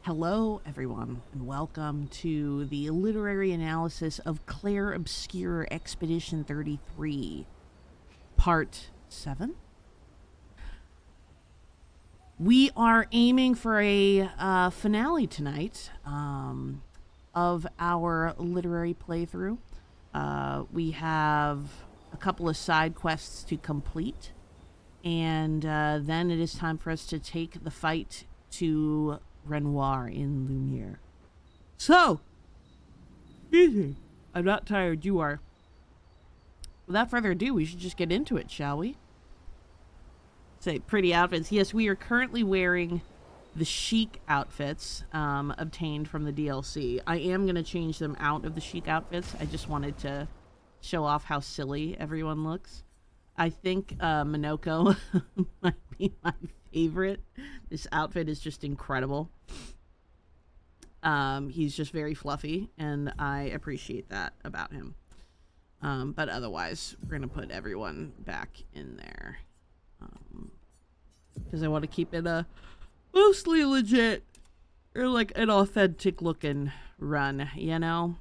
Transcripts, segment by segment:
Hello, everyone, and welcome to the literary analysis of Clair Obscur Expedition 33, Part 7. We are aiming for a finale tonight of our literary playthrough. We have a couple of side quests to complete, and then it is time for us to take the fight to Renoir in Lumiere. So, easy. I'm not tired, you are. Without further ado, we should just get into it, shall we? Say, pretty outfits. Yes, we are currently wearing the chic outfits obtained from the DLC. I am going to change them out of the chic outfits. I just wanted to show off how silly everyone looks. I think Minoko might be my favorite. This outfit is just incredible. He's just very fluffy, and I appreciate that about him. But otherwise, we're going to put everyone back in there. Because I want to keep it a mostly legit, or like an authentic looking run, you know?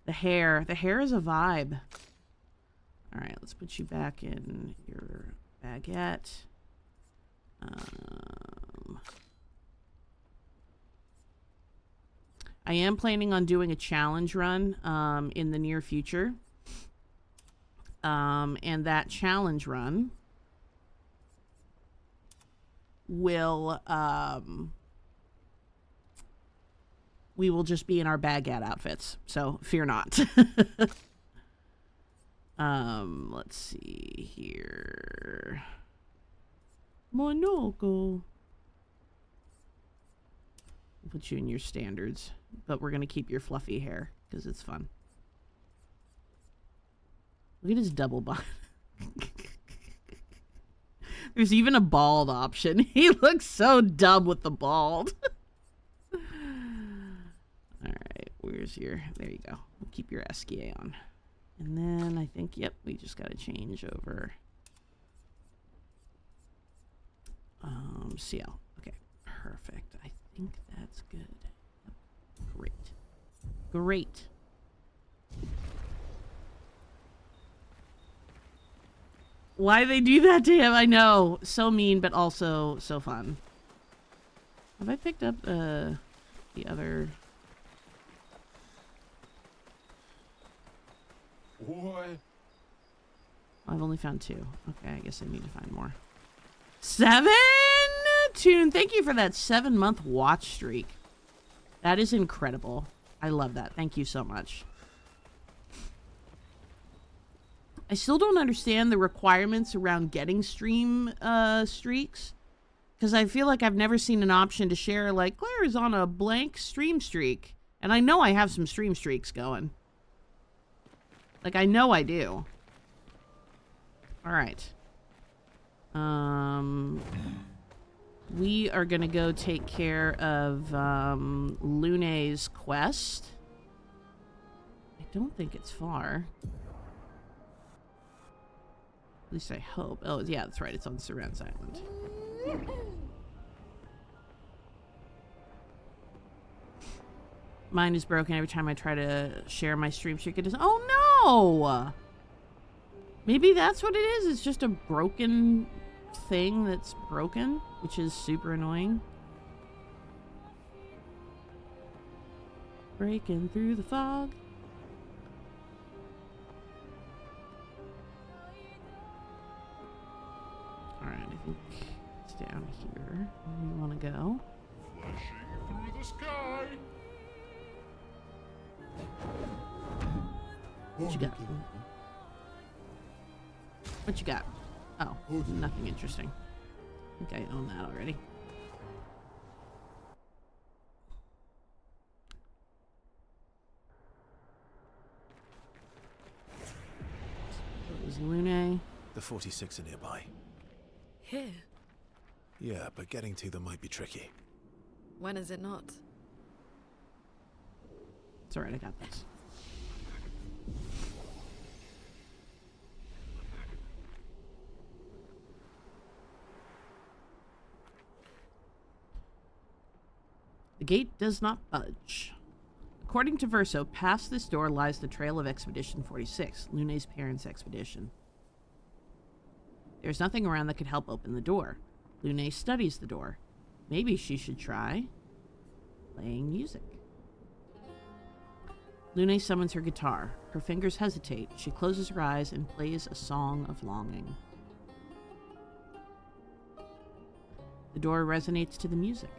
The hair is a vibe. Alright, let's put you back in your baguette. I am planning on doing a challenge run in the near future. And that challenge run will we will just be in our baguette outfits, so fear not. Let's see here. Monoko. We'll put you in your standards, but we're gonna keep your fluffy hair because it's fun. Look at his double bun. There's even a bald option. He looks so dumb with the bald. Alright, where's your... There you go. We'll keep your SKA on. And then I think, yep, we just got to change over. CL. Okay, perfect. I think that's good. Great. Great. Why they do that to him, I know. So mean, but also so fun. Have I picked up the other... What? I've only found 2. Okay, I guess I need to find more. 7? Tune, thank you for that 7-month watch streak. That is incredible. I love that. Thank you so much. I still don't understand the requirements around getting stream streaks. Because I feel like I've never seen an option to share, like, Claire is on a blank stream streak. And I know I have some stream streaks going. Like, I know I do. Alright. We are gonna go take care of Lune's quest. I don't think it's far. At least I hope. Oh, yeah, that's right. It's on Surrounds Island. Mine is broken every time I try to share my stream streak. It does. Oh no! Maybe that's what it is. It's just a broken thing that's broken, which is super annoying. Breaking through the fog. Alright, I think it's down here. Where we want to go. Flashing through the sky. What you got? What you got? Oh, nothing interesting. I think I own that already. It was Lune. The 46 are nearby. Here? Yeah, but getting to them might be tricky. When is it not? It's alright, I got this. The gate does not budge. According to Verso, past this door lies the trail of Expedition 46, Lune's parents' expedition. There's nothing around that could help open the door. Lune studies the door. Maybe she should try playing music. Lune summons her guitar. Her fingers hesitate. She closes her eyes and plays a song of longing. The door resonates to the music.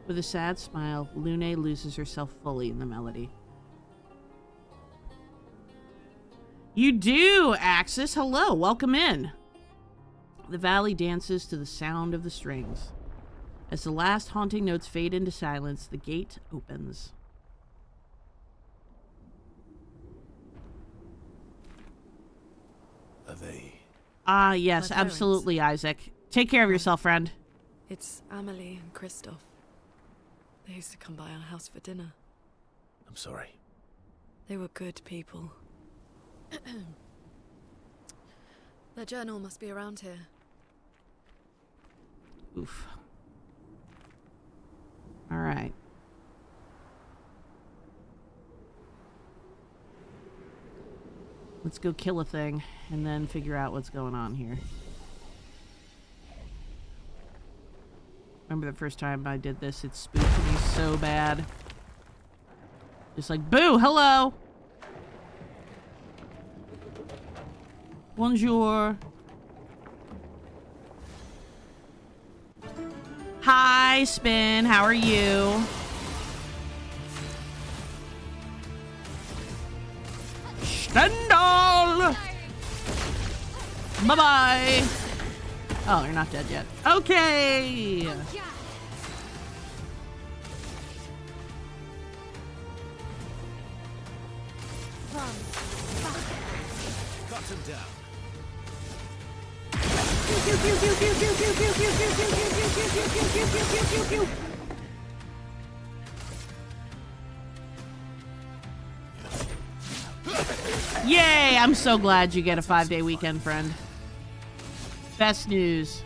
With a sad smile, Lune loses herself fully in the melody. You do, Axis. Hello, welcome in. The valley dances to the sound of the strings. As the last haunting notes fade into silence, the gate opens. Are they? Ah, yes, My parents. absolutely, Isaac. Take care of yourself, friend. It's Amelie and Christoph. They used to come by our house for dinner. I'm sorry. They were good people. Their journal must be around here. Oof. All right. Let's go kill a thing and then figure out what's going on here. Remember the first time I did this? It spooked me so bad. Just like, boo, hello. Bonjour. Hi, Spin. How are you? Stendhal! Bye-bye. Oh, you're not dead yet. Okay. Cut him down. Yay! I'm so glad you get a 5-day weekend, friend. Best news.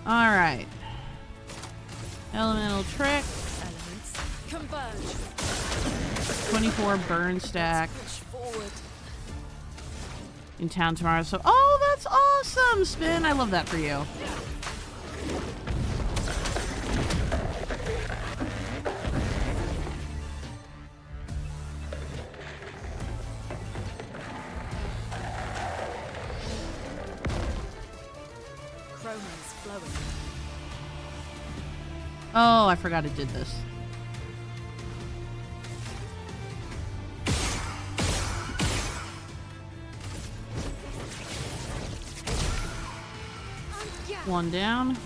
All right. Elemental trick. Elements converge. 24 burn stack. Push forward. In town tomorrow. So, oh, that's awesome, Spin. I love that for you. Chroma's flowing. Oh, I forgot it did this. One down.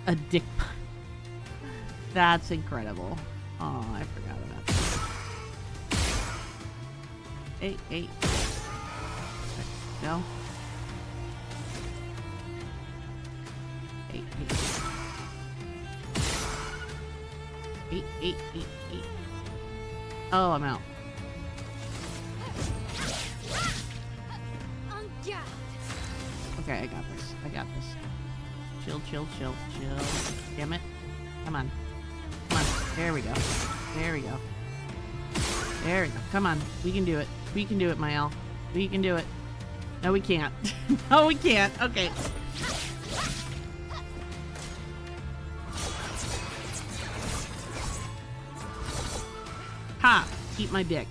A dick. That's incredible. Oh, I forgot about that. 8. Go. 8. 8. Oh, I'm out. Okay, I got this. Chill. Damn it. Come on. There we go. Come on. We can do it, Mael. We can do it. No, we can't. No, we can't. Okay. Ha! Eat my dick.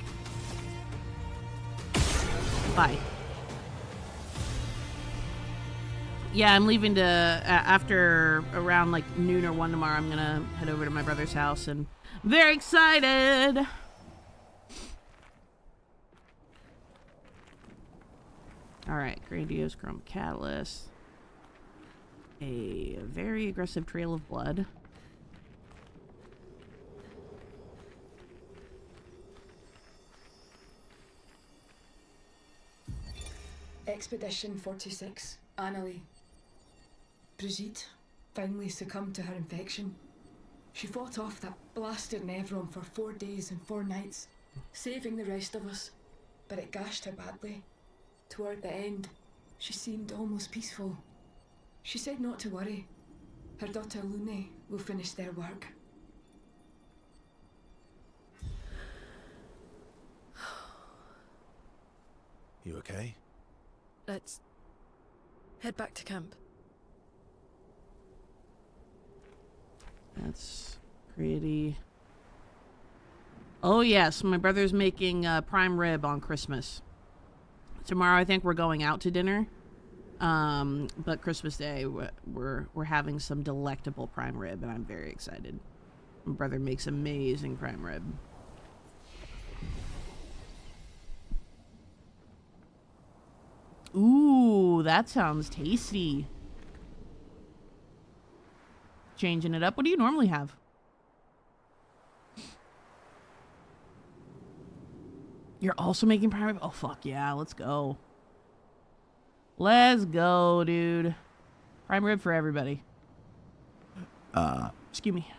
Bye. Yeah, I'm leaving to, after around like noon or 1 tomorrow, I'm gonna head over to my brother's house and I'm very excited! Alright, grandiose chrome catalyst. A very aggressive trail of blood. Expedition 46, Annalie. Brigitte finally succumbed to her infection. She fought off that blasted Nevron for 4 days and 4 nights, saving the rest of us. But it gashed her badly. Toward the end, she seemed almost peaceful. She said not to worry. Her daughter Lune will finish their work. You okay? Let's head back to camp. That's pretty... Oh yes, my brother's making prime rib on Christmas. Tomorrow I think we're going out to dinner. But Christmas Day we're having some delectable prime rib and I'm very excited. My brother makes amazing prime rib. Ooh, that sounds tasty. Changing it up. What do you normally have? You're also making prime rib? Oh, fuck yeah. Let's go. Let's go, dude. Prime rib for everybody. Excuse me.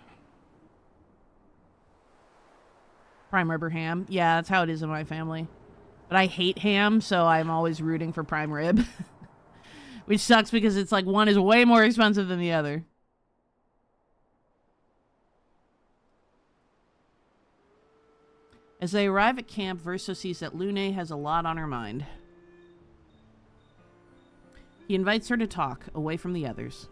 Prime rib or ham. Yeah, that's how it is in my family. But I hate ham, so I'm always rooting for prime rib. Which sucks because it's like one is way more expensive than the other. As they arrive at camp, Verso sees that Lune has a lot on her mind. He invites her to talk, away from the others.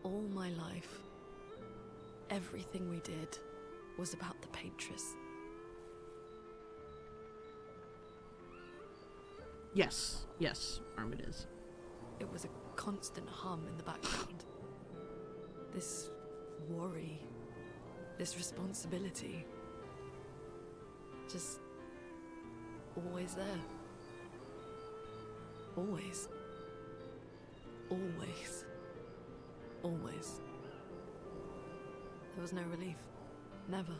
All my life, everything we did was about the Patress. Yes, yes, Arm it is. It was a constant hum in the background. This worry, this responsibility. Just always there. Always. Always. Always. There was no relief. Never.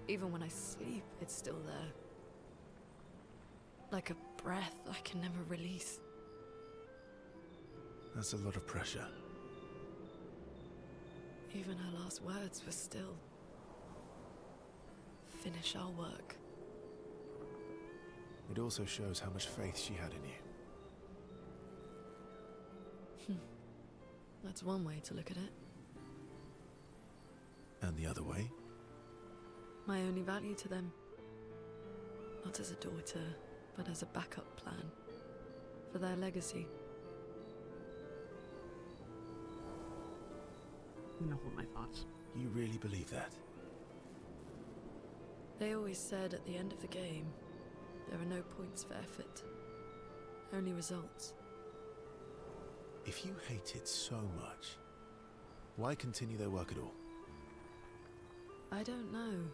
Even when I sleep, it's still there. Like a breath I can never release. That's a lot of pressure. Even her last words were still... finish our work. It also shows how much faith she had in you. That's one way to look at it. And the other way? My only value to them. Not as a daughter, but as a backup plan. For their legacy. I'm gonna hold my thoughts. You really believe that? They always said at the end of the game, there are no points for effort. Only results. If you hate it so much, why continue their work at all? I don't know.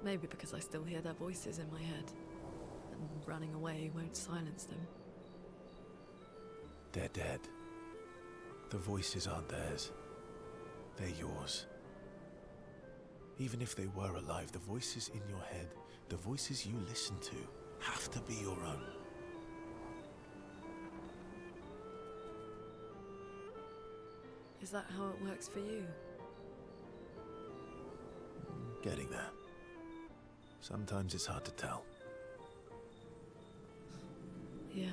Maybe because I still hear their voices in my head. And running away won't silence them. They're dead. The voices aren't theirs. They're yours. Even if they were alive, the voices in your head, the voices you listen to, have to be your own. Is that how it works for you? Getting there. Sometimes it's hard to tell. Yeah.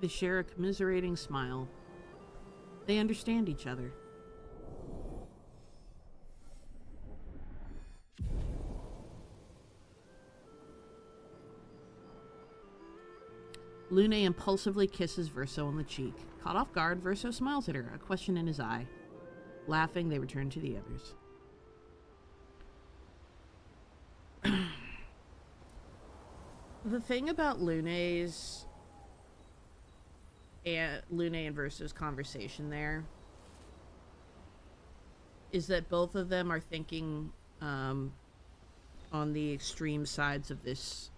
They share a commiserating smile. They understand each other. Lune impulsively kisses Verso on the cheek. Caught off guard, Verso smiles at her, a question in his eye. Laughing, they return to the others. The thing about Lune and Verso's conversation there is that both of them are thinking on the extreme sides of this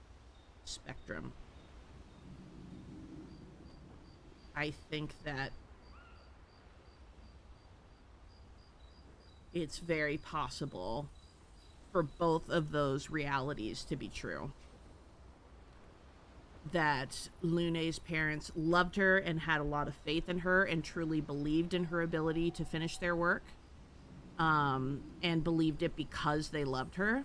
spectrum. I think that it's very possible for both of those realities to be true. that Lune's parents loved her and had a lot of faith in her and truly believed in her ability to finish their work, and believed it because they loved her.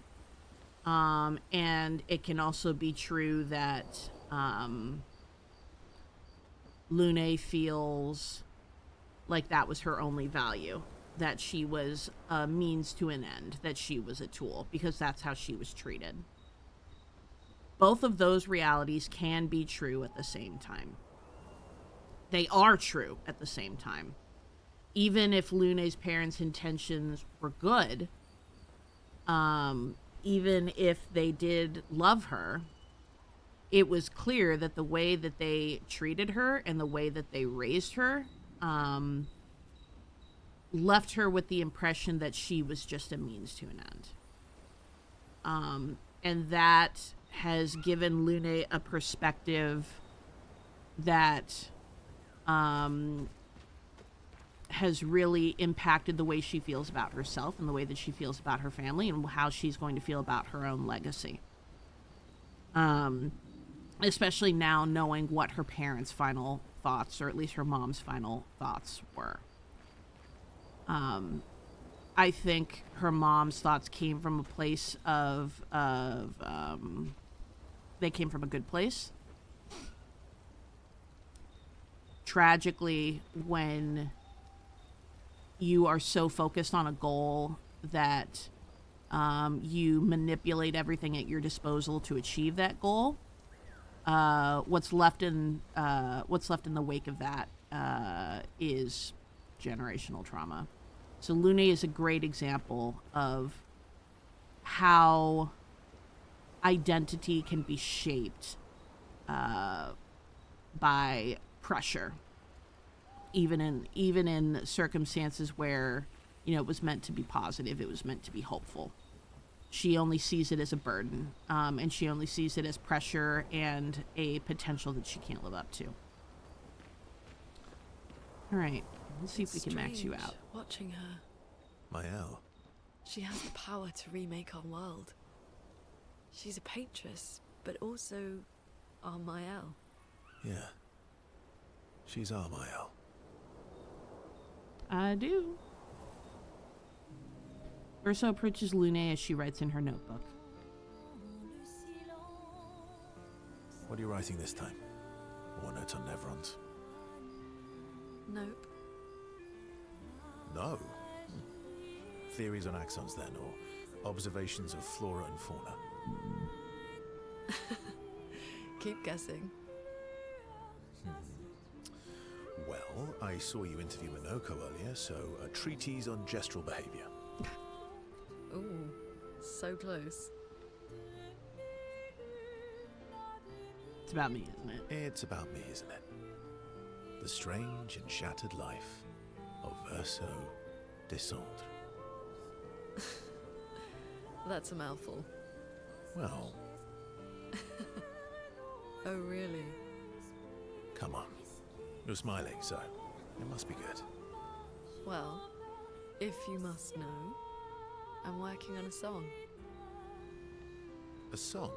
And it can also be true that Lune feels like that was her only value, that she was a means to an end, that she was a tool, because that's how she was treated. Both of those realities can be true at the same time. They are true at the same time. Even if Lune's parents' intentions were good, even if they did love her, it was clear that the way that they treated her and the way that they raised her left her with the impression that she was just a means to an end. And that has given Lune a perspective that has really impacted the way she feels about herself and the way that she feels about her family and how she's going to feel about her own legacy. Especially now knowing what her parents' final thoughts, or at least her mom's final thoughts, were. I think her mom's thoughts came from a place they came from a good place. Tragically, when you are so focused on a goal that you manipulate everything at your disposal to achieve that goal, what's left in the wake of that is generational trauma. So Lune is a great example of how identity can be shaped by pressure, even in circumstances where, you know, it was meant to be positive, it was meant to be hopeful. She only sees it as a burden, and she only sees it as pressure and a potential that she can't live up to. All right, let's see if we can max you out. Watching her. Mael. She has the power to remake our world. She's a paintress, but also our Mael. Yeah. She's our Mael. I do. Urso approaches Lune as she writes in her notebook. What are you writing this time? War notes on Nevrons? Nope. No. Theories on axons then, or observations of flora and fauna? Keep guessing. Well, I saw you interview Minoko earlier, so a treatise on gestural behavior. Ooh, so close. It's about me, isn't it? It's about me, isn't it? The strange and shattered life of Urso Descendre. That's a mouthful. Well, Oh, really? come on. You're smiling, so it must be good. Well, if you must know, I'm working on a song. A song?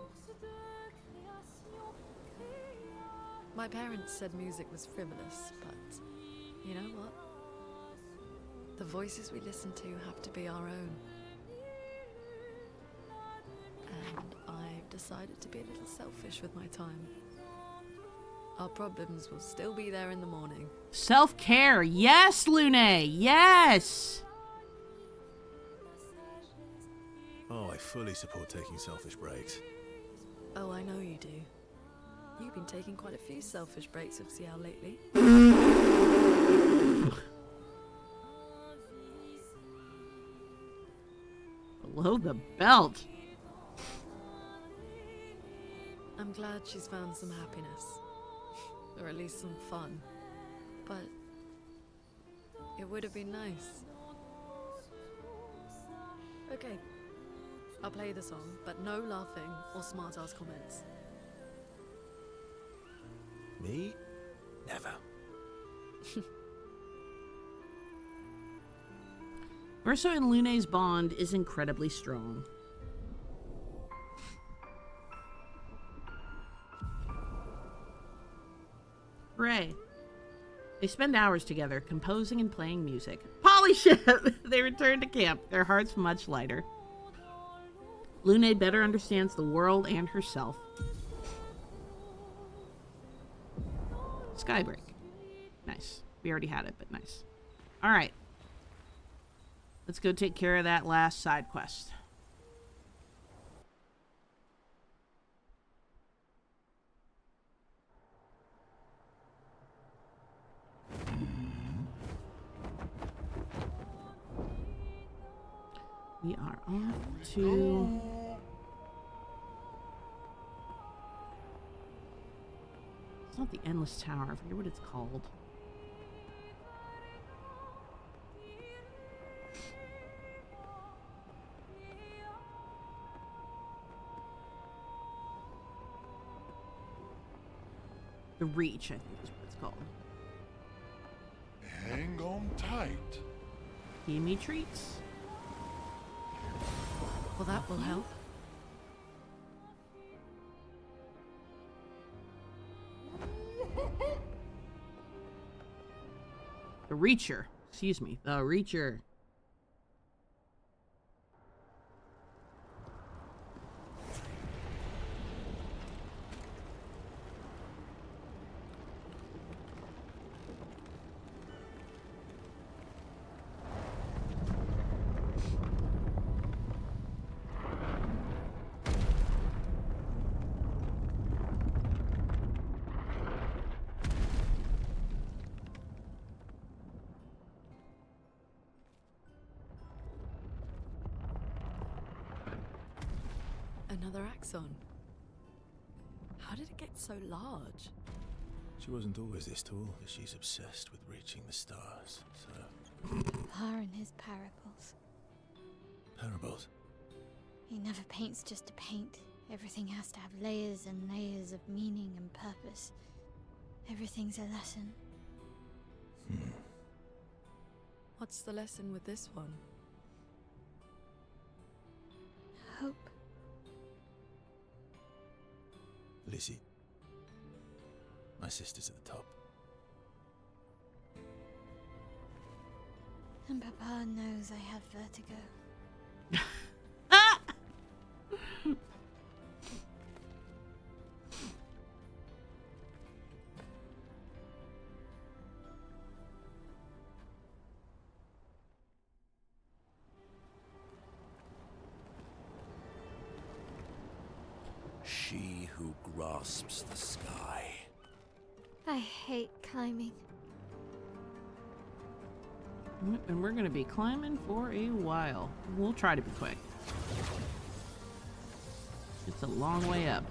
My parents said music was frivolous, but you know what? The voices we listen to have to be our own. And I've decided to be a little selfish with my time. Our problems will still be there in the morning. Self-care. Yes, Lune. Yes. Oh, I fully support taking selfish breaks. Oh, I know you do. You've been taking quite a few selfish breaks with CL lately. Below the belt. I'm glad she's found some happiness. Or at least some fun. But it would have been nice. Okay. I'll play the song, but no laughing or smart-ass comments. Me? Never. Urso and Lune's bond is incredibly strong. Hooray. They spend hours together, composing and playing music. Polyship! They return to camp, their hearts much lighter. Lune better understands the world and herself. Skybreak. Nice. We already had it, but nice. Alright. Let's go take care of that last side quest. We are off to... It's not the Endless Tower. I forget what it's called. The Reach, I think is what it's called. Hang on tight. Give me treats. Well, that will help. The Reacher. Excuse me. The Reacher. Another axon. How did it get so large? She wasn't always this tall. She's obsessed with reaching the stars, so... Par in his parables. Parables? He never paints just to paint. Everything has to have layers and layers of meaning and purpose. Everything's a lesson. What's the lesson with this one? Hope. Lizzie. My sister's at the top. And Papa knows I have vertigo. She who grasps the sky. I hate climbing. And we're going to be climbing for a while. We'll try to be quick. It's a long way up.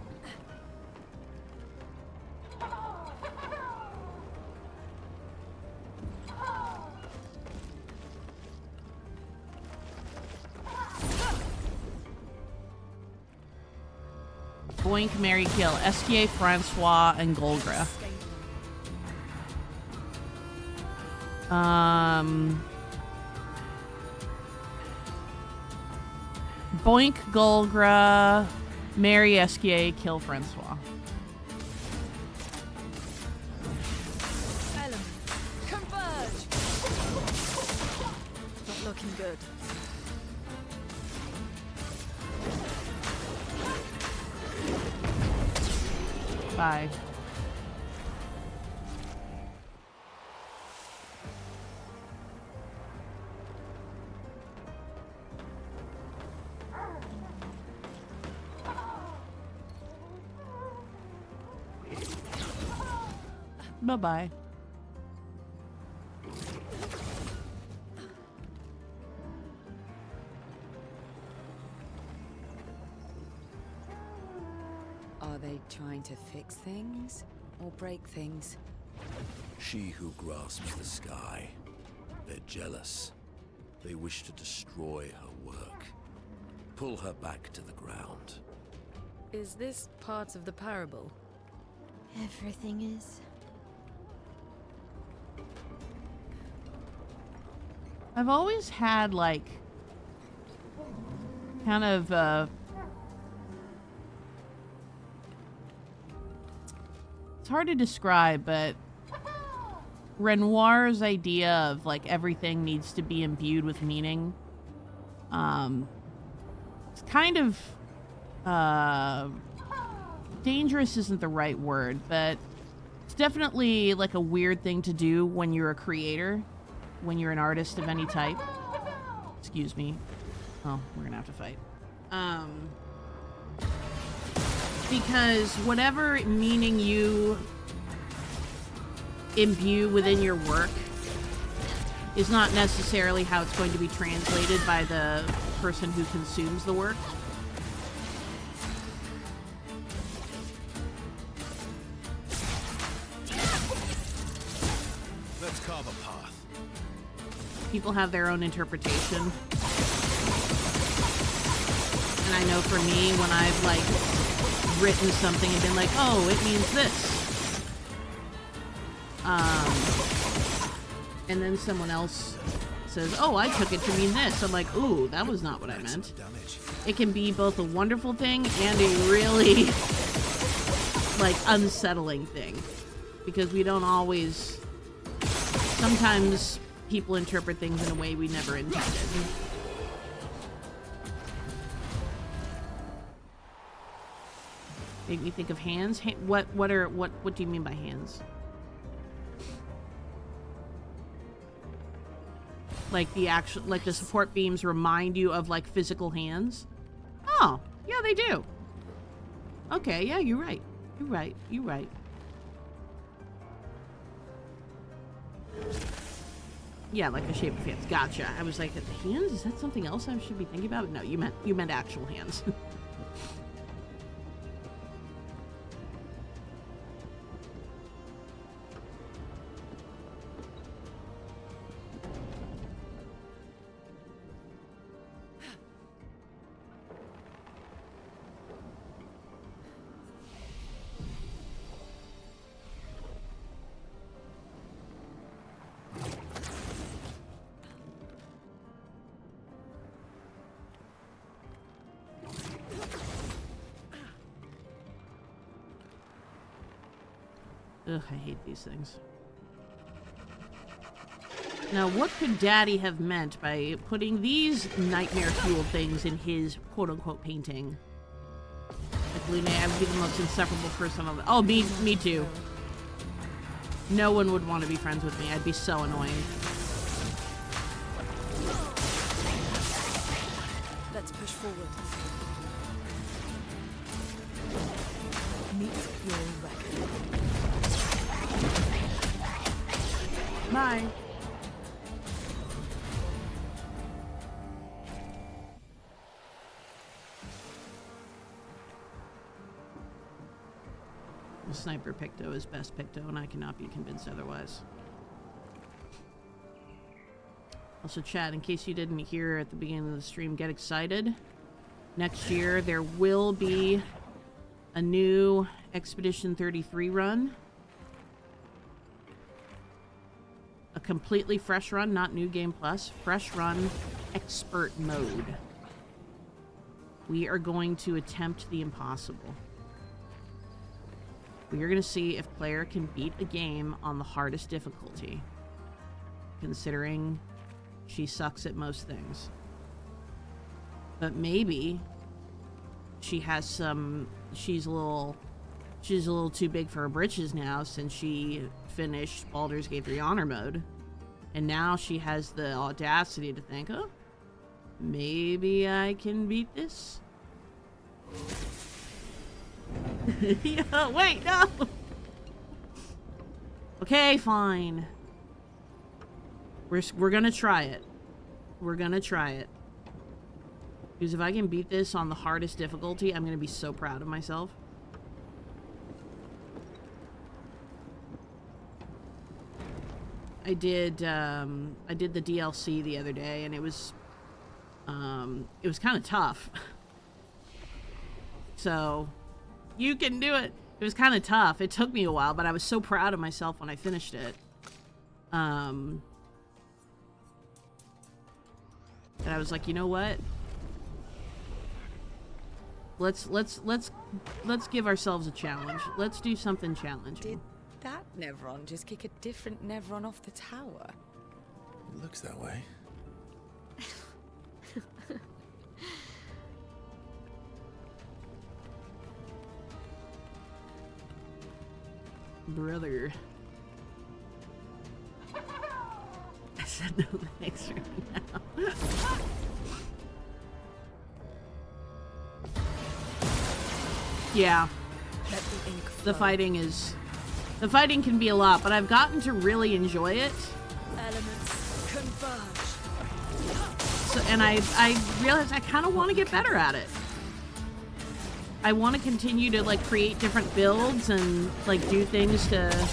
Boink, marry, kill. Esquier, Francois, and Golgra. Boink, Golgra, marry, Esquier, kill, Francois. Elements, converge! Not looking good. Bye. Bye-bye. Are they trying to fix things or break things? She who grasps the sky. They're jealous. They wish to destroy her work. Pull her back to the ground. Is this part of the parable? Everything is. I've always had, like, kind of, it's hard to describe, but Renoir's idea of like everything needs to be imbued with meaning. It's kind of dangerous isn't the right word, but it's definitely like a weird thing to do when you're a creator, when you're an artist of any type. Excuse me. Oh, we're gonna have to fight. Because whatever meaning you imbue within your work is not necessarily how it's going to be translated by the person who consumes the work. Let's carve a path. People have their own interpretation. And I know for me, when I've like written something and been like, oh, it means this. And then someone else says, oh, I took it to mean this. I'm like, ooh, that was not what I meant. It can be both a wonderful thing and a really, like, unsettling thing. Because we don't always... Sometimes people interpret things in a way we never intended. Make me think of hands. What do you mean by hands? Like the actual, like the support beams remind you of like physical hands? Oh, yeah, they do. Okay, yeah, you're right. You're right. You're right. Yeah, like the shape of hands. Gotcha. I was like, the hands? Is that something else I should be thinking about? No, you meant actual hands. Ugh, I hate these things. Now, what could Daddy have meant by putting these nightmare-fueled things in his quote-unquote painting? Like, Lune, I would be the most insufferable person on the... Oh, me too. No one would want to be friends with me. I'd be so annoying. Let's push forward. Meet your reckoning. Bye. The sniper Picto is best Picto, and I cannot be convinced otherwise. Also, chat, in case you didn't hear at the beginning of the stream, get excited. Next year, there will be a new Expedition 33 run. A completely fresh run, not New Game Plus. Fresh run, expert mode. We are going to attempt the impossible. We are going to see if Claire can beat a game on the hardest difficulty, considering she sucks at most things. But maybe she has some... She's a little too big for her britches now since she finished Baldur's Gate 3 Honor Mode. And now she has the audacity to think, oh, maybe I can beat this? Yeah, wait, no! Okay, fine. We're gonna try it. We're gonna try it. Because if I can beat this on the hardest difficulty, I'm gonna be so proud of myself. I did the DLC the other day, and it was kind of tough. So, you can do it. It was kind of tough. It took me a while, but I was so proud of myself when I finished it. And I was like, you know what? Let's give ourselves a challenge. Let's do something challenging. Did that Nevron. Just kick a different Nevron off the tower. It looks that way. Brother. I said no thanks right now. Yeah. Let the ink The flow. the fighting can be a lot, but I've gotten to really enjoy it. Elements converge. So, and I realized I kind of want to get better at it. I want to continue to like create different builds and like do things to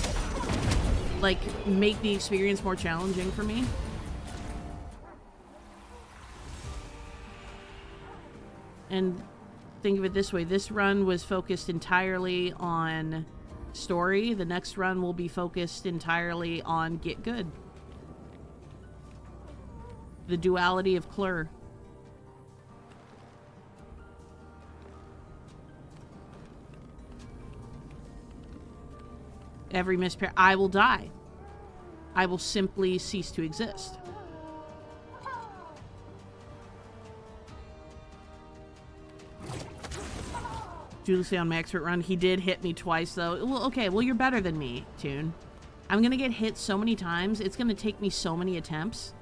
like make the experience more challenging for me. And think of it this way, this run was focused entirely on story. The next run will be focused entirely on get good. The duality of Clair. Every mispair, I will die. I will simply cease to exist. Julius on my expert run, he did hit me twice though. Well, okay, well you're better than me, Toon. I'm gonna get hit so many times, it's gonna take me so many attempts.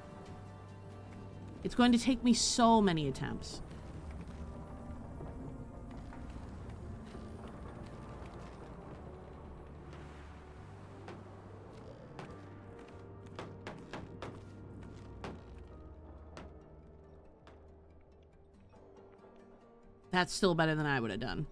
It's going to take me so many attempts. That's still better than I would have done.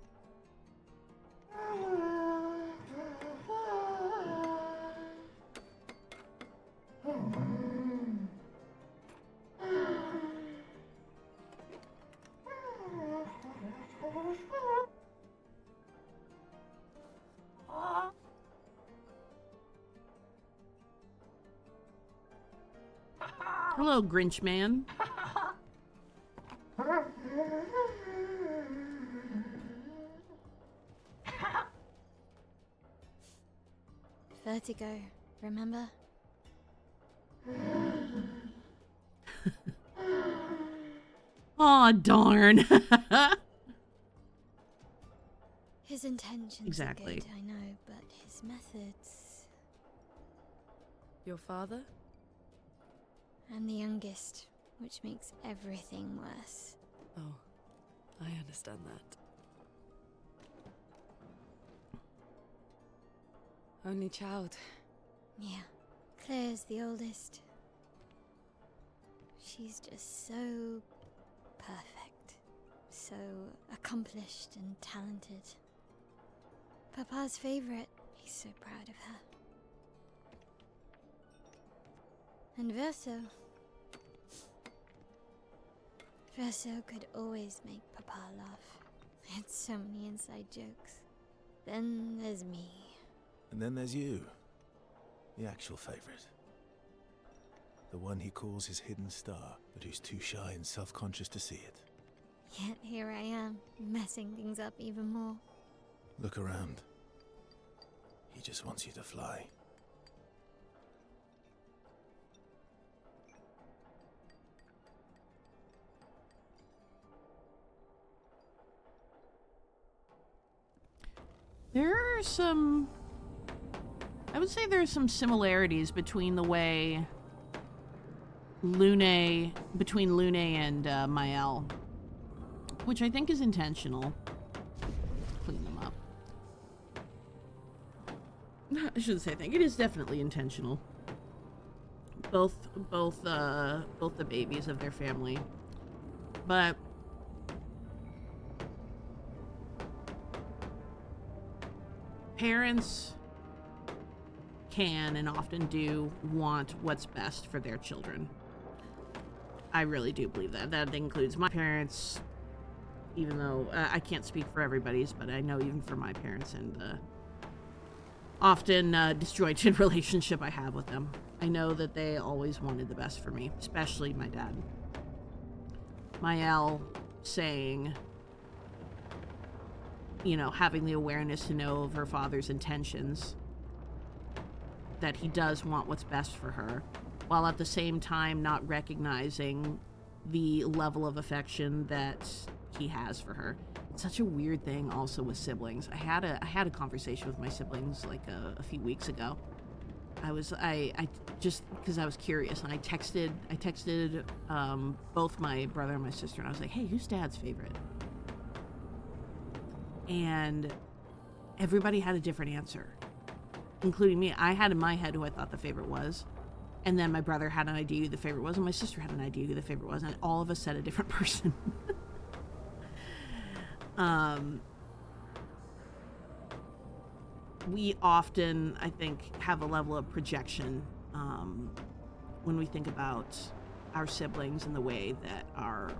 Hello, Grinch man. Vertigo, remember? Aw, darn. His intentions Exactly. are good, I know, but his methods... Your father? I'm the youngest, which makes everything worse. Oh, I understand that. Only child. Yeah, Claire's the oldest. She's just so perfect, so accomplished and talented. Papa's favorite, he's so proud of her. And Verso could always make Papa laugh. I had so many inside jokes. Then there's me. And then there's you. The actual favorite. The one he calls his hidden star, but who's too shy and self-conscious to see it. Yet here I am, messing things up even more. Look around. He just wants you to fly. There are some... I would say there are some similarities between the way between Lune and Mael, which I think is intentional. Clean them up. I shouldn't say I think. It is definitely intentional. Both the babies of their family. But parents can and often do want what's best for their children. I really do believe that. That includes my parents, even though I can't speak for everybody's, but I know even for my parents and the often disjointed relationship I have with them. I know that they always wanted the best for me, especially my dad. Mael saying, you know, having the awareness to know of her father's intentions that he does want what's best for her, while at the same time not recognizing the level of affection that he has for her. It's such a weird thing also with siblings. I had a conversation with my siblings like a few weeks ago. I just because I was curious, and I texted both my brother and my sister, and I was like, hey, who's dad's favorite? And everybody had a different answer, including me. I had in my head who I thought the favorite was, and then my brother had an idea who the favorite was, and my sister had an idea who the favorite was, and all of us said a different person. We often, I think, have a level of projection when we think about our siblings and the way that our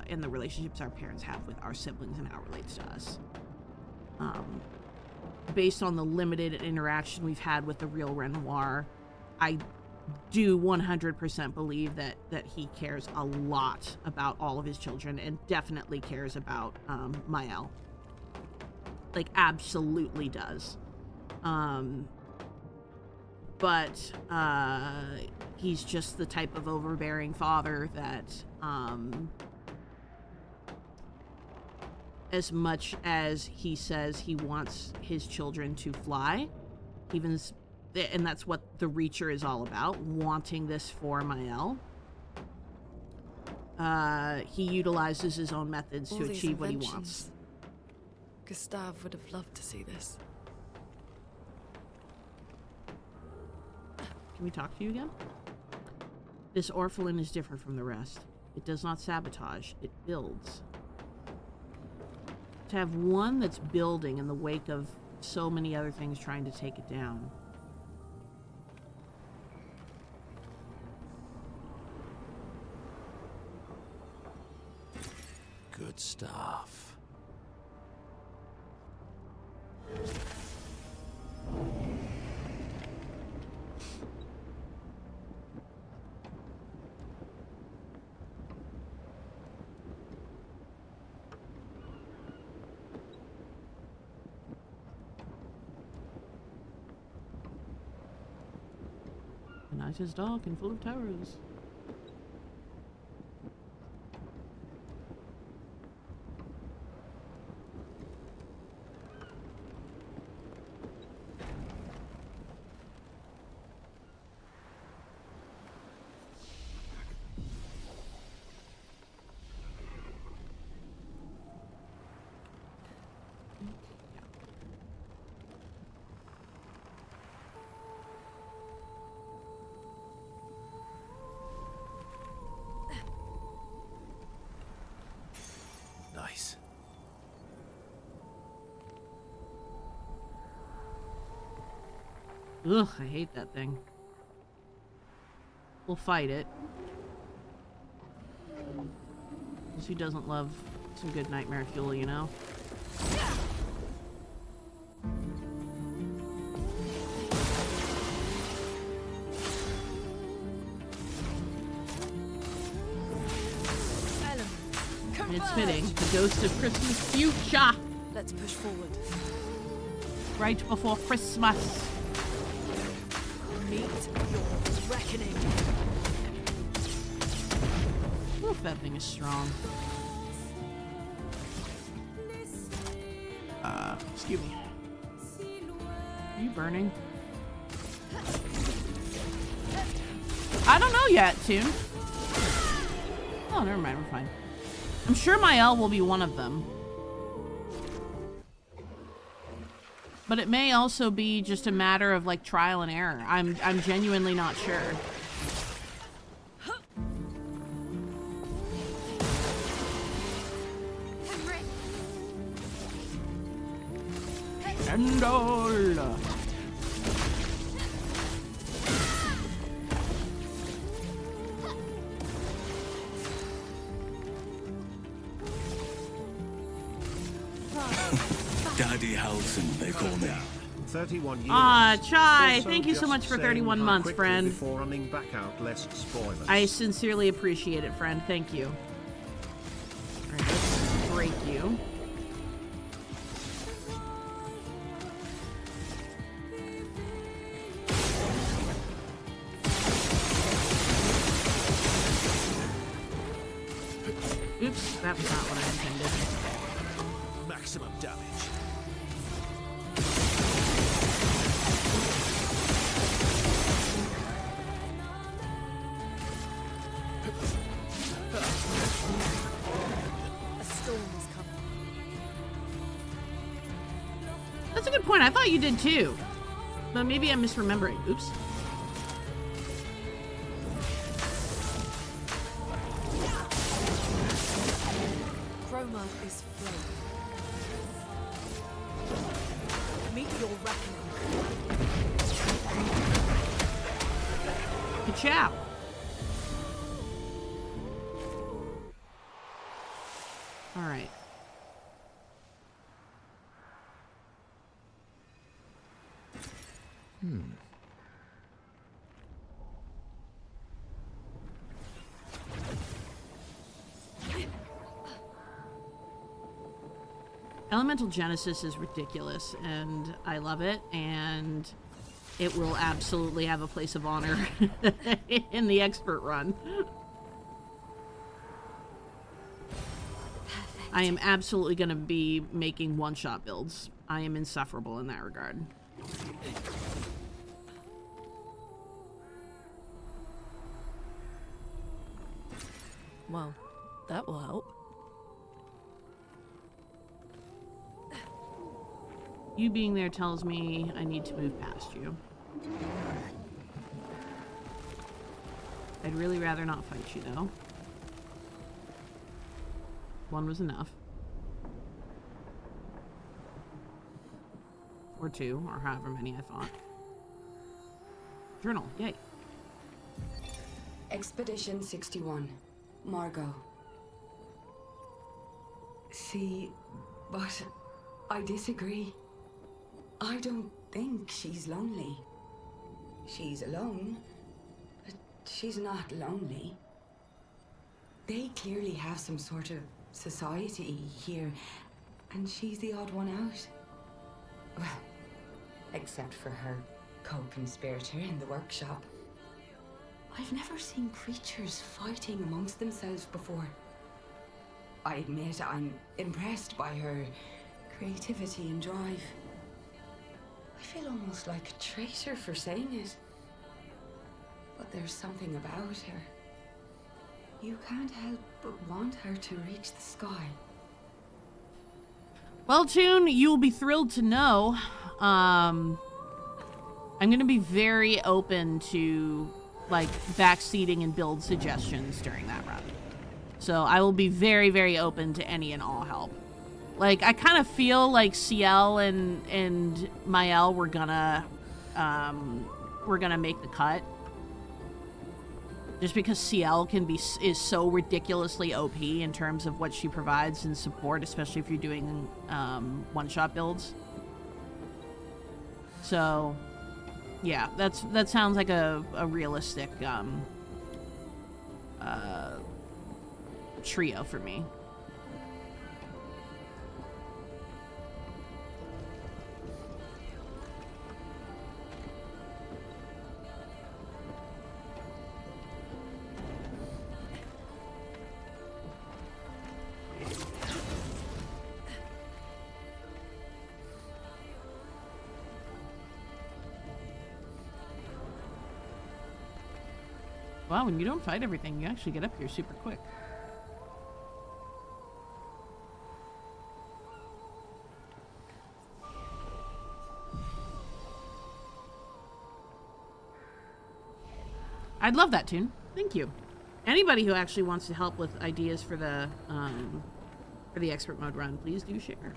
and the relationships our parents have with our siblings and how it relates to us. Based on the limited interaction we've had with the real Renoir, I do 100% believe that he cares a lot about all of his children, and definitely cares about Maëlle. Like, absolutely does. But he's just the type of overbearing father that as much as he says he wants his children to fly, and that's what the Reacher is all about, wanting this for Maëlle, he utilizes his own methods to achieve what he wants. Gustave would have loved to see this. Can we talk to you again? This orphelin is different from the rest. It does not sabotage, it builds. To have one that's building in the wake of so many other things trying to take it down. Good stuff. The night is dark and full of terrors. Nice. Ugh, I hate that thing. We'll fight it. Because who doesn't love some good nightmare fuel, you know? And it's fitting. The ghost of Christmas future! Let's push forward. Right before Christmas. Meet your reckoning. Oof, that thing is strong. Excuse me. Are you burning? I don't know yet, Toon. Oh, never mind, we're fine. I'm sure Maëlle will be one of them. But it may also be just a matter of like trial and error. I'm genuinely not sure. Shendol. Daddy Halson, they call me. 31 years. Chai, Also, thank you so just much for saying 31 how months, quickly friend. Before running back out, less spoilers. I sincerely appreciate it, friend. Thank you. Alright, let's break you. That was not what I intended. Maximum damage. A storm is coming. That's a good point. I thought you did too. But maybe I'm misremembering. Oops. Chroma is flowing. Meet your reckoning. Ka-chow. All right. Elemental Genesis is ridiculous, and I love it, and it will absolutely have a place of honor in the expert run. Perfect. I am absolutely going to be making one-shot builds. I am insufferable in that regard. Well, that will help. You being there tells me I need to move past you. I'd really rather not fight you, though. One was enough. Or two, or however many I thought. Journal, yay. Expedition 61. Margot. See, but I disagree. I don't think she's lonely. She's alone, but she's not lonely. They clearly have some sort of society here, and she's the odd one out. Well, except for her co-conspirator in the workshop. I've never seen creatures fighting amongst themselves before. I admit I'm impressed by her creativity and drive. I feel almost like a traitor for saying it. But there's something about her. You can't help but want her to reach the sky. Well, Toon, you'll be thrilled to know. I'm going to be very open to, like, backseating and build suggestions during that run. So I will be very, very open to any and all help. Like, I kind of feel like CL and Mael were gonna make the cut. Just because CL is so ridiculously OP in terms of what she provides in support, especially if you're doing one-shot builds. So, yeah, that sounds like a realistic trio for me. Wow, when you don't fight everything, you actually get up here super quick. I'd love that, Toon. Thank you. Anybody who actually wants to help with ideas for the expert mode run, please do share.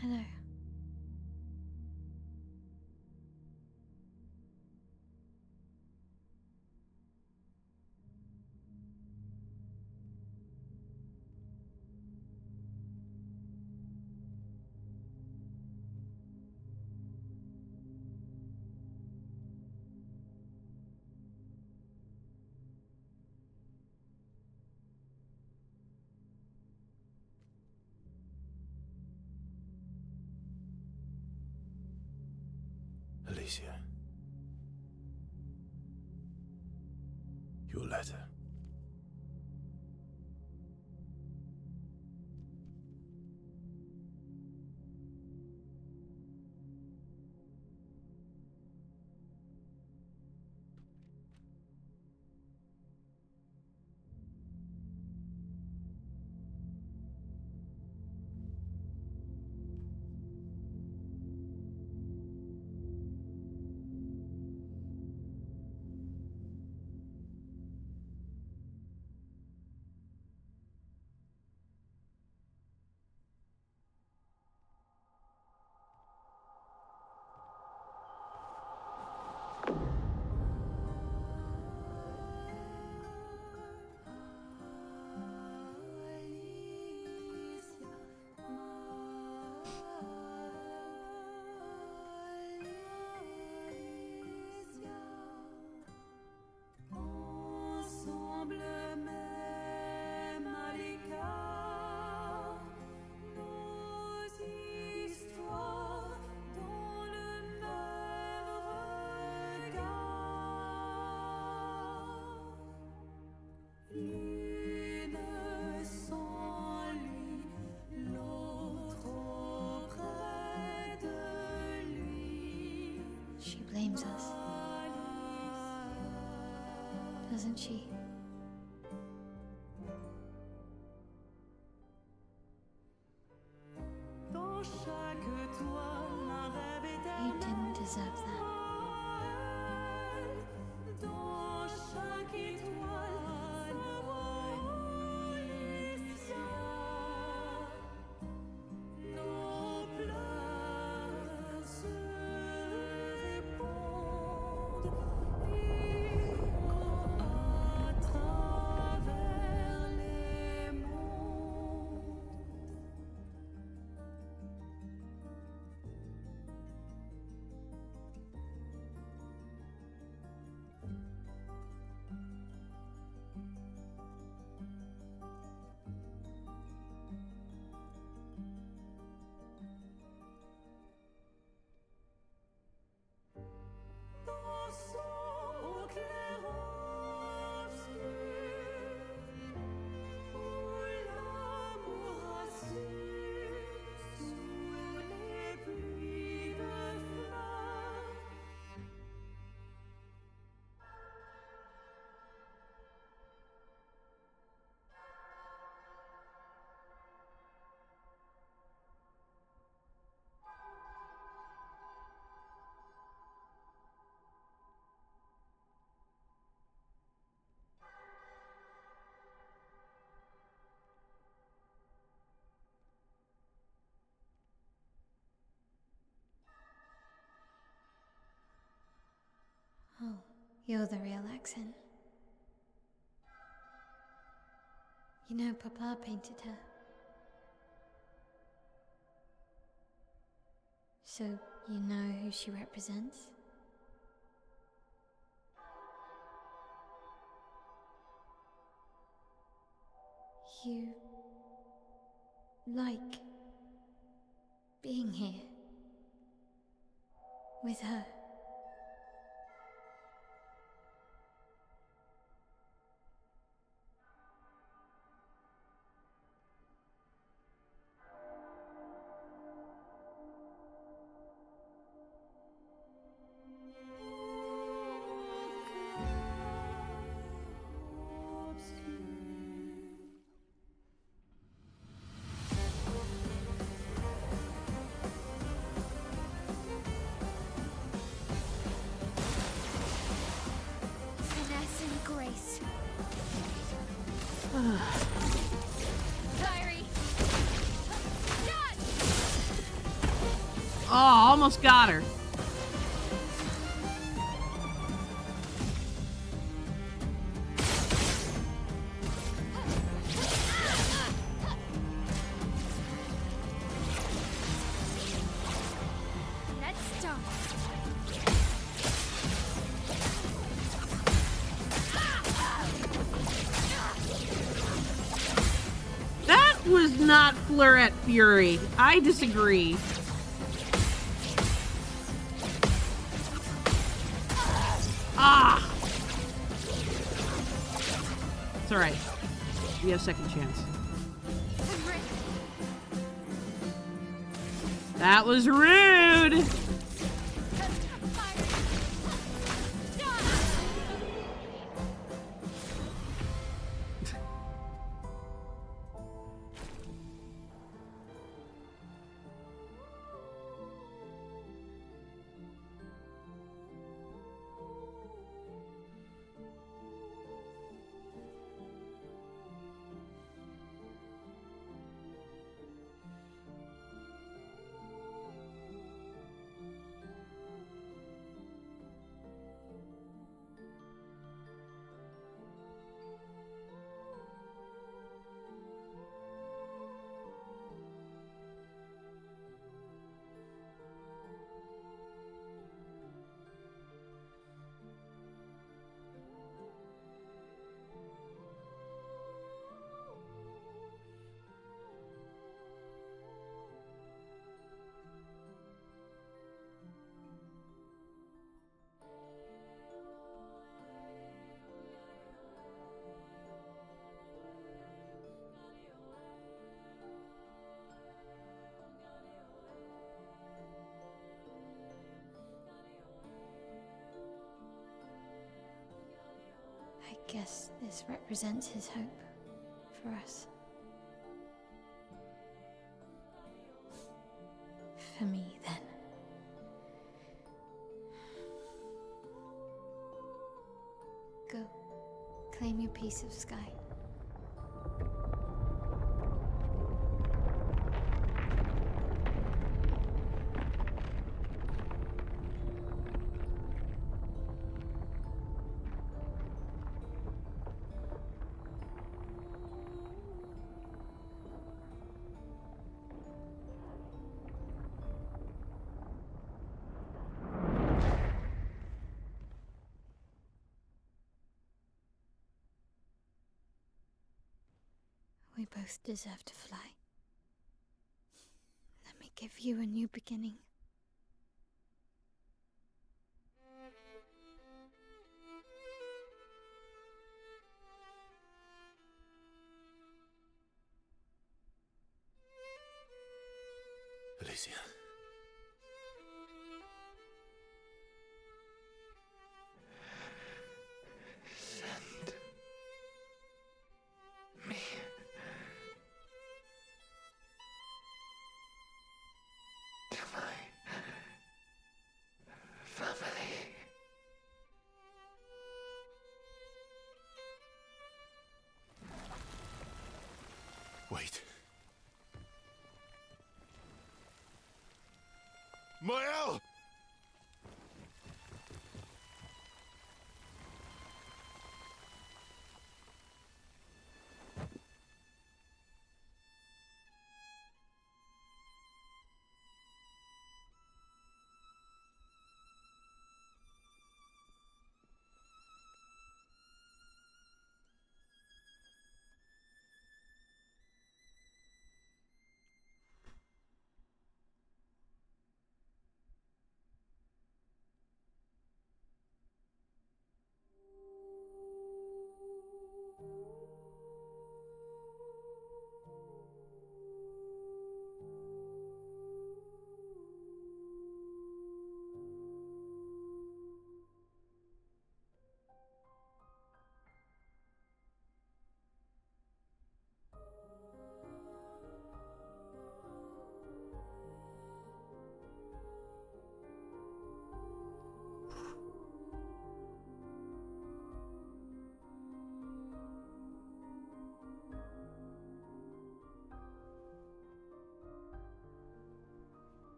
Hello. Alicia. Your letter. She blames us, doesn't she? You didn't deserve that. Oh, you're the real accent. You know, Papa painted her. So, you know who she represents? You like being here with her. Grace. Diary. Oh, almost got her. Let's start. That was not Fleurette Fury. I disagree. It's alright. We have second chance. That was rude! I guess this represents his hope for us. For me, then. Go. Claim your piece of sky. We both deserve to fly. Let me give you a new beginning. Alicia. Send me to my family. Wait. Mael!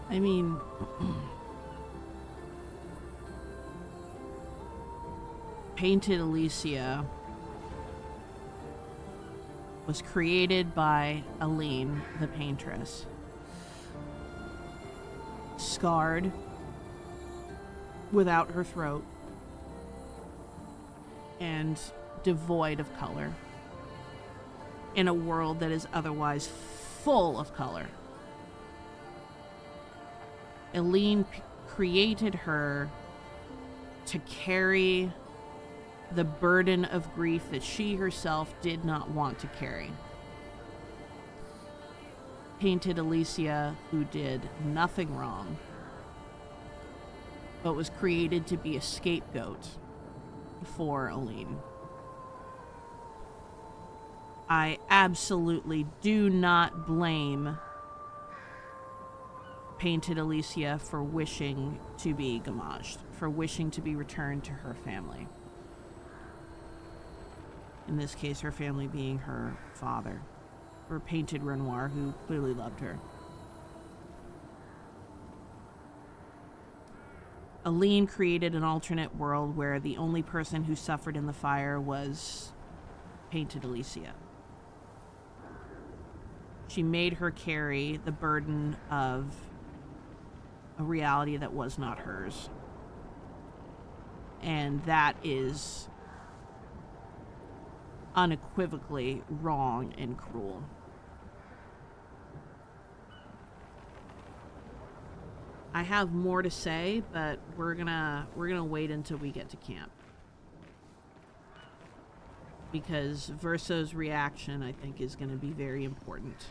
I mean, Painted Alicia was created by Aline, the paintress. Scarred without her throat, and devoid of color, in a world that is otherwise full of color. Eileen created her to carry the burden of grief that she herself did not want to carry. Painted Alicia, who did nothing wrong, but was created to be a scapegoat for Eileen. I absolutely do not blame Painted Alicia for wishing to be gamaged, for wishing to be returned to her family. In this case, her family being her father, or Painted Renoir, who clearly loved her. Eileen created an alternate world where the only person who suffered in the fire was Painted Alicia. She made her carry the burden of a reality that was not hers. And that is unequivocally wrong and cruel. I have more to say, but we're gonna wait until we get to camp, because Verso's reaction, I think, is going to be very important.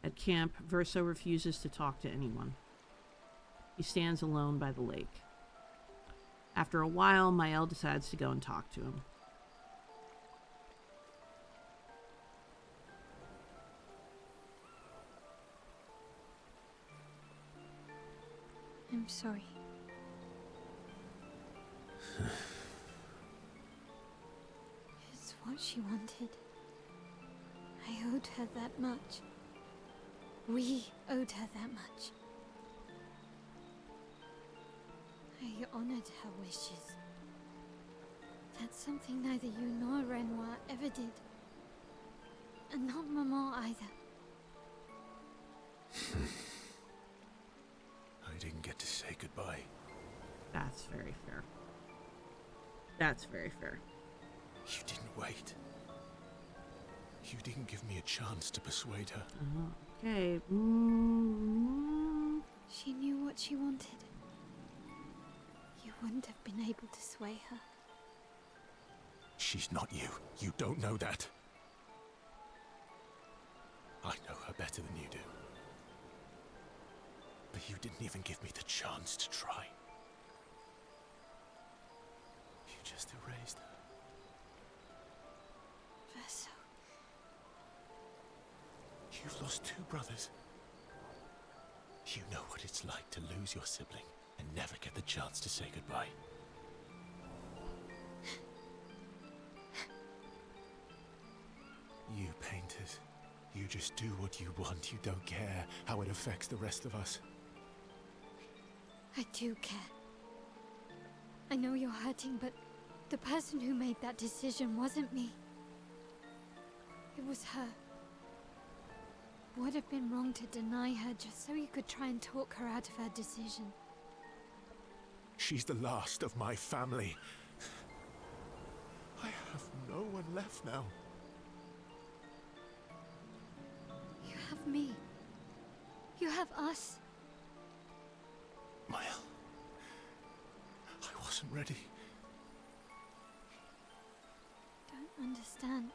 At camp, Verso refuses to talk to anyone. He stands alone by the lake. After a while, Mael decides to go and talk to him. I'm sorry. It's what she wanted. I owed her that much. We owed her that much. I honored her wishes. That's something neither you nor Renoir ever did. And not Maman either. I didn't get to say goodbye. That's very fair. That's very fair. You didn't wait. You didn't give me a chance to persuade her. Okay. She knew what she wanted. You wouldn't have been able to sway her. She's not you. You don't know that. I know her better than you do. But you didn't even give me the chance to try. You just erased her. Verso. You've lost two brothers. You know what it's like to lose your sibling and never get the chance to say goodbye. You painters, you just do what you want. You don't care how it affects the rest of us. I do care. I know you're hurting, but the person who made that decision wasn't me. It was her. Would have been wrong to deny her just so you could try and talk her out of her decision. She's the last of my family. I have no one left now. You have me. You have us. Mael, I wasn't ready. Don't understand.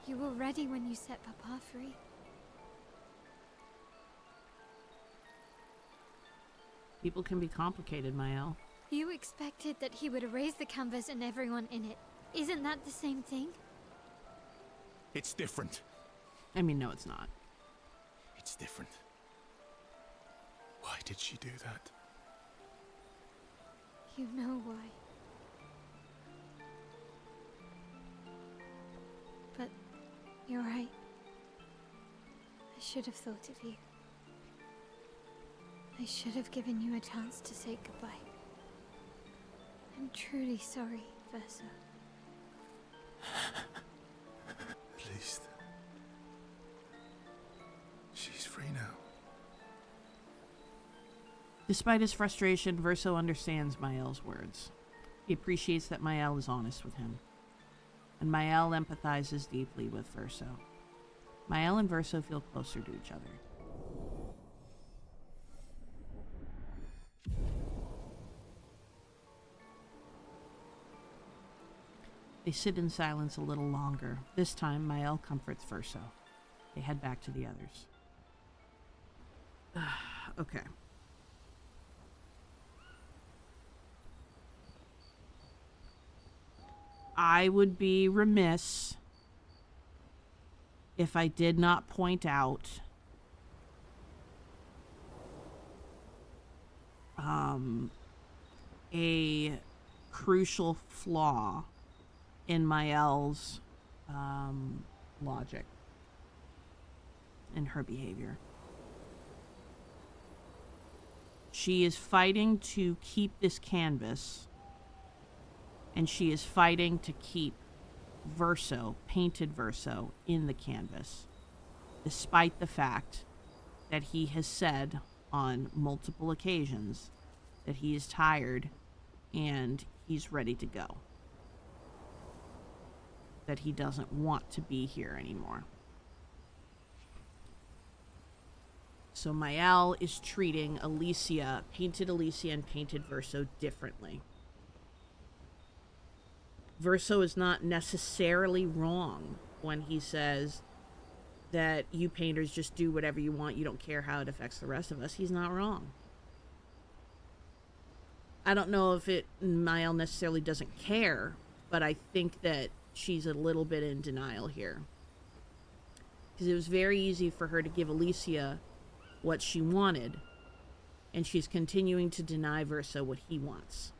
You were ready when you set Papa free. People can be complicated, Mael. You expected that he would erase the canvas and everyone in it. Isn't that the same thing? It's different. I mean, no, it's not. It's different. Why did she do that? You know why. But you're right. I should have thought of you. I should have given you a chance to say goodbye. I'm truly sorry, Verso. Despite his frustration, Verso understands Mael's words. He appreciates that Mael is honest with him. And Mael empathizes deeply with Verso. Mael and Verso feel closer to each other. They sit in silence a little longer. This time, Mael comforts Verso. They head back to the others. Okay. I would be remiss if I did not point out a crucial flaw in Mael's logic and her behavior. She is fighting to keep this canvas, and she is fighting to keep Verso, painted Verso, in the canvas, despite the fact that he has said on multiple occasions that he is tired and he's ready to go. That he doesn't want to be here anymore. So Mael is treating Alicia, painted Alicia and painted Verso, differently. Verso is not necessarily wrong when he says that you painters just do whatever you want, you don't care how it affects the rest of us. He's not wrong. I don't know if Mael necessarily doesn't care, but I think that she's a little bit in denial here. Because it was very easy for her to give Alicia what she wanted, and she's continuing to deny Verso what he wants.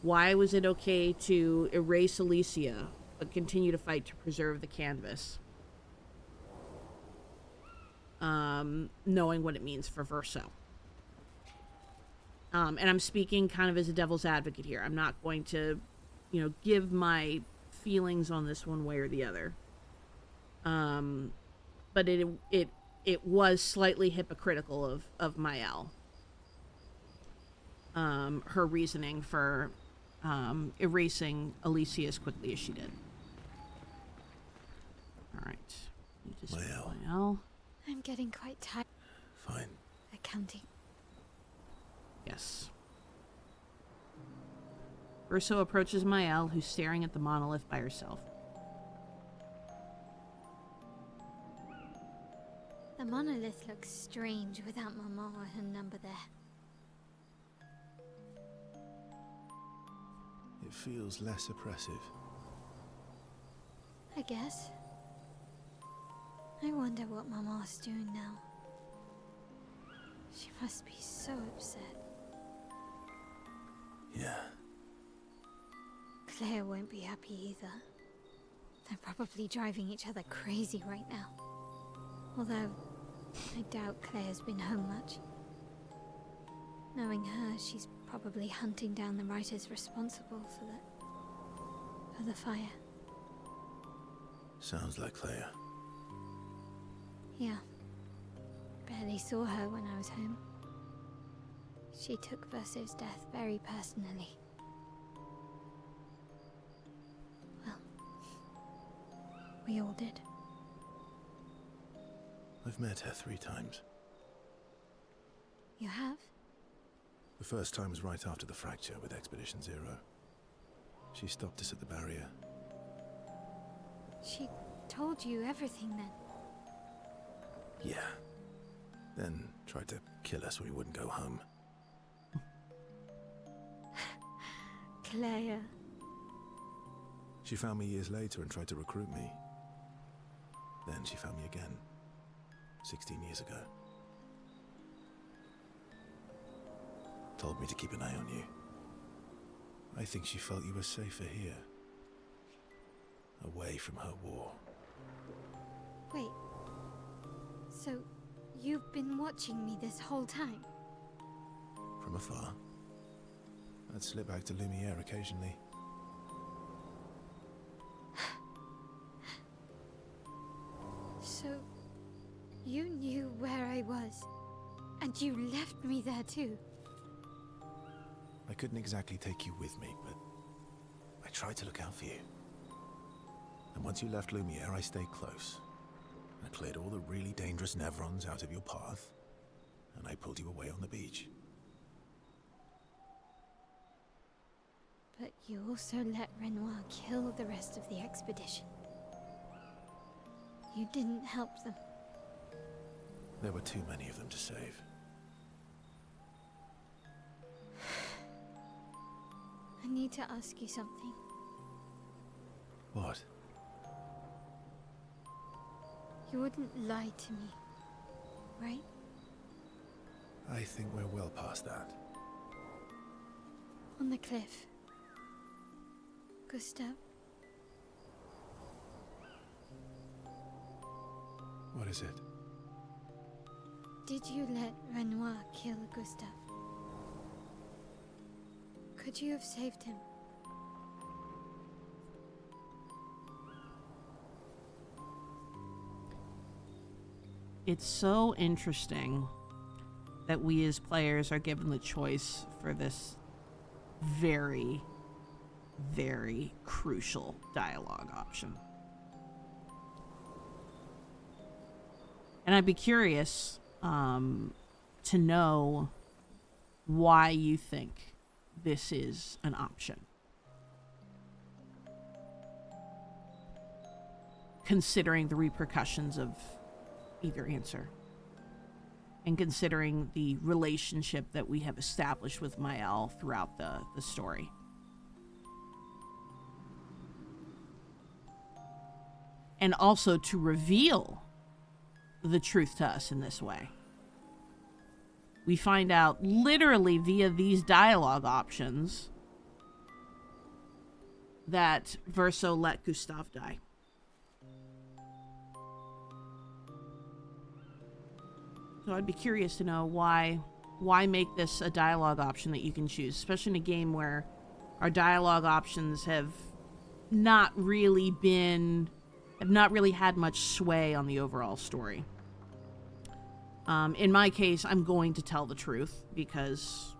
Why was it okay to erase Alicia, but continue to fight to preserve the canvas? Knowing what it means for Verso. And I'm speaking kind of as a devil's advocate here. I'm not going to, give my feelings on this one way or the other. But it was slightly hypocritical of Mael. Her reasoning for erasing Alicia as quickly as she did. All right. Mael. I'm getting quite tired. Fine. Accounting. Yes. Verso approaches Mael, who's staring at the monolith by herself. The monolith looks strange without Mama or her number there. It feels less oppressive. I guess. I wonder what Mama's doing now. She must be so upset. Yeah. Claire won't be happy either. They're probably driving each other crazy right now. Although, I doubt Claire's been home much. Knowing her, she's probably hunting down the writers responsible for the fire. Sounds like Clair. Yeah. Barely saw her when I was home. She took Verso's death very personally. Well, we all did. I've met her 3 times. You have? The first time was right after the fracture with Expedition Zero. She stopped us at the barrier. She told you everything then? Yeah. Then tried to kill us when we wouldn't go home. Claire. She found me years later and tried to recruit me. Then she found me again, 16 years ago. Told me to keep an eye on you. I think she felt you were safer here. Away from her war. Wait. So, you've been watching me this whole time? From afar. I'd slip back to Lumiere occasionally. So, you knew where I was? there too. I couldn't exactly take you with me, but I tried to look out for you. And once you left Lumiere, I stayed close. I cleared all the really dangerous Nevrons out of your path, and I pulled you away on the beach. But you also let Renoir kill the rest of the expedition. You didn't help them. There were too many of them to save. I need to ask you something. What? You wouldn't lie to me, right? I think we're well past that. On the cliff. Gustav? What is it? Did you let Renoir kill Gustav? Could you have saved him? It's so interesting that we as players are given the choice for this very, very crucial dialogue option. And I'd be curious to know why you think this is an option. Considering the repercussions of either answer. And considering the relationship that we have established with Mael throughout the story. And also to reveal the truth to us in this way. We find out literally via these dialogue options that Verso let Gustav die. So I'd be curious to know why make this a dialogue option that you can choose, especially in a game where our dialogue options have not really had much sway on the overall story. In my case, I'm going to tell the truth because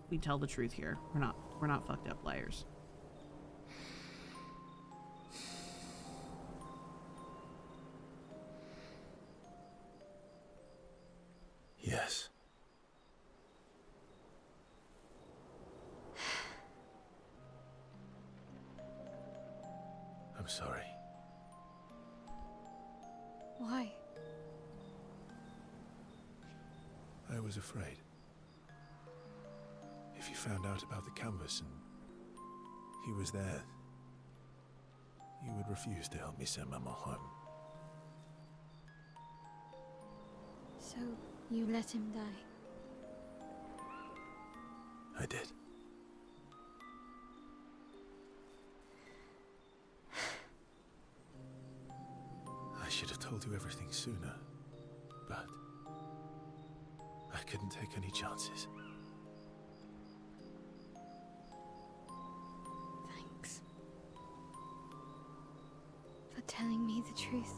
we tell the truth here. We're not fucked up players. Yes. I'm sorry. Why? I was afraid. If you found out about the canvas and he was there, you would refuse to help me send Mama home. So you let him die? I did. I should have told you everything sooner, but I couldn't take any chances. Thanks. For telling me the truth.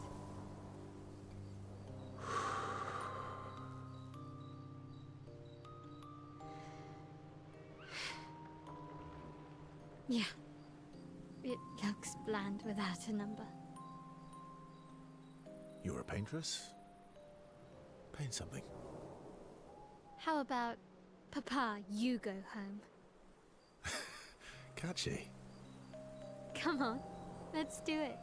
Yeah. It looks bland without a number. You're a paintress? Paint something. How about, Papa, you go home? Catchy. Come on, let's do it.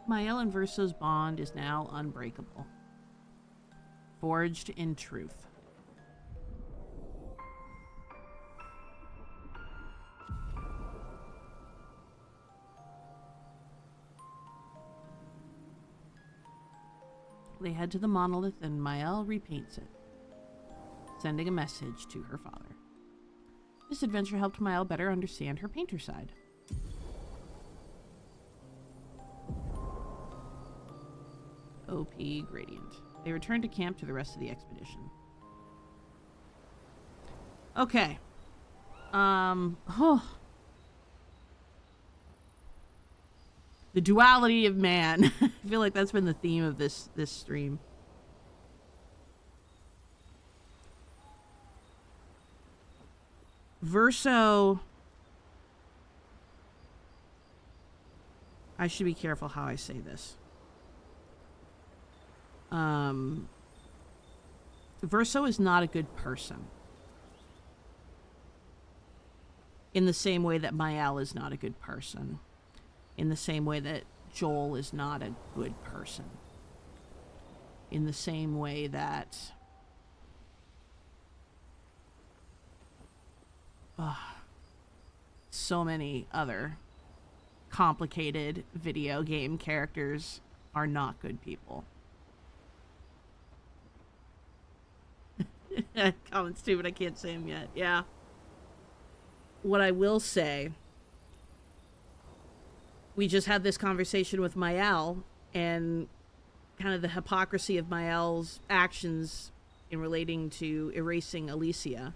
Mael and Verso's bond is now unbreakable. Forged in truth. They head to the monolith and Mael repaints it, sending a message to her father. This adventure helped Mael better understand her painter side. OP Gradient. They return to camp to the rest of the expedition. Okay. The duality of man. I feel like that's been the theme of this stream. Verso... I should be careful how I say this. Verso is not a good person. In the same way that Mael is not a good person. In the same way that Joel is not a good person. In the same way that... so many other complicated video game characters are not good people. Colin's stupid, I can't say him yet. Yeah. What I will say, we just had this conversation with Mael and kind of the hypocrisy of Mael's actions in relating to erasing Alicia.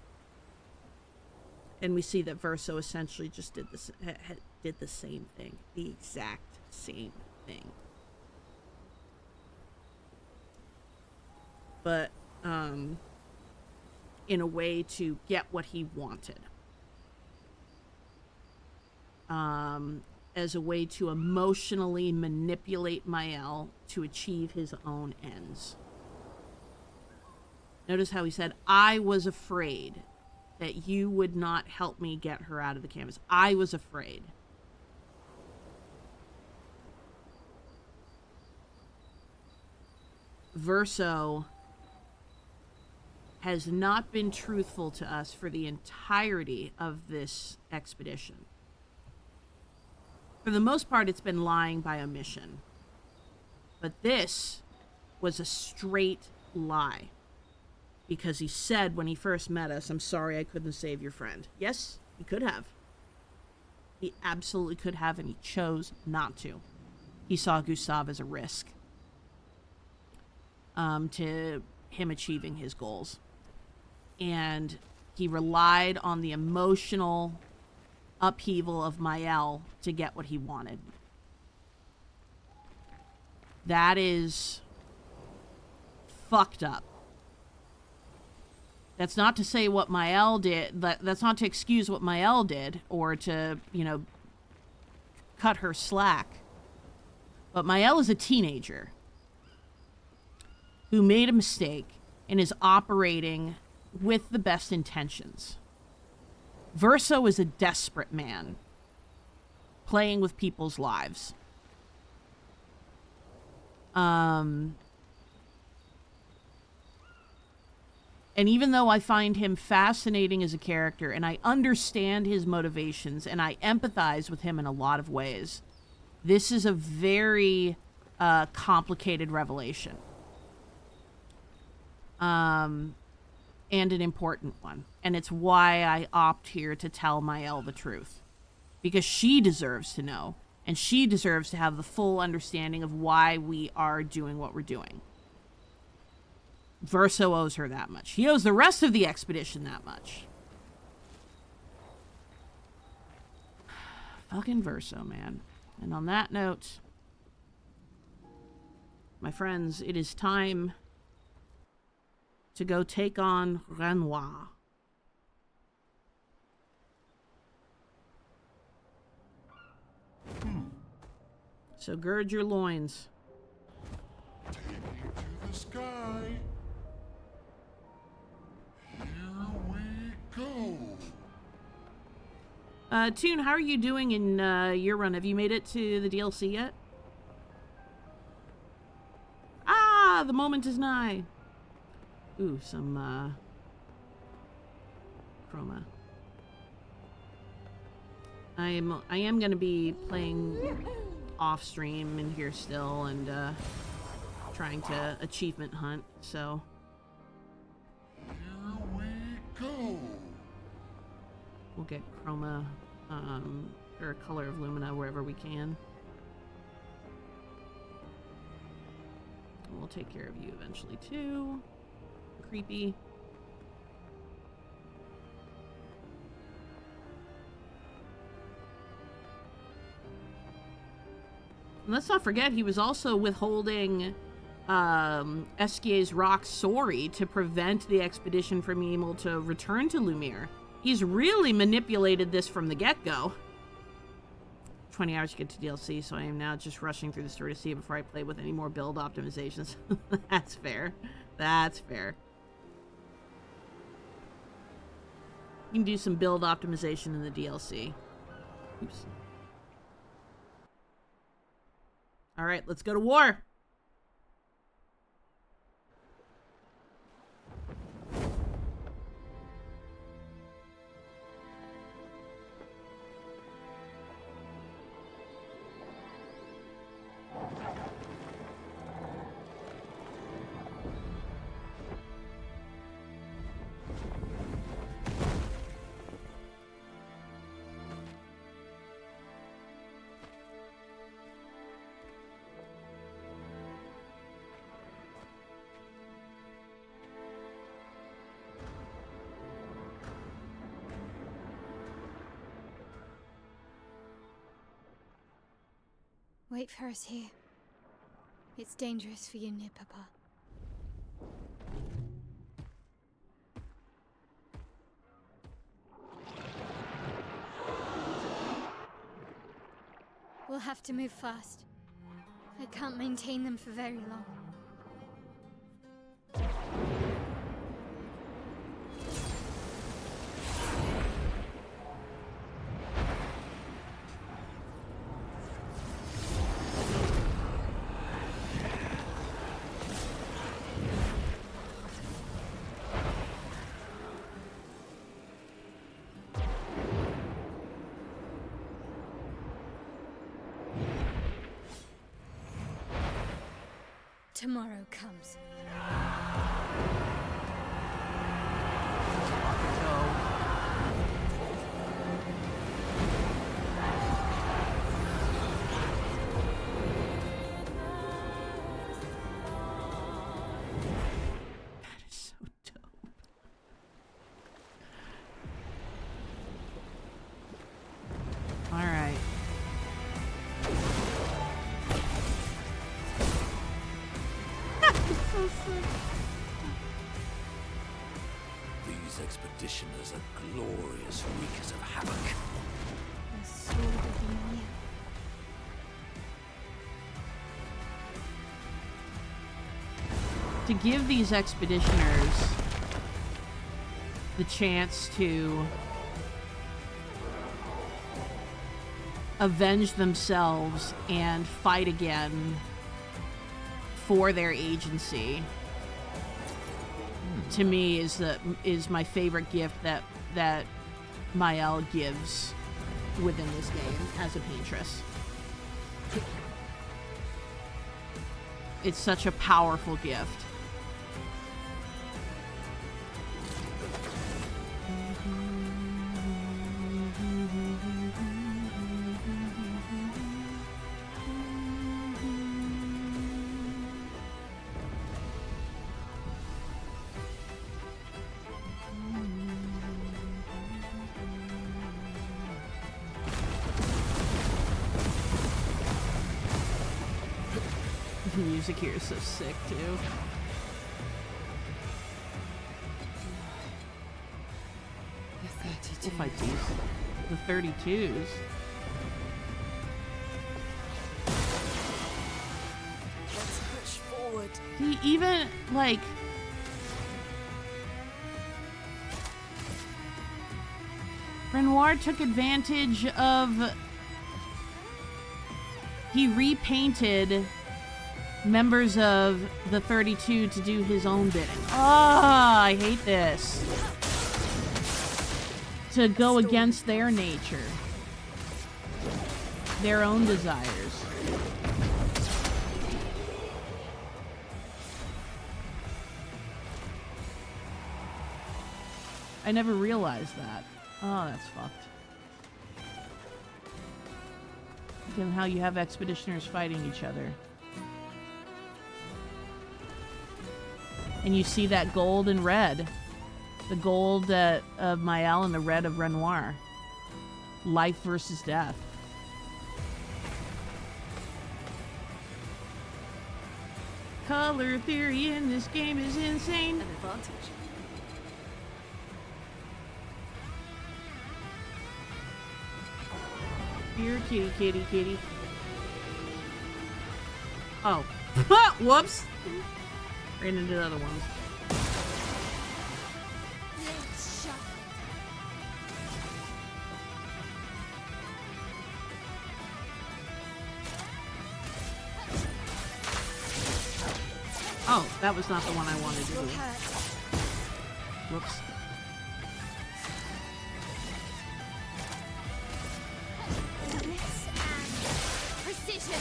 And we see that Verso essentially just did this, did the same thing. The exact same thing. But, in a way to get what he wanted. As a way to emotionally manipulate Mael to achieve his own ends. Notice how he said, I was afraid that you would not help me get her out of the canvas. I was afraid. Verso has not been truthful to us for the entirety of this expedition. For the most part, it's been lying by omission. But this was a straight lie. Because he said when he first met us, I'm sorry I couldn't save your friend. Yes, he could have. He absolutely could have, and he chose not to. He saw Gustav as a risk to him achieving his goals. And he relied on the emotional upheaval of Mael to get what he wanted. That is fucked up. That's not to say what Mael did, that's not to excuse what Mael did, or to, you know, cut her slack. But Mael is a teenager who made a mistake and is operating with the best intentions. Verso is a desperate man playing with people's lives. And even though I find him fascinating as a character, and I understand his motivations, and I empathize with him in a lot of ways, this is a very complicated revelation. And an important one. And it's why I opt here to tell Mael the truth. Because she deserves to know, and she deserves to have the full understanding of why we are doing what we're doing. Verso owes her that much. He owes the rest of the expedition that much. Fucking Verso, man. And on that note, my friends, it is time to go take on Renoir. So gird your loins. Take me to the sky. Here we go. Toon, how are you doing in your run? Have you made it to the DLC yet? Ah, the moment is nigh. Ooh, some chroma. I am gonna be playing off stream in here still and trying to achievement hunt, so here we go. We'll get chroma or color of lumina wherever we can. We'll take care of you eventually too. Creepy. And let's not forget, he was also withholding Eskier's rock Sori to prevent the expedition from being able to return to Lumiere. He's really manipulated this from the get-go. 20 hours to get to DLC, so I am now just rushing through the story to see it before I play with any more build optimizations. That's fair. That's fair. You can do some build optimization in the DLC. Oops. Alright, let's go to war! Wait for us here. It's dangerous for you near Papa. We'll have to move fast. I can't maintain them for very long. Tomorrow comes. These expeditioners are glorious wreakers of havoc. The sword of Lumiere. To give these expeditioners the chance to avenge themselves and fight again for their agency, to me is my favorite gift that Mael gives within this game as a paintress. It's such a powerful gift. The music here is so sick too. The 32s. We'll fight these. The 32s. Let's push forward. He even, like... Renoir took advantage of... He repainted members of the 32 to do his own bidding. Ah, I hate this. To go against their nature. Their own desires. I never realized that. Oh, that's fucked. Look at how you have expeditioners fighting each other. And you see that gold and red. The gold of Mael and the red of Renoir. Life versus death. Color theory in this game is insane. An advantage. Here, kitty, kitty, kitty. Oh. Whoops! Ran into the other ones. Oh, that was not the one I wanted to do. Whoops. Precision.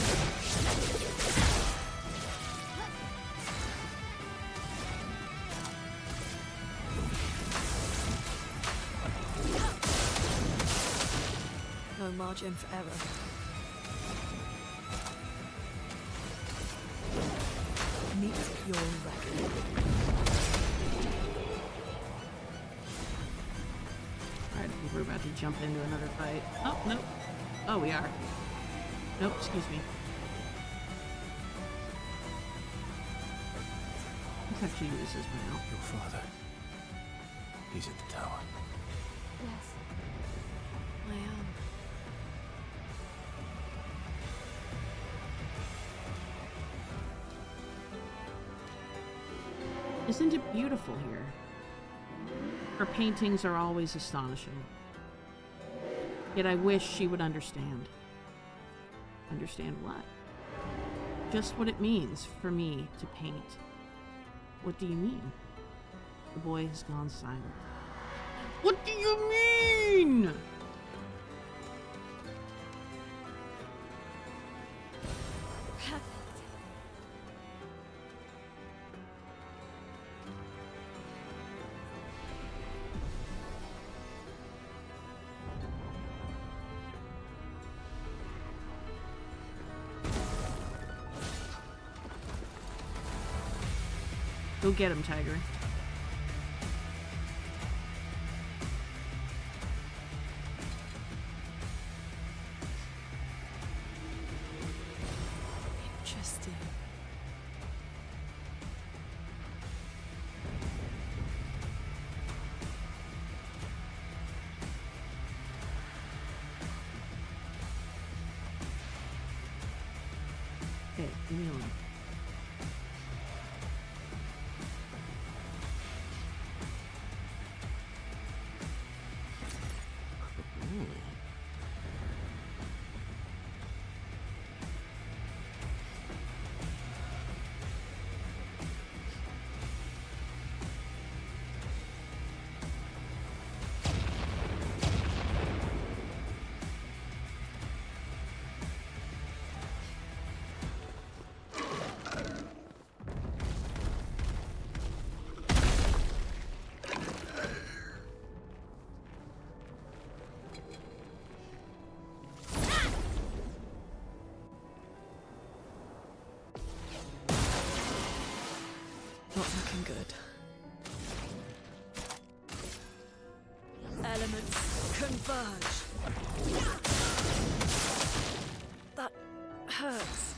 No margin for error. Meet your reckoning. Alright, I think we're about to jump into another fight. Oh, nope. Oh, we are. Nope, excuse me. Let's actually use this for now. Your father. He's at the tower. Yes. I am. Isn't it beautiful here? Her paintings are always astonishing. Yet I wish she would understand. Understand what? Just what it means for me to paint. What do you mean? The boy has gone silent. What do you mean? Go get him, Tiger. Interesting. Okay, leave me alone. Not looking good. Elements converge. That hurts.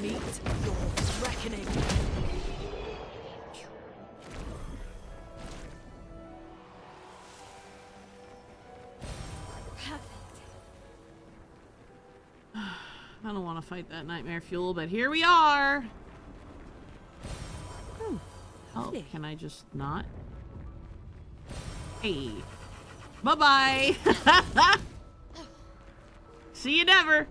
Meet your reckoning. I don't want to fight that nightmare fuel, but here we are. Oh, can I just not? Hey. Bye-bye. See you never.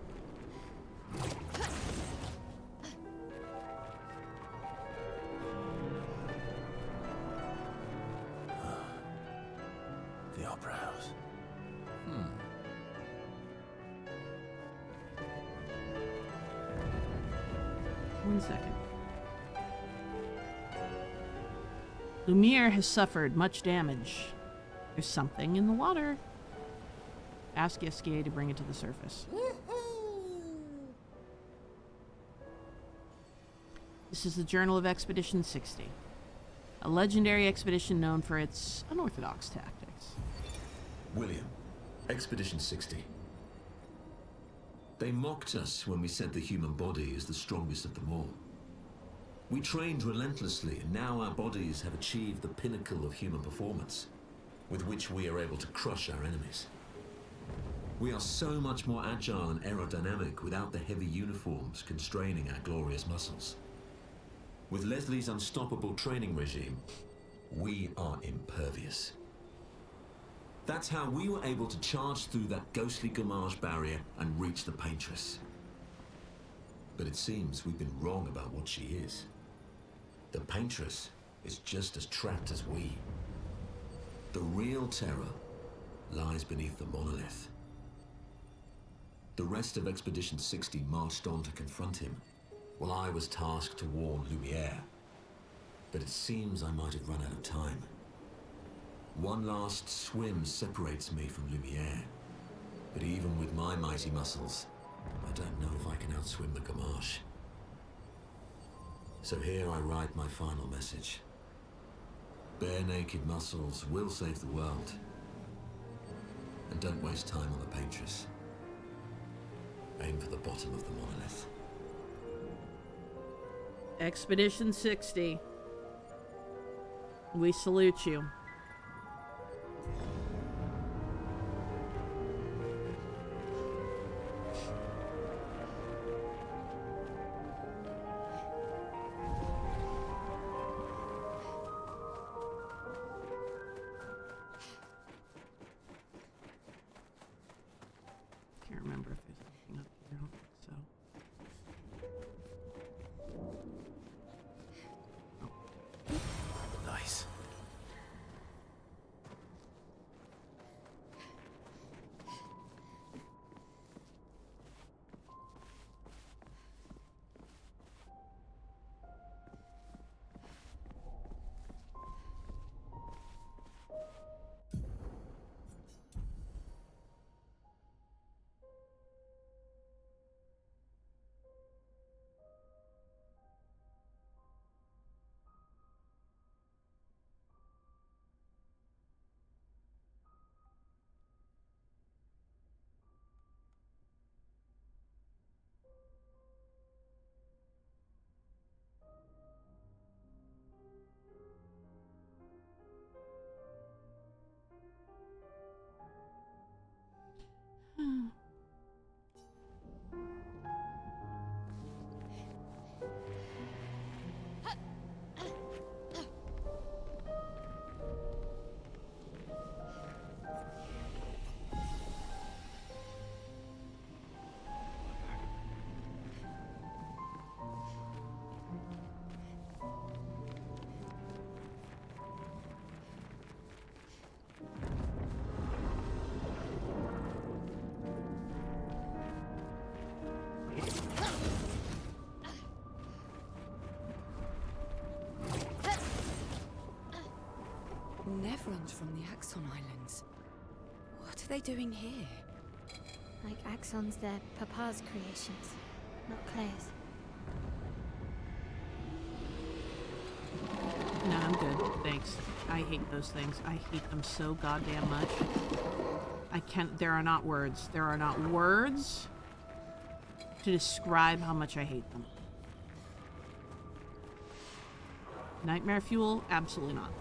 The Opera House. 1 second. Lumiere has suffered much damage. There's something in the water. Ask SKA to bring it to the surface. This is the Journal of Expedition 60. A legendary expedition known for its unorthodox tactics. William, Expedition 60. They mocked us when we said the human body is the strongest of them all. We trained relentlessly, and now our bodies have achieved the pinnacle of human performance. with which we are able to crush our enemies. We are so much more agile and aerodynamic without the heavy uniforms constraining our glorious muscles. With Leslie's unstoppable training regime, we are impervious. That's how we were able to charge through that ghostly Gamage barrier and reach the Paintress. But it seems we've been wrong about what she is. The Paintress is just as trapped as we. The real terror lies beneath the monolith. The rest of Expedition 60 marched on to confront him, while I was tasked to warn Lumiere. But it seems I might have run out of time. One last swim separates me from Lumiere, but even with my mighty muscles, I don't know if I can outswim the Gamage. So here I write my final message. Bare naked muscles will save the world. And don't waste time on the Paintress. Aim for the bottom of the monolith. Expedition 60. We salute you. Can't remember if there's anything up here. I don't think so. Nice. Neverons from the Axon Islands. What are they doing here? Like Axon's their Papa's creations, not Claire's. No, I'm good. Thanks. I hate those things. I hate them so goddamn much. I can't. There are not words. There are not words to describe how much I hate them. Nightmare fuel? Absolutely not.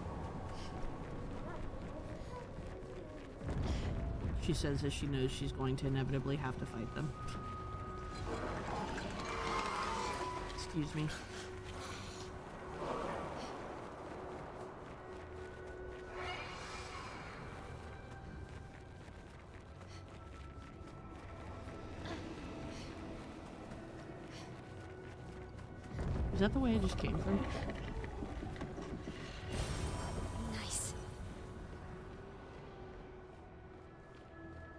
She says as she knows she's going to inevitably have to fight them. Excuse me. Is that the way I just came from? Nice.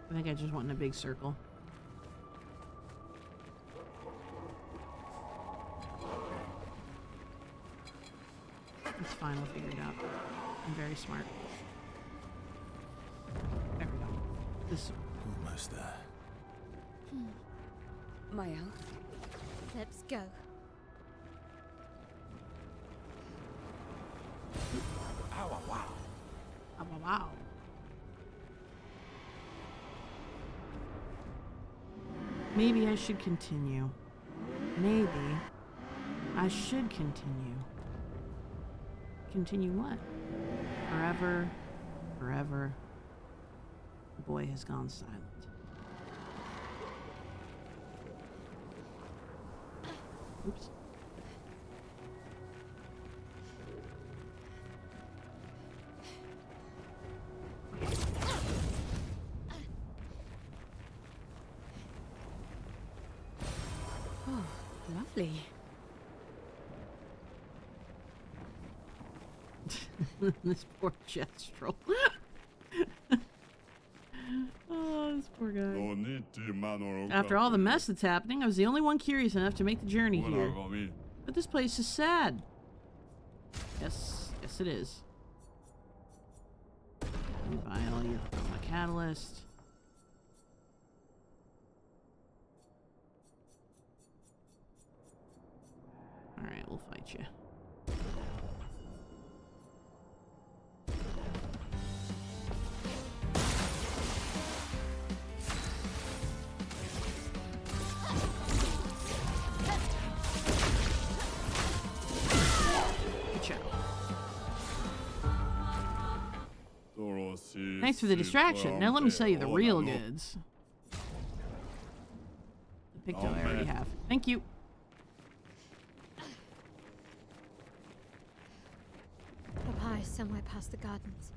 I think I just went in a big circle. It's fine, I'll figure it out. I'm very smart. There we go. This. Almost there. Maya? Let's go. Ow, wow. Oh, wow. Maybe I should continue. Maybe I should continue. Continue what? Forever forever. The boy has gone silent. Oops. Oh, lovely. This poor Jetstrel. Oh, this poor guy. After all the mess that's happening, I was the only one curious enough to make the journey here. But this place is sad. Yes, yes it is. Vial, you throw my catalyst. Alright, we'll fight you. Thanks for the distraction. Now let me sell you the real goods. The Picto I already have. Thank you. Papa is somewhere past the gardens.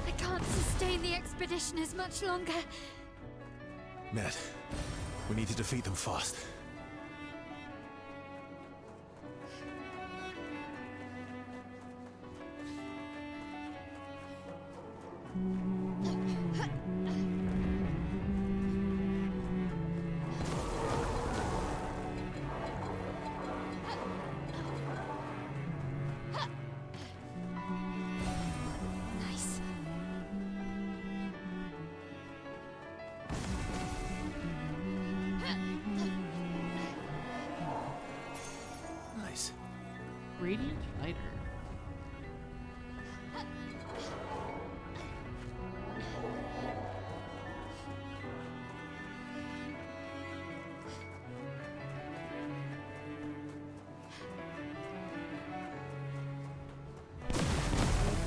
I can't sustain the expedition as much longer. Ned, we need to defeat them fast. Nice. Nice. Radiant Fighter.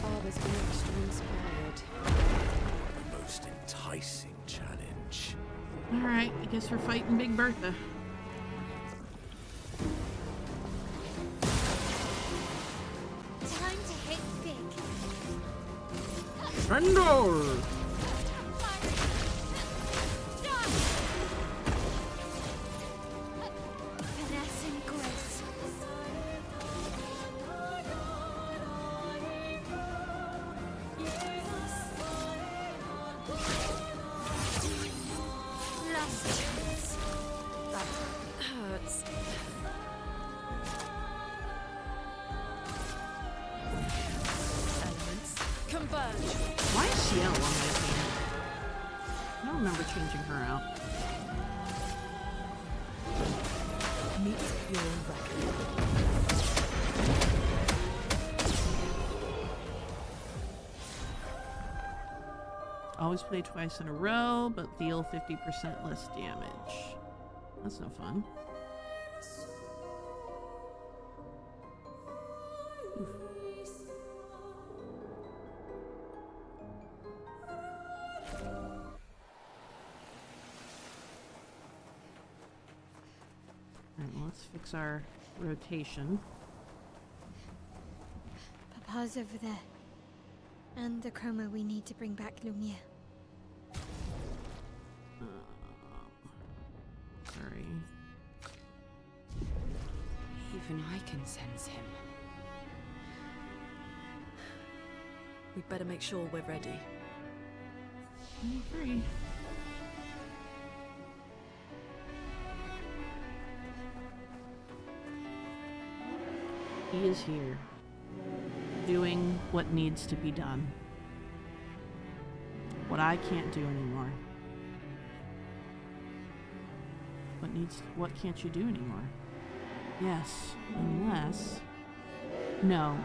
Father's been extra inspired. The most enticing challenge. Alright, I guess we're fighting Big Bertha. Time to hit big. Thunder! Finesse and grace. Last chance. That hurts. Elements converge. Why is Ciel on my team? I don't remember changing her out. Meet your reckoning. Always play twice in a row, but deal 50% less damage. That's no fun. Oof. Alright, well, let's fix our rotation. Papa's over there. And the chroma we need to bring back Lumiere. Sorry. Even I can sense him. We'd better make sure we're ready. I agree. He is here, doing what needs to be done. What I can't do anymore. What can't you do anymore? Yes, unless... No,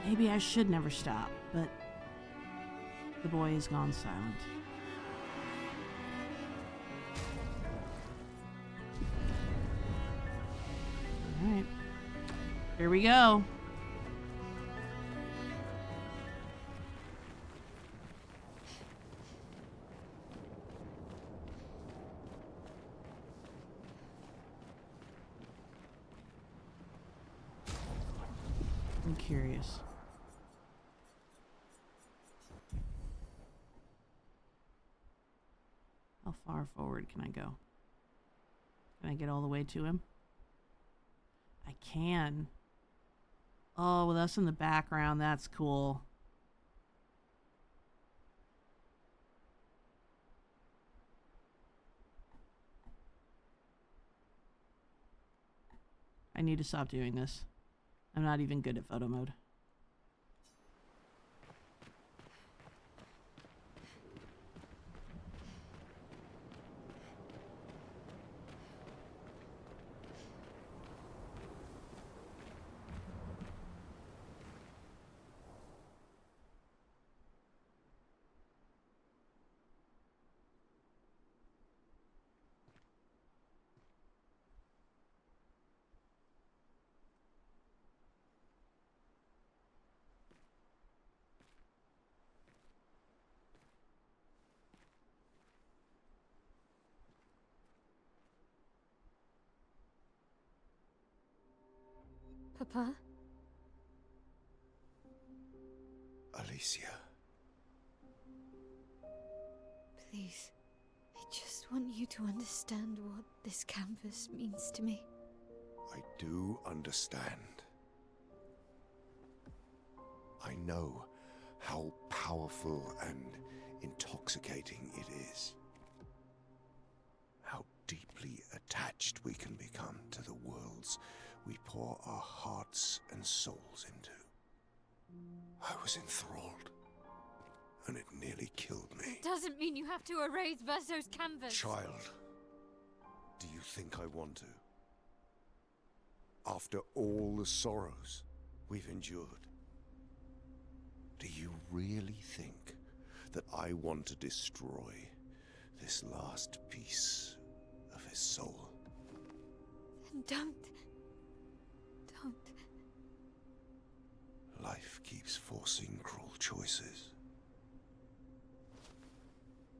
maybe I should never stop, but the boy has gone silent. Alright. Here we go. I'm curious. How far forward can I go? Can I get all the way to him? I can. Oh, with us in the background, that's cool. I need to stop doing this. I'm not even good at photo mode. Papa? Alicia. Please. I just want you to understand what this canvas means to me. I do understand. I know how powerful and intoxicating it is. How deeply attached we can become to the worlds we pour our hearts and souls into. I was enthralled, and it nearly killed me. Doesn't mean you have to erase Verso's canvas. Child, do you think I want to? After all the sorrows we've endured, do you really think that I want to destroy this last piece of his soul? Then don't. Life keeps forcing cruel choices.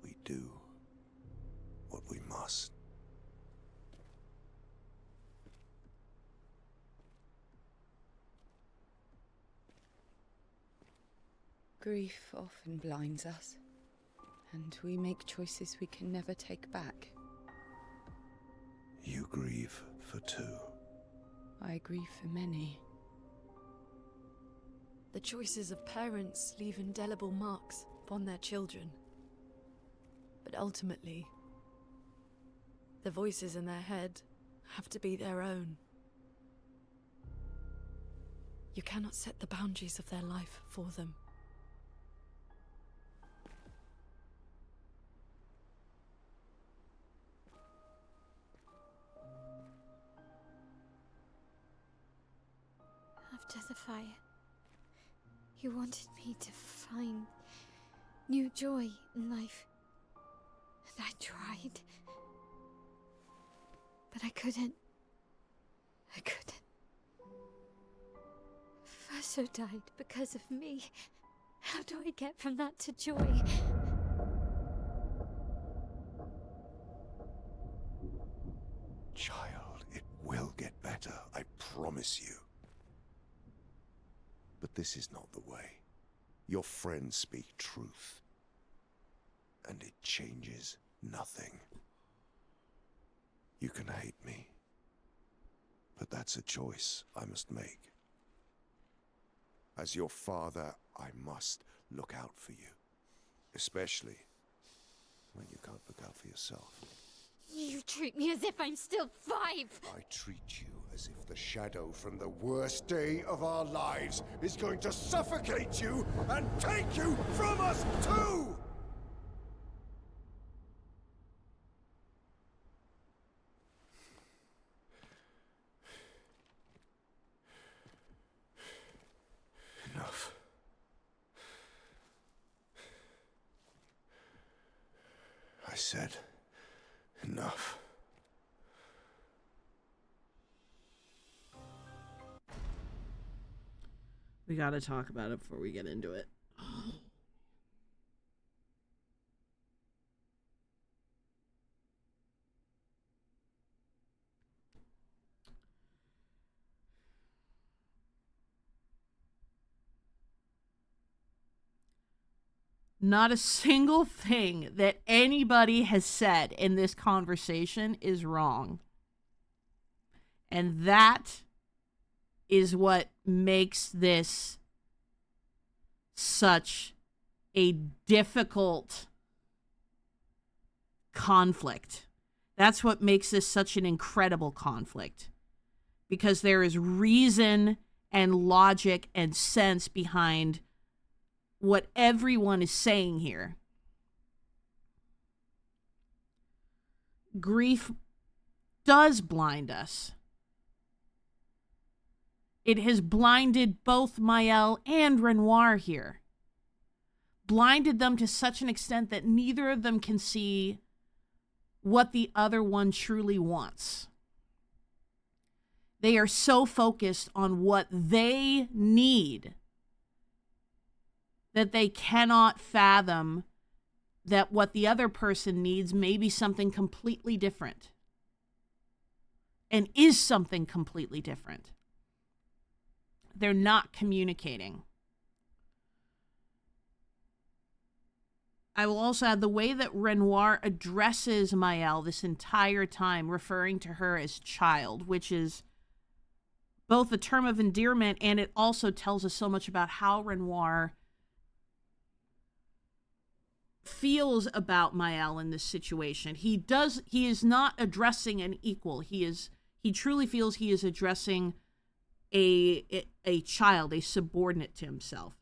We do what we must. Grief often blinds us, and we make choices we can never take back. You grieve for two. I grieve for many. The choices of parents leave indelible marks upon their children. But ultimately, the voices in their head have to be their own. You cannot set the boundaries of their life for them. After the fire, you wanted me to find new joy in life. And I tried. But I couldn't. Verso died because of me. How do I get from that to joy? Child, it will get better, I promise you. But this is not the way. Your friends speak truth. And it changes nothing. You can hate me. But that's a choice I must make. As your father, I must look out for you. Especially when you can't look out for yourself. You treat me as if I'm still 5! I treat you as if the shadow from the worst day of our lives is going to suffocate you and take you from us too! said, enough. We gotta talk about it before we get into it. Not a single thing that anybody has said in this conversation is wrong. And that is what makes this such a difficult conflict. That's what makes this such an incredible conflict. Because there is reason and logic and sense behind what everyone is saying here. Grief does blind us. It has blinded both Mael and Renoir here. Blinded them to such an extent that neither of them can see what the other one truly wants. They are so focused on what they need that they cannot fathom that what the other person needs may be something completely different. And is something completely different. They're not communicating. I will also add the way that Renoir addresses Mael this entire time, referring to her as child, which is both a term of endearment, and it also tells us so much about how Renoir feels about Mael in this situation. He is not addressing an equal. He truly feels he is addressing a child, a subordinate to himself.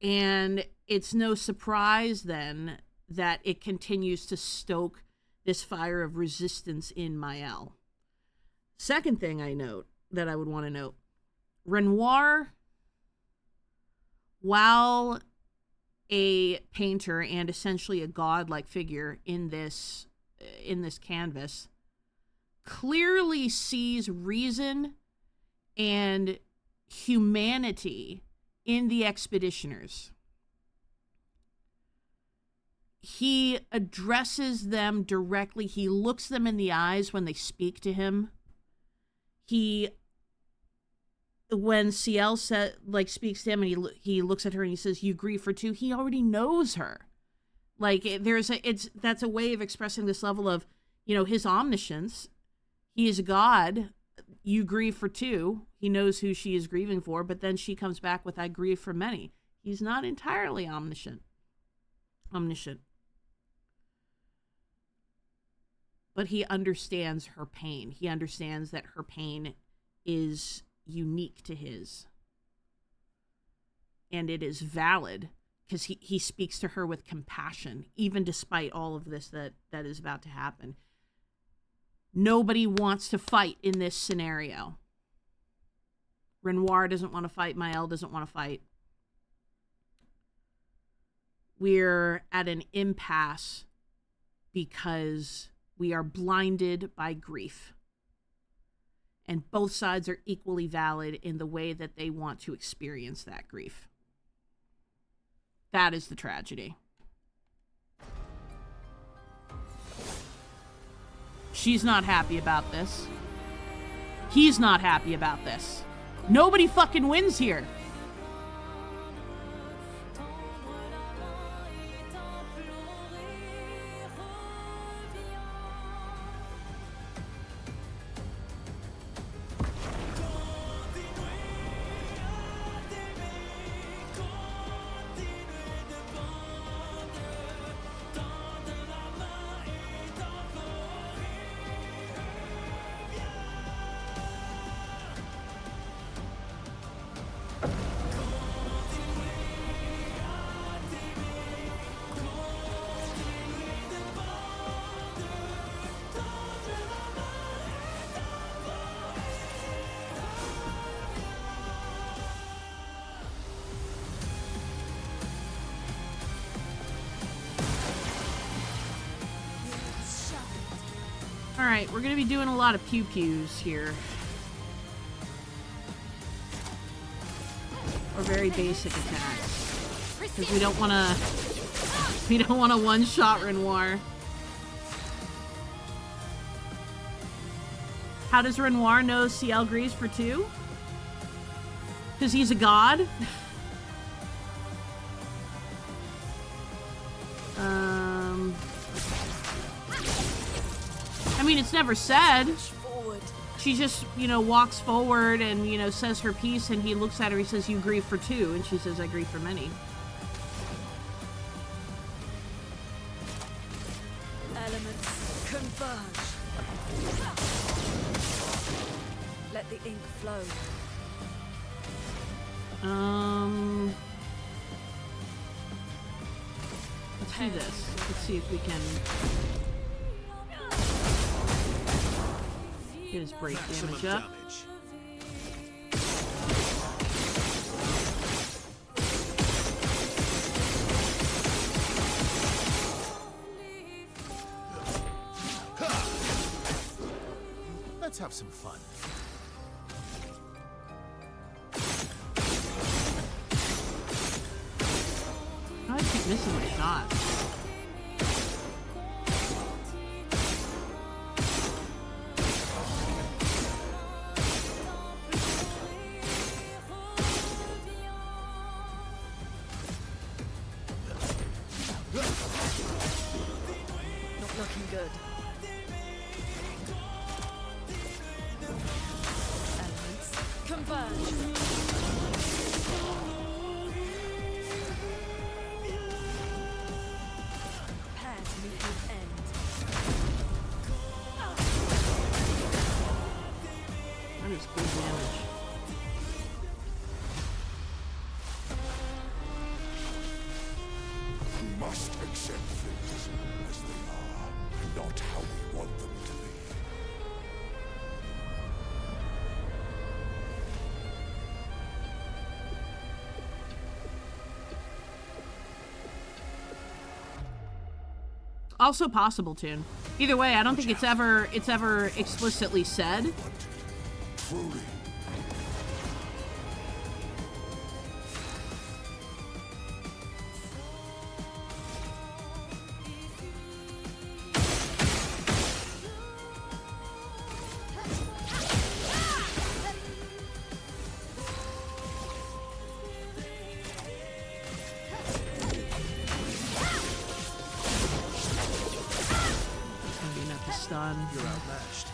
And it's no surprise then that it continues to stoke this fire of resistance in Mael. Second thing I would want to note, Renoir, while a painter and essentially a godlike figure in this canvas, clearly sees reason and humanity in the expeditioners. He addresses them directly. He looks them in the eyes when they speak to him. When Ciel speaks to him and he looks at her and he says, "You grieve for two," he already knows her. That's a way of expressing this level of, his omniscience. He is God. You grieve for two. He knows who she is grieving for, but then she comes back with, "I grieve for many." He's not entirely omniscient. But he understands her pain. He understands that her pain is unique to his. And it is valid because he speaks to her with compassion, even despite all of this that is about to happen. Nobody wants to fight in this scenario. Renoir doesn't want to fight. Mael doesn't want to fight. We're at an impasse because we are blinded by grief. And both sides are equally valid in the way that they want to experience that grief. That is the tragedy. She's not happy about this. He's not happy about this. Nobody fucking wins here. Alright, we're gonna be doing a lot of pew-pews here. Or very basic attacks. Because we don't wanna... We don't want a one-shot Renoir. How does Renoir know CL agrees for 2? Because he's a god? I mean, it's never said. She just, you know, walks forward and, you know, says her piece, and he looks at her, he says, you grieve for 2, and she says, I grieve for many. Elements converge. Let the ink flow. Let's do this. Let's see if we can get his break damage up. Let's have some fun. I keep missing my shot. Not looking good. Elements converge. That is good damage. We must accept things as they are, not how we want them to be. Also possible, Toon. Either way, I don't think it's ever explicitly said. Truly. Maybe enough to stun. You're outmatched.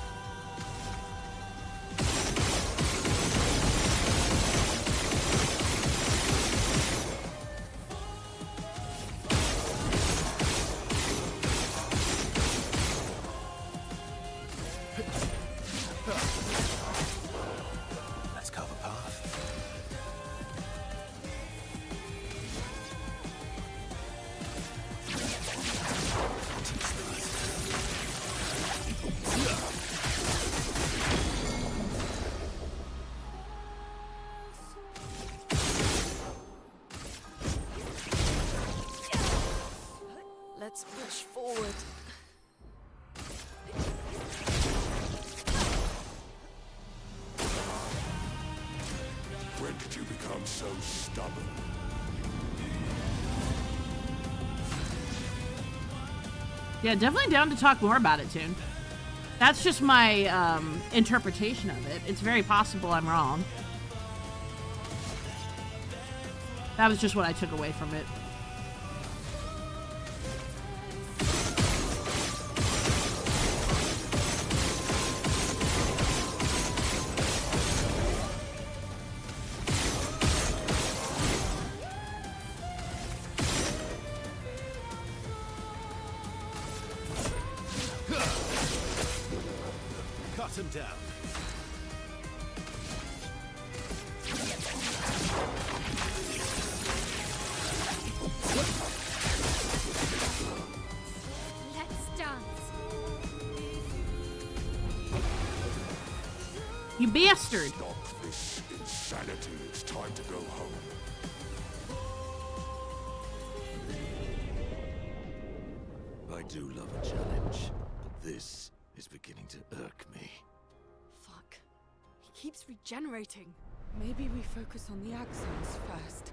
Let's carve a path. Let's push forward. When did you become so stubborn? Yeah, definitely down to talk more about it, Toon. That's just my interpretation of it. It's very possible I'm wrong. That was just what I took away from it. Cut him down. Let's dance. You bastard! Stop this insanity. It's time to go home. I do love a challenge, but this is beginning to irk me. Fuck. He keeps regenerating. Maybe we focus on the axons first.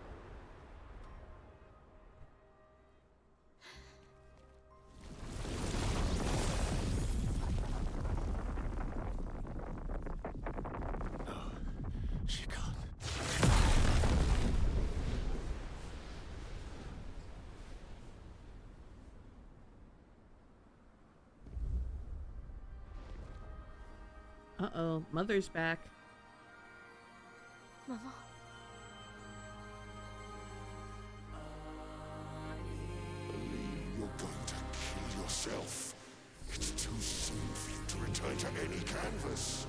She can't. Uh-oh, Mother's back. Mama. You're going to kill yourself. It's too soon for you to return to any canvas.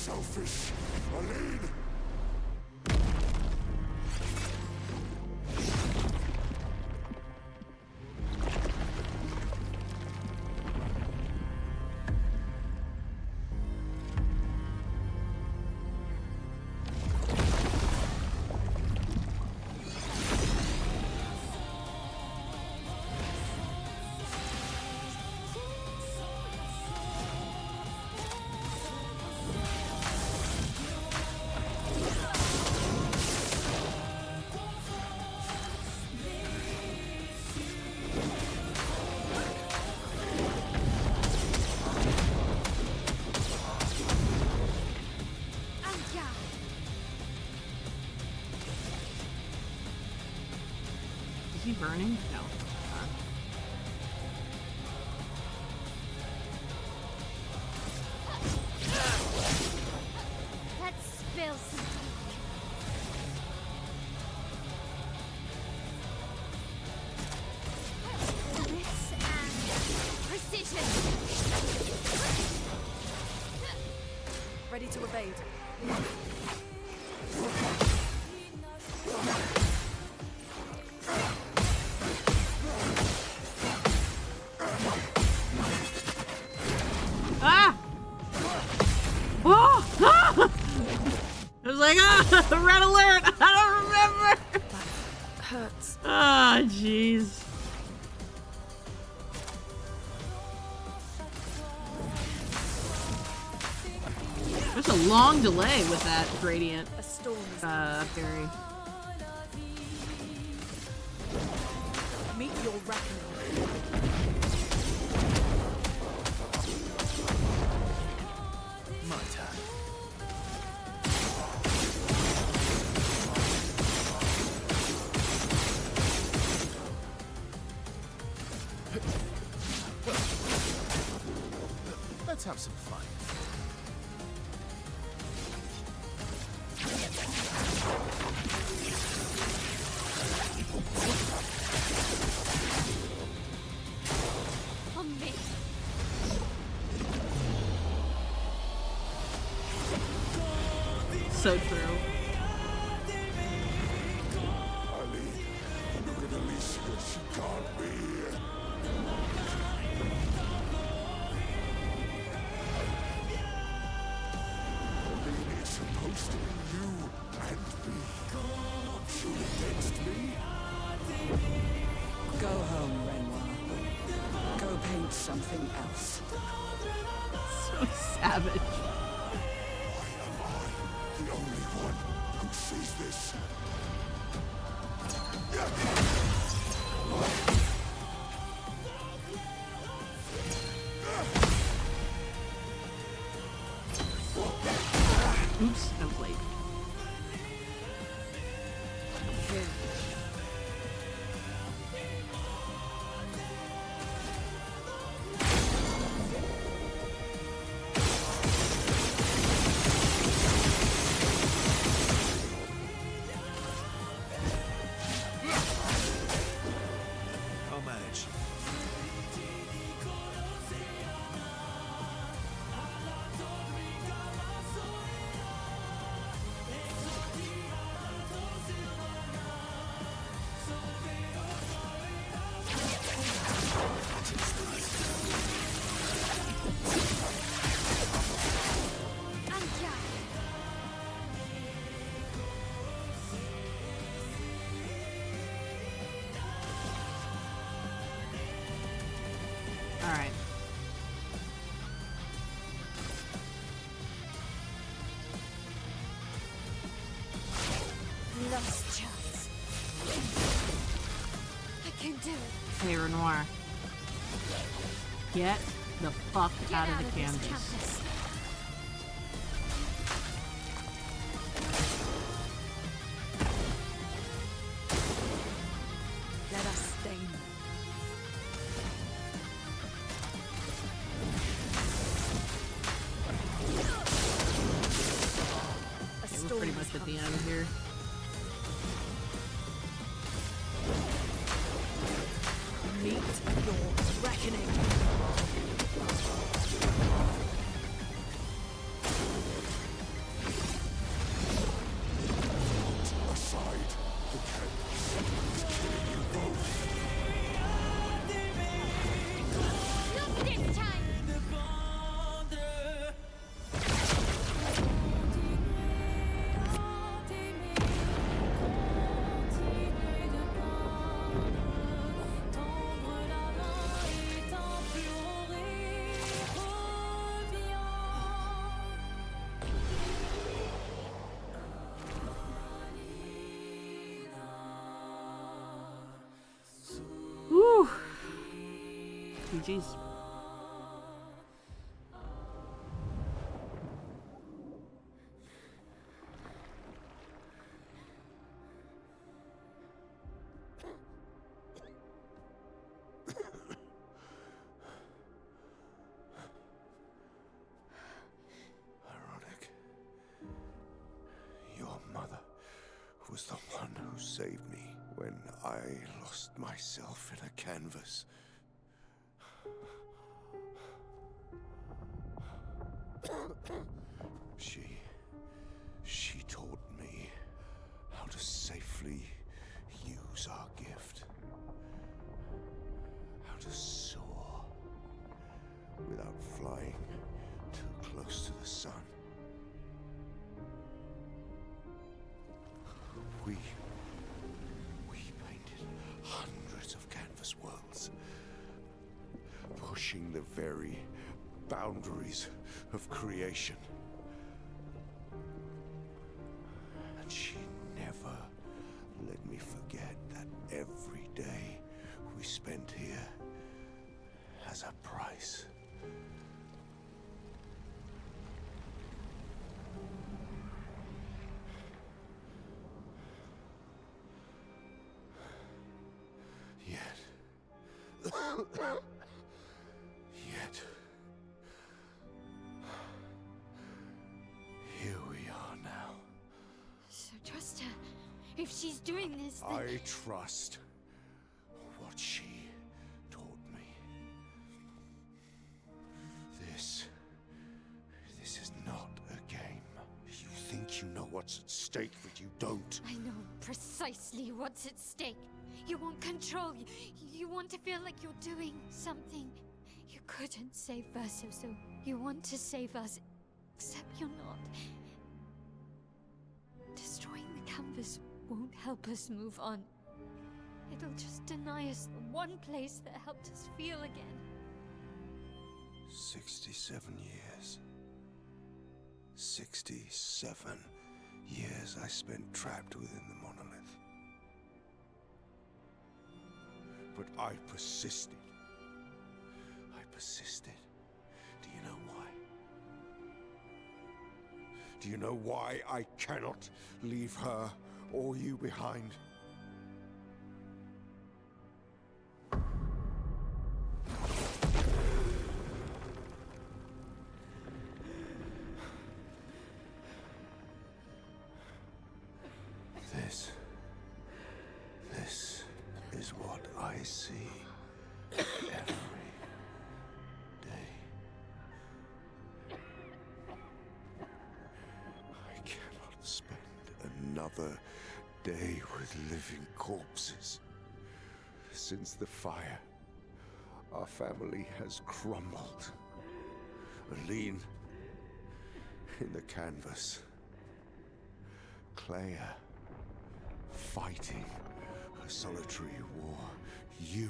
Selfish, Aline! Is he burning? No. Let's spill some ink. Bliss and precision. Ready to evade. Ah! Oh! Ah! I was like, ah! Red alert! I don't remember! That hurts. Ah, jeez. There's a long delay with that gradient A storm is parry. Meet your reckoning. My turn. Let's have some fun. On me. So true. Aline, look at Alicia. She can't be here. Aline is supposed to be you and me. Not you against me. anything else. So savage. Why am I the only one who sees this? Oops, no blade. I'll manage. All right. Last chance. I can do it. Hey, Renoir. Get the fuck Get out of the this canvas. canvas. Let us stain. Okay, we're pretty much at the end here. Meet your reckoning. Aside, the canvas is killing you both. Not this time! Whew. GG's. Ironic. Your mother was the one who saved me when I lost myself in a canvas. She taught me how to safely use our gift. How to soar without flying too close to the sun. We painted hundreds of canvas worlds, pushing the very boundaries of creation. And she never let me forget that every day we spent here has a price. Yet, here we are now. So trust her. If she's doing this, then... I trust what she taught me. This is not a game. You think you know what's at stake, but you don't. I know precisely what's at stake. You want control. You want to feel like you're doing something. You couldn't save Verso, so you want to save us. Except you're not. Destroying the canvas won't help us move on. It'll just deny us the one place that helped us feel again. 67 years. 67 years I spent trapped within the monolith. But I persisted. I persisted. Do you know why? Do you know why I cannot leave her or you behind? This is what I see every day. I cannot spend another day with living corpses. Since the fire, our family has crumbled. Aline in the canvas. Clair fighting a solitary war. You,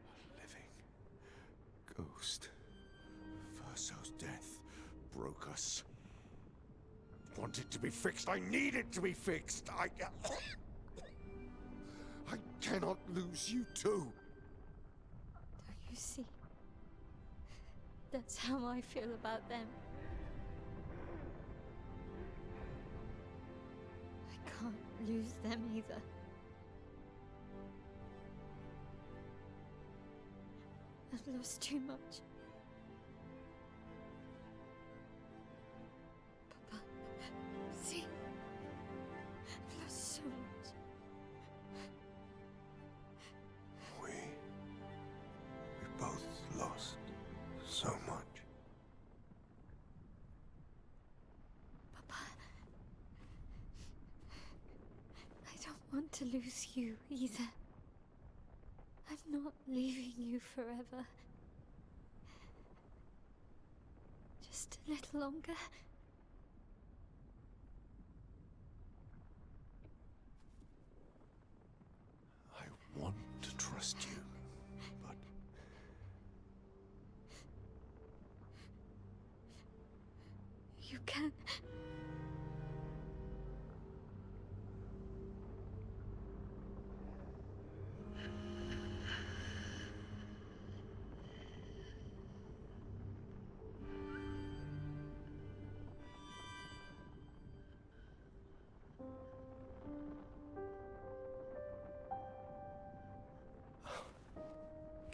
a living ghost. Verso's death broke us. Wanted to be fixed. I need it to be fixed. I cannot lose you too. Don't you see? That's how I feel about them. I can't lose them either. I've lost too much. Papa, see? I've lost so much. We both lost so much. Papa, I don't want to lose you either. I'm not leaving you forever. Just a little longer. I want to trust you, but you can.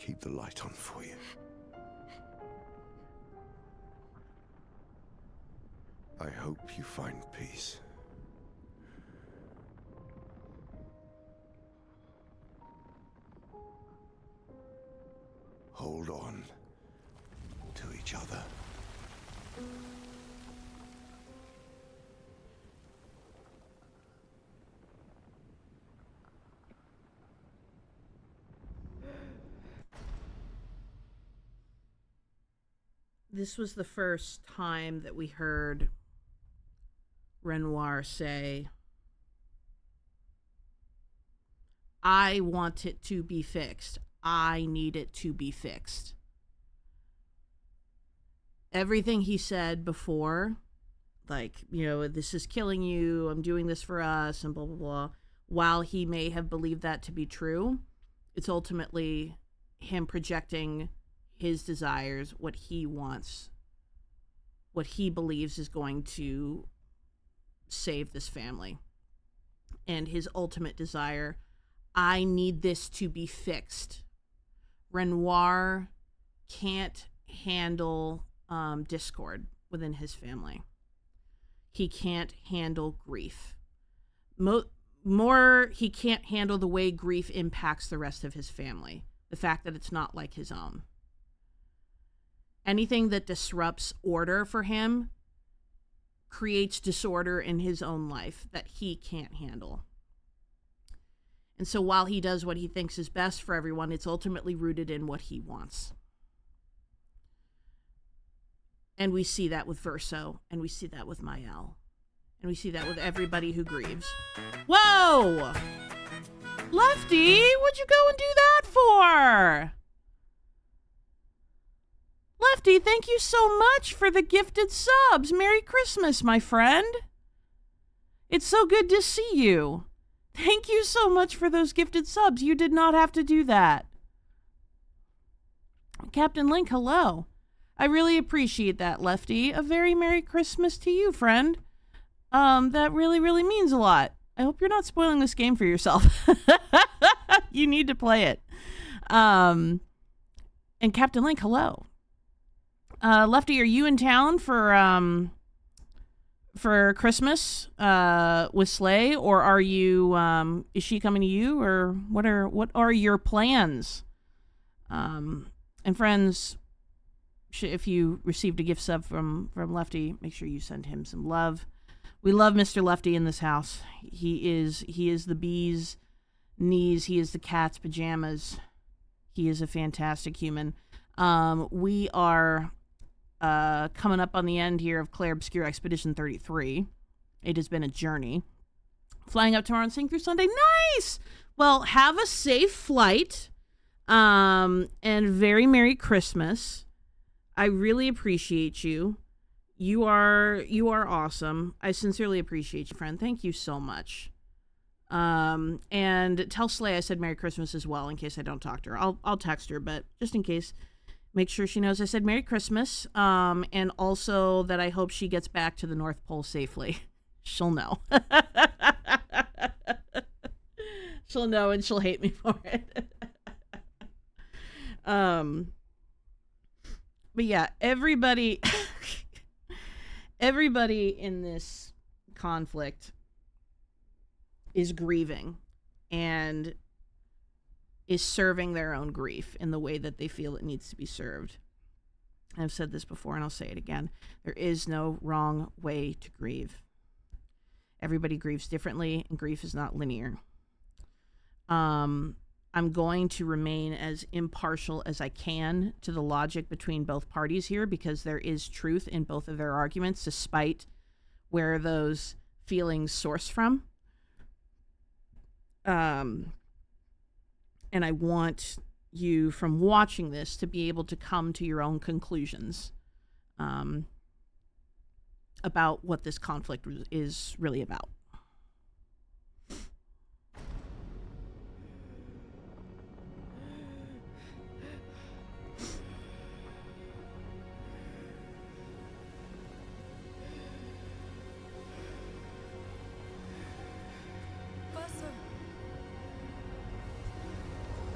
keep the light on for you. I hope you find peace. Hold on to each other. This was the first time that we heard Renoir say, I want it to be fixed. I need it to be fixed. Everything he said before, like, you know, this is killing you, I'm doing this for us, and blah, blah, blah, while he may have believed that to be true, it's ultimately him projecting his desires, what he wants, what he believes is going to save this family. And his ultimate desire, I need this to be fixed. Renoir can't handle discord within his family. He can't handle grief. More, he can't handle the way grief impacts the rest of his family. The fact that it's not like his own. Anything that disrupts order for him creates disorder in his own life that he can't handle. And so while he does what he thinks is best for everyone, it's ultimately rooted in what he wants. And we see that with Verso, and we see that with Mael, and we see that with everybody who grieves. Whoa! Lefty, what'd you go and do that for? Lefty, thank you so much for the gifted subs. Merry Christmas, my friend. It's so good to see you. Thank you so much for those gifted subs. You did not have to do that. Captain Link, hello. I really appreciate that, Lefty. A very Merry Christmas to you, friend. That really, really means a lot. I hope you're not spoiling this game for yourself. You need to play it. And Captain Link, hello. Lefty, are you in town for Christmas with Slay, or are you is she coming to you, or what are your plans? And friends, if you received a gift sub from Lefty, make sure you send him some love. We love Mr. Lefty in this house. He is the bee's knees. He is the cat's pajamas. He is a fantastic human. We are coming up on the end here of Clair Obscur Expedition 33. It has been a journey. Flying up tomorrow and seeing through Sunday. Nice! Well, have a safe flight. And very Merry Christmas. I really appreciate you. You are awesome. I sincerely appreciate you, friend. Thank you so much. And tell Slay I said Merry Christmas as well, in case I don't talk to her. I'll text her, but just in case, make sure she knows I said Merry Christmas. And also that I hope she gets back to the North Pole safely. She'll know. She'll know, and she'll hate me for it. But yeah, everybody in this conflict is grieving and is serving their own grief in the way that they feel it needs to be served. I've said this before and I'll say it again. There is no wrong way to grieve. Everybody grieves differently, and grief is not linear. I'm going to remain as impartial as I can to the logic between both parties here, because there is truth in both of their arguments, despite where those feelings source from. And I want you, from watching this, to be able to come to your own conclusions about what this conflict is really about.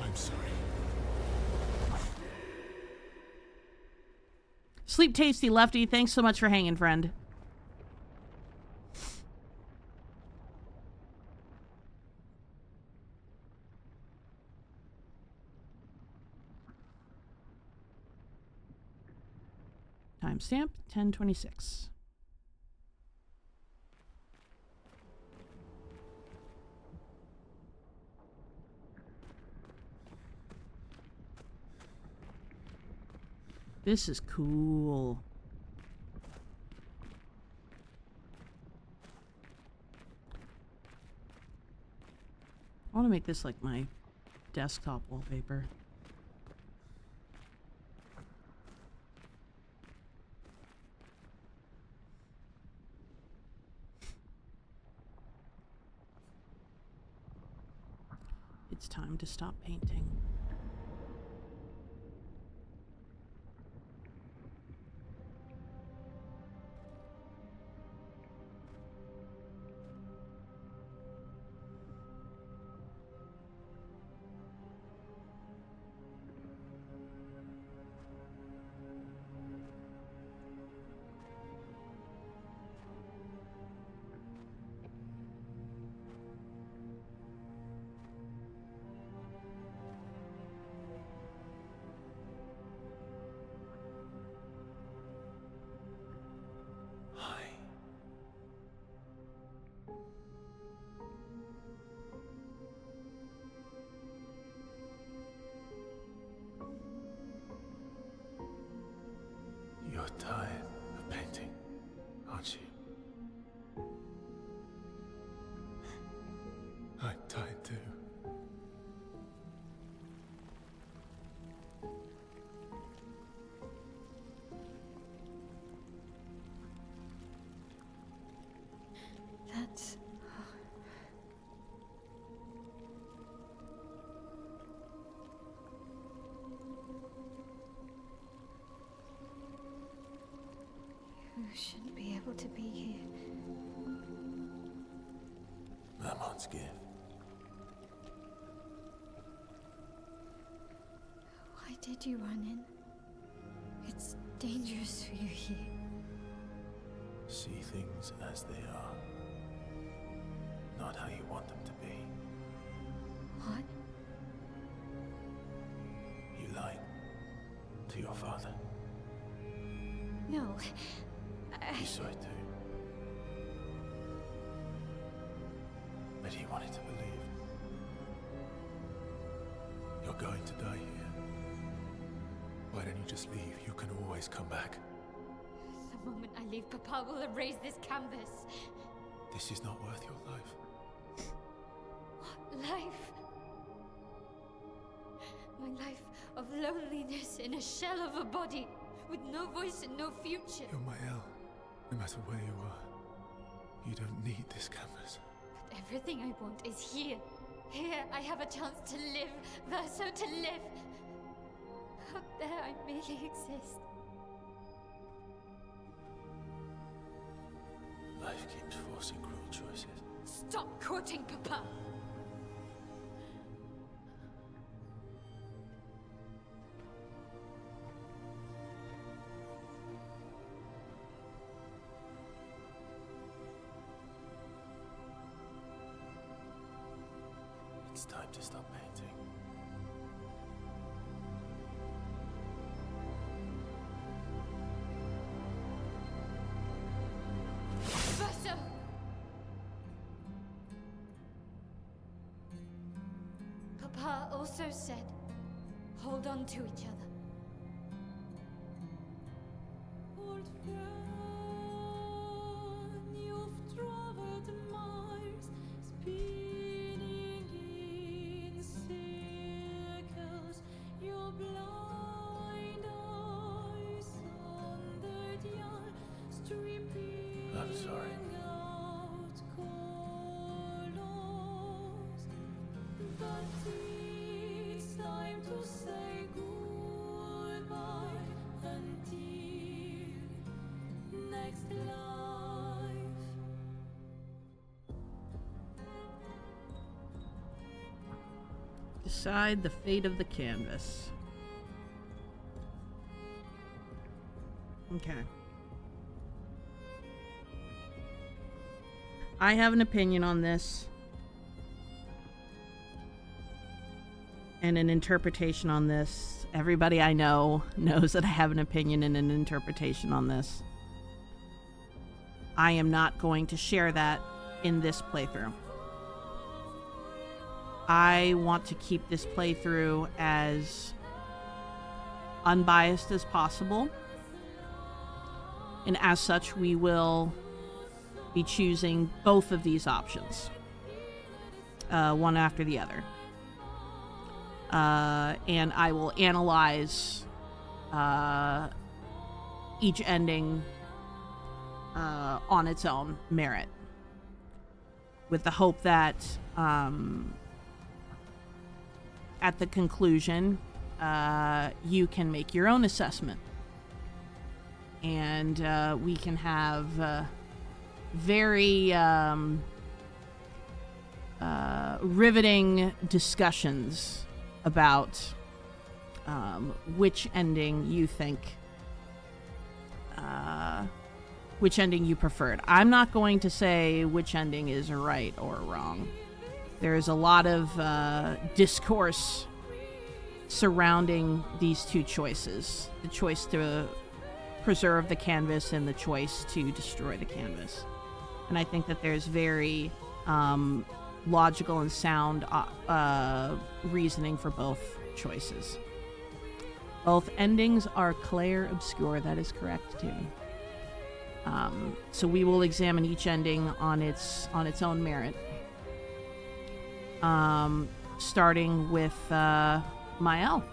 I'm sorry. Sleep tasty, Lefty. Thanks so much for hanging, friend. Timestamp 10:26. This is cool. I want to make this like my desktop wallpaper. It's time to stop painting. You're tired of painting, aren't you? I'm tired too. Tiamat's gift. Why did you run in? It's dangerous for you here. See things as they are, not how you want them to be. What? You lied to your father. No. You saw it too. But he wanted to believe. You're going to die here. Why don't you just leave? You can always come back. The moment I leave, Papa will erase this canvas. This is not worth your life. What life? My life of loneliness in a shell of a body, with no voice and no future. You're my El. No matter where you are, you don't need this canvas. But everything I want is here. Here I have a chance to live, Verso to live. Out there I merely exist. Life keeps forcing cruel choices. Stop quoting Papa! It's time to stop painting. Verso! Papa also said, hold on to each other. Old friend, you've traveled miles, spinning in circles, your blind eyes on the dial, stripping I'm sorry. out colors. But it's time to say goodbye until next life. Decide the fate of the canvas. Okay. I have an opinion on this. And an interpretation on this. Everybody I know knows that I have an opinion and an interpretation on this. I am not going to share that in this playthrough. I want to keep this playthrough as unbiased as possible. And as such, we will be choosing both of these options. One after the other. And I will analyze each ending on its own merit, with the hope that at the conclusion you can make your own assessment, and we can have very riveting discussions about which ending you think, which ending you preferred. I'm not going to say which ending is right or wrong. There is a lot of discourse surrounding these two choices. The choice to preserve the canvas and the choice to destroy the canvas. And I think that there's very logical and sound reasoning for both choices. Both endings are Clair Obscur. That is correct too. So we will examine each ending on its own merit. Starting with Mael.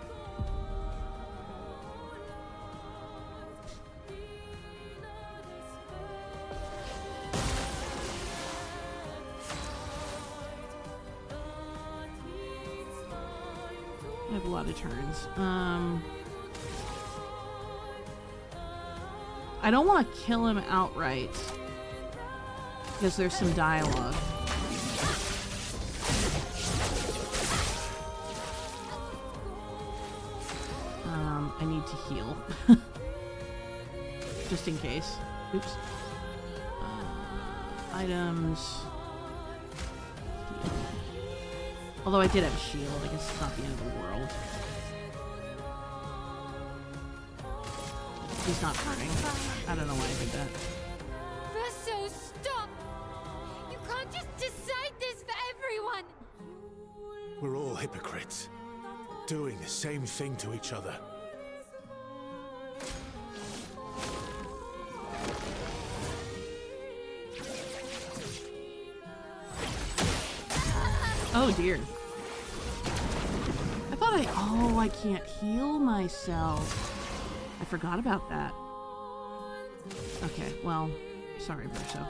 I have a lot of turns. I don't want to kill him outright because there's some dialogue. need to heal. Just in case. Oops. Items. Heal. Although I did have a shield, I guess it's not the end of the world. He's not hurting. I don't know why I did that. Verso, stop! You can't just decide this for everyone! We're all hypocrites, doing the same thing to each other. Oh dear. I can't heal myself. I forgot about that. Okay, well, sorry, Verso.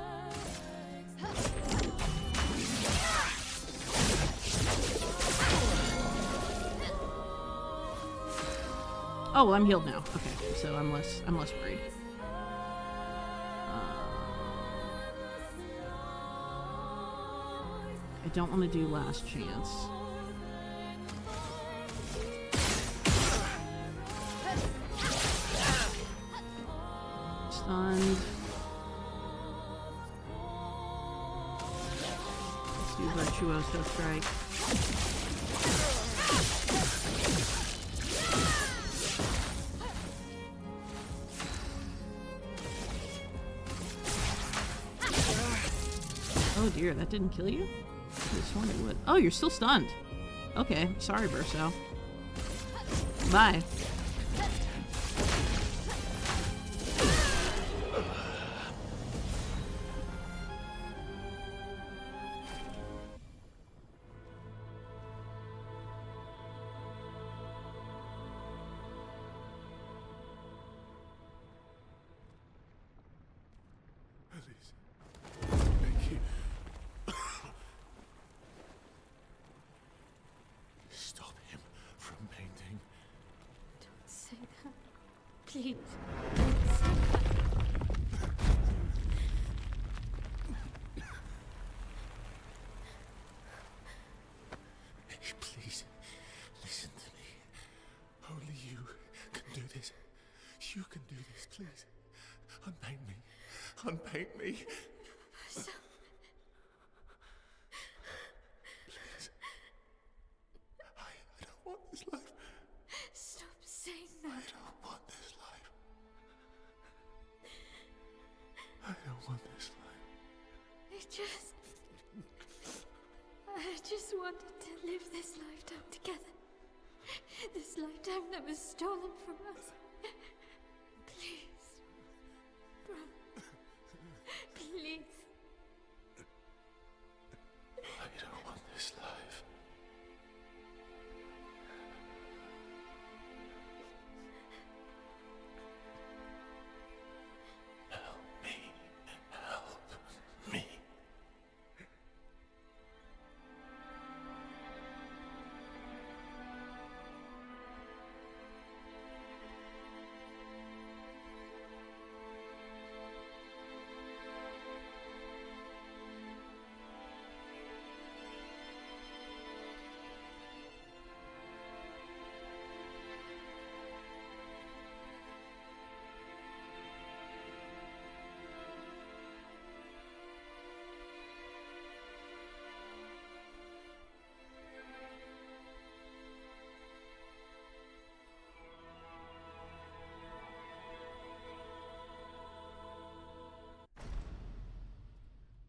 Oh, well, I'm healed now. Okay, so I'm less worried. I don't want to do last chance. Stunned. Let's do Virtuoso Strike. Oh dear, that didn't kill you? I could have sworn it would. Oh, you're still stunned. Okay, sorry, Verso. Bye. Stop him from painting. Don't say that. Please. Don't say that. Please, listen to me. Only you can do this. You can do this, please. Unpaint me. Unpaint me. So, Please. I don't want this life. stop saying that. I don't want this life. I don't want this life. I just wanted to live this lifetime together. This lifetime that was stolen from us. Please. Bro. Please. I don't want this life. Help me. Help me.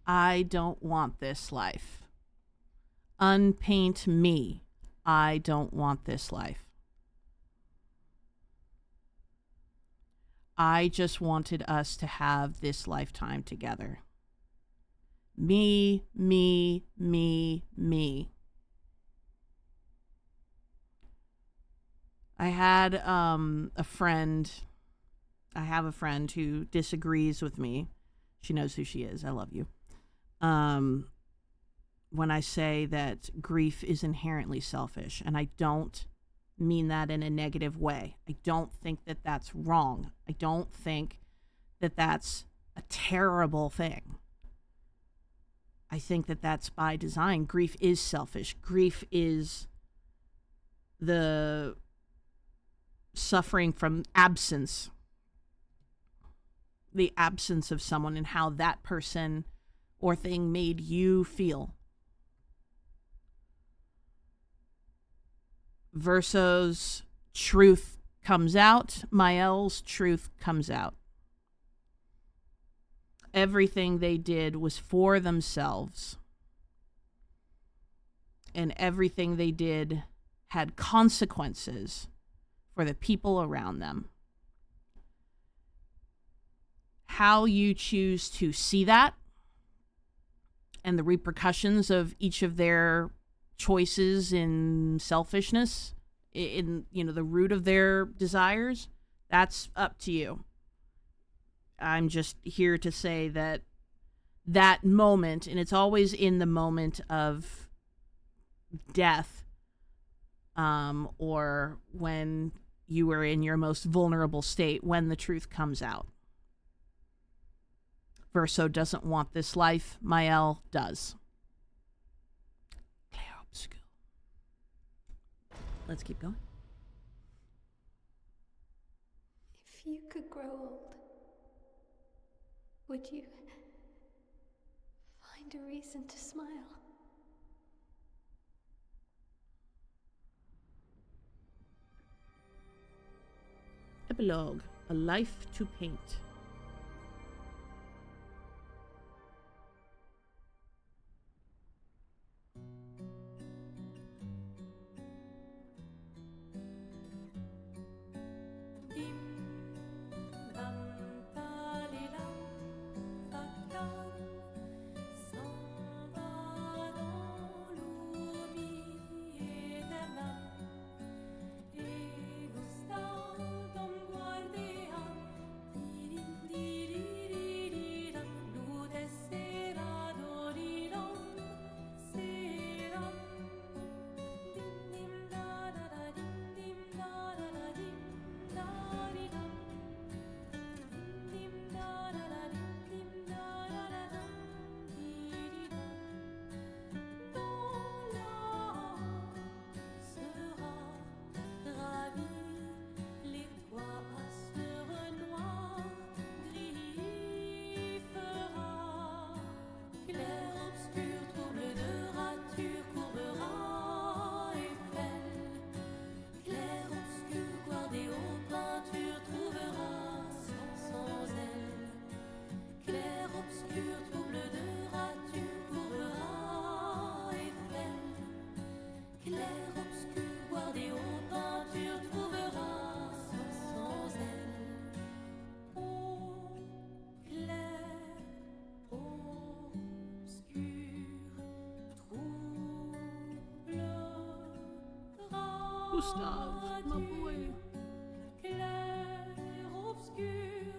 I don't want this life. Unpaint me. I don't want this life. I just wanted us to have this lifetime together. Me, me, me, me. I had a friend. I have a friend who disagrees with me. She knows who she is. I love you. When I say that grief is inherently selfish, and I don't mean that in a negative way. I don't think that that's wrong. I don't think that that's a terrible thing. I think that that's by design. Grief is selfish. Grief is the suffering from absence, the absence of someone, and how that person or thing made you feel. Verso's truth comes out, Mael's truth comes out. Everything they did was for themselves. And everything they did had consequences for the people around them. How you choose to see that and the repercussions of each of their choices in selfishness, in the root of their desires, that's up to you. I'm just here to say that that moment, and it's always in the moment of death, or when you are in your most vulnerable state, when the truth comes out. Verso doesn't want this life. Mael does. Clair Obscur. Let's keep going. If you could grow old, would you find a reason to smile? Epilogue, A Life to Paint. Gustav, my boy. Clair, obscur,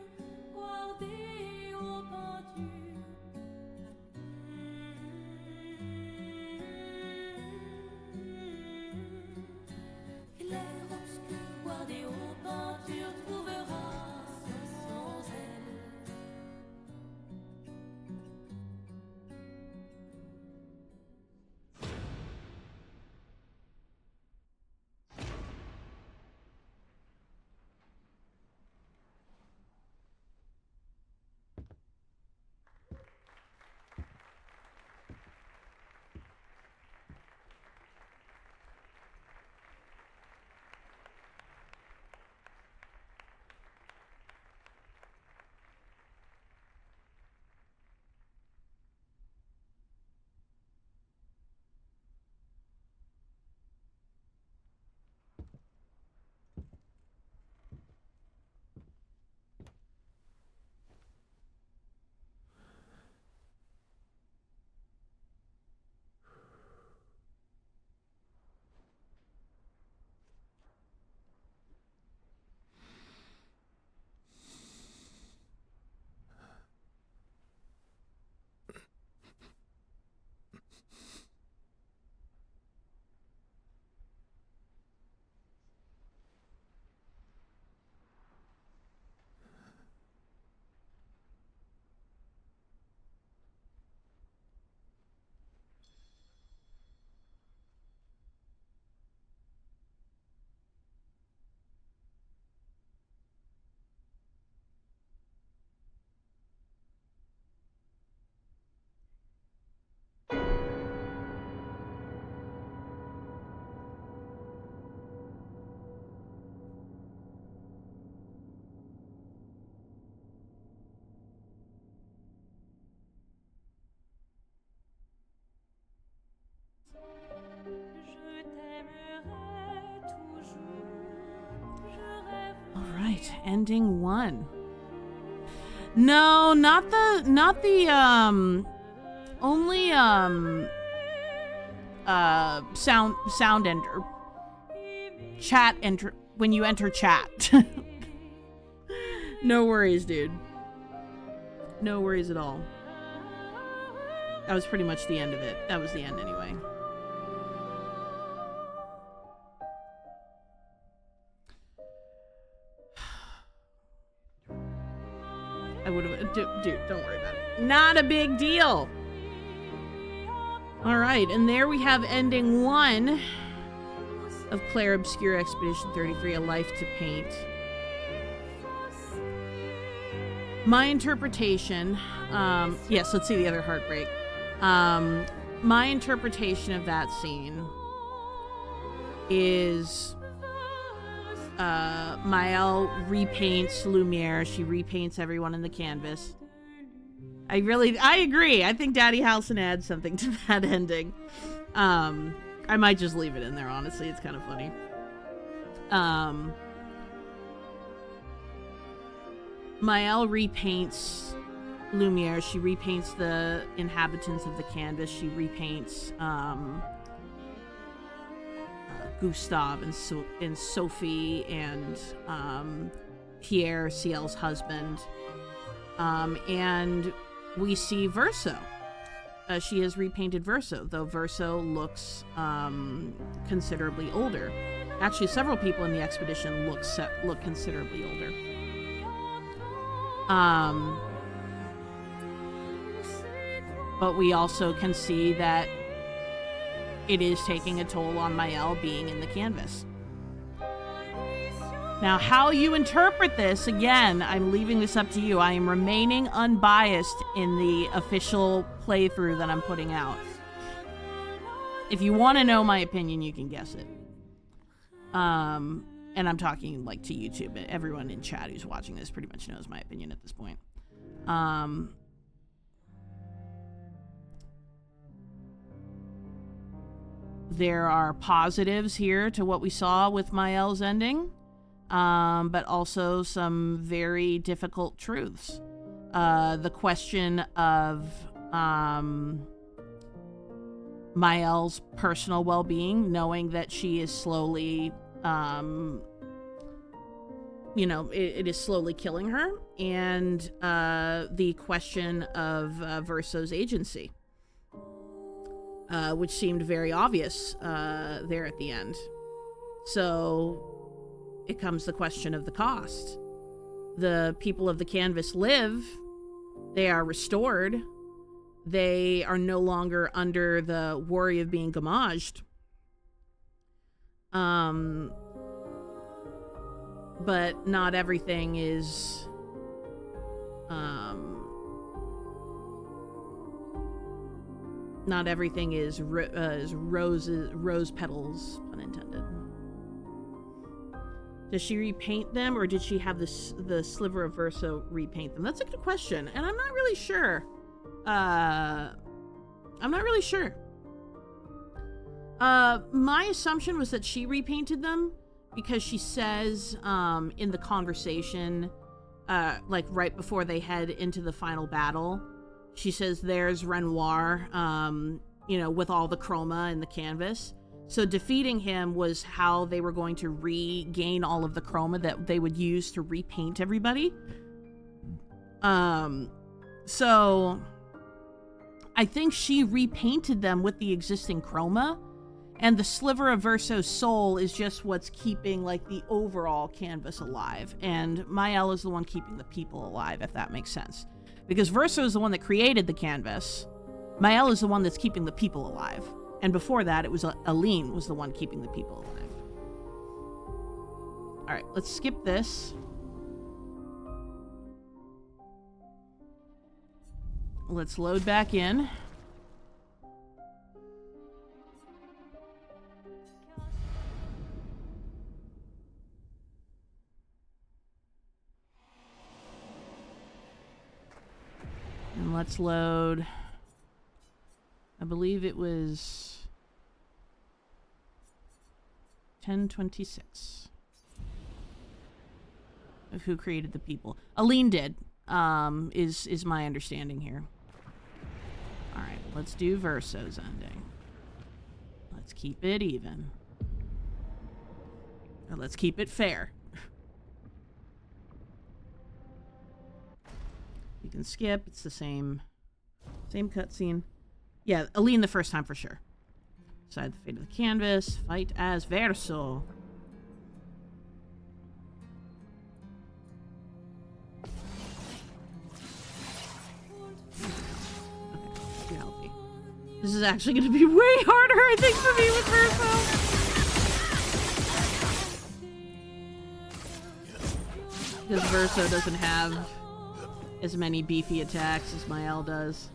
guardé aux peintures. Clair, obscur, guardé aux peintures, trouvera sans elle. ending 1. No, not the only sound enter, chat enter, when you enter chat. No worries, dude. No worries at all. That was pretty much the end of it. That was the end anyway. I would have, dude, don't worry about it. Not a big deal. All right, and there we have ending 1 of Clair Obscur Expedition 33, A Life to Paint. My interpretation, yes, let's see the other heartbreak. My interpretation of that scene is Maëlle repaints Lumiere. She repaints everyone in the canvas. I agree. I think Daddy Halson adds something to that ending. I might just leave it in there, honestly. It's kind of funny. Maëlle repaints Lumiere. She repaints the inhabitants of the canvas. She repaints Gustave and Sophie and Pierre, Ciel's husband. And we see Verso. She has repainted Verso, though Verso looks considerably older. Actually, several people in the expedition look considerably older. But we also can see that it is taking a toll on Maëlle being in the canvas. Now, how you interpret this, again, I'm leaving this up to you. I am remaining unbiased in the official playthrough that I'm putting out. If you want to know my opinion, you can guess it. And I'm talking like to YouTube. Everyone in chat who's watching this pretty much knows my opinion at this point. There are positives here to what we saw with Maëlle's ending, but also some very difficult truths. The question of Maëlle's personal well-being, knowing that she is slowly, it is slowly killing her, and the question of Verso's agency. Which seemed very obvious there at the end. So it comes the question of the cost. The people of the canvas live. They are restored. They are no longer under the worry of being gammaged. But not everything is... not everything is rose petals, pun intended. Does she repaint them, or did she have the sliver of Verso repaint them? That's a good question, and I'm not really sure. My assumption was that she repainted them because she says in the conversation, like right before they head into the final battle, she says, there's Renoir, with all the chroma in the canvas. So defeating him was how they were going to regain all of the chroma that they would use to repaint everybody. So I think she repainted them with the existing chroma, and the sliver of Verso's soul is just what's keeping like the overall canvas alive. And Maëlle is the one keeping the people alive, if that makes sense. Because Verso is the one that created the canvas. Maëlle is the one that's keeping the people alive. And before that, it was Aline was the one keeping the people alive. All right, let's skip this. Let's load back in. And let's load, I believe it was 10:26. of who created the people. Aline did, is my understanding here. All right, let's do Verso's ending. Let's keep it even. Or let's keep it fair. You can skip. It's the same cutscene. Yeah, Aline the first time for sure. Decide the fate of the canvas. Fight as Verso. Okay, too healthy. This is actually going to be way harder, I think, for me with Verso. Because Verso doesn't have as many beefy attacks as Mael does.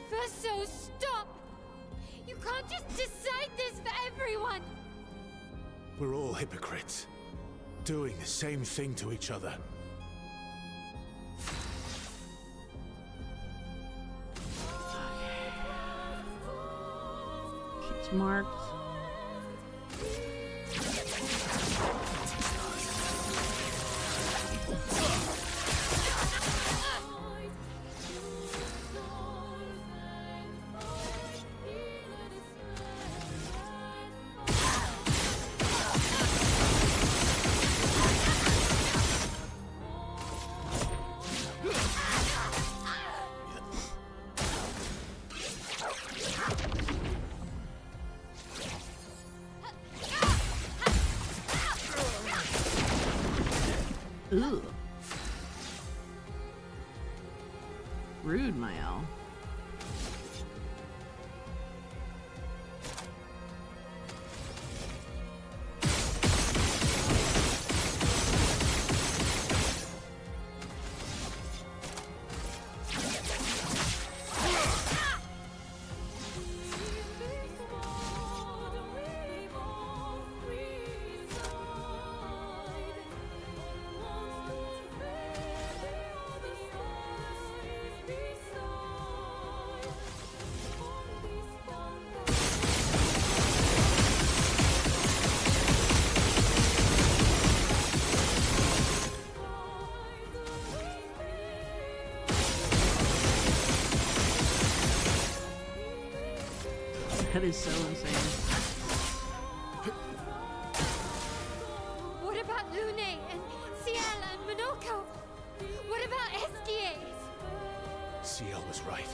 Verso, stop! You can't just decide this for everyone! We're all hypocrites, doing the same thing to each other. She's marked. Ooh. Rude, Mael. That is so insane. What about Lune and Ciel and Monoko? What about Esquies? Ciel was right.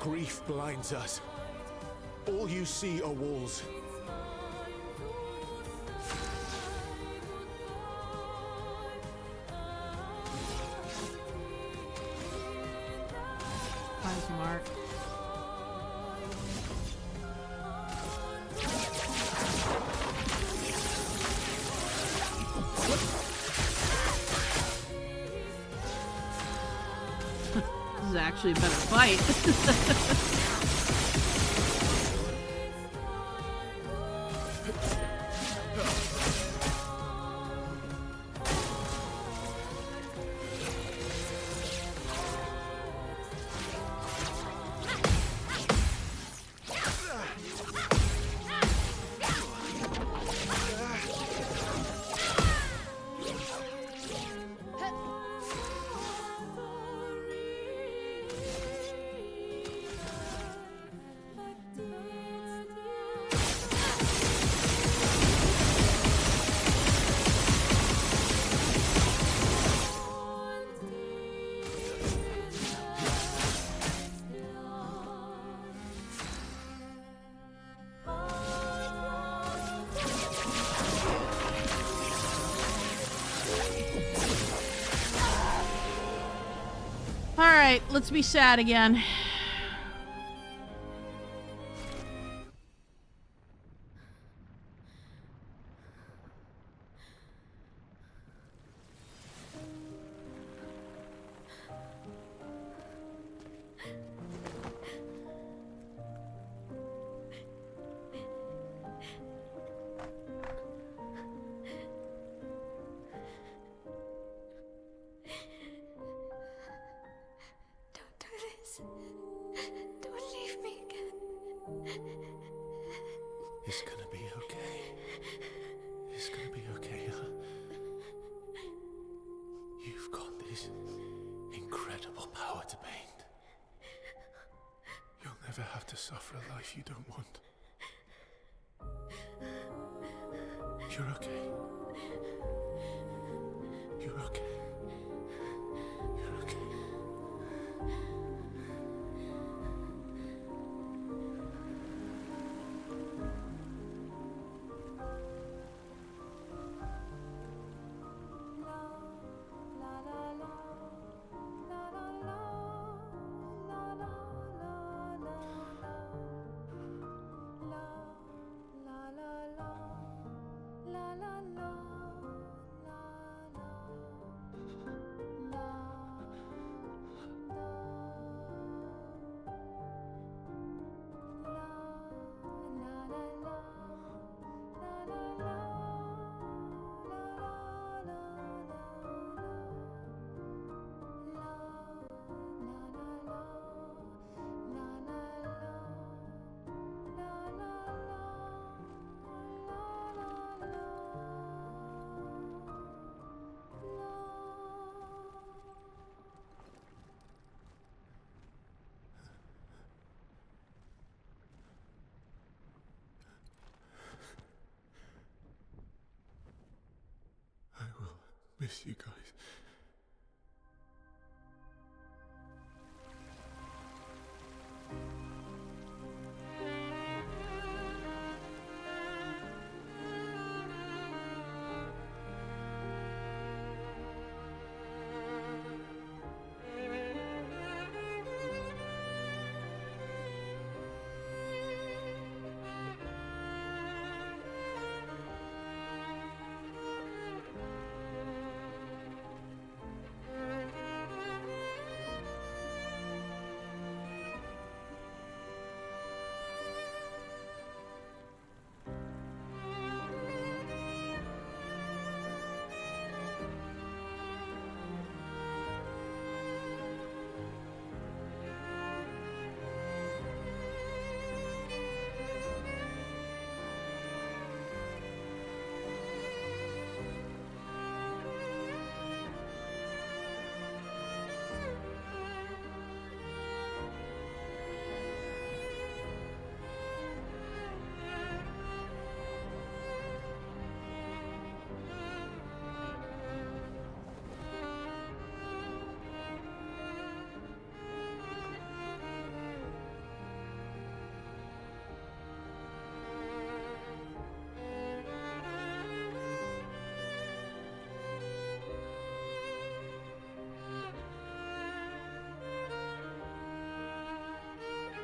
Grief blinds us. All you see are walls. Finds Mark. This is actually a better fight. Alright, let's be sad again. It's gonna be okay. It's gonna be okay, huh? You've got this incredible power to paint. You'll never have to suffer a life you don't want. You're okay. You're okay. You're okay. I will miss you guys.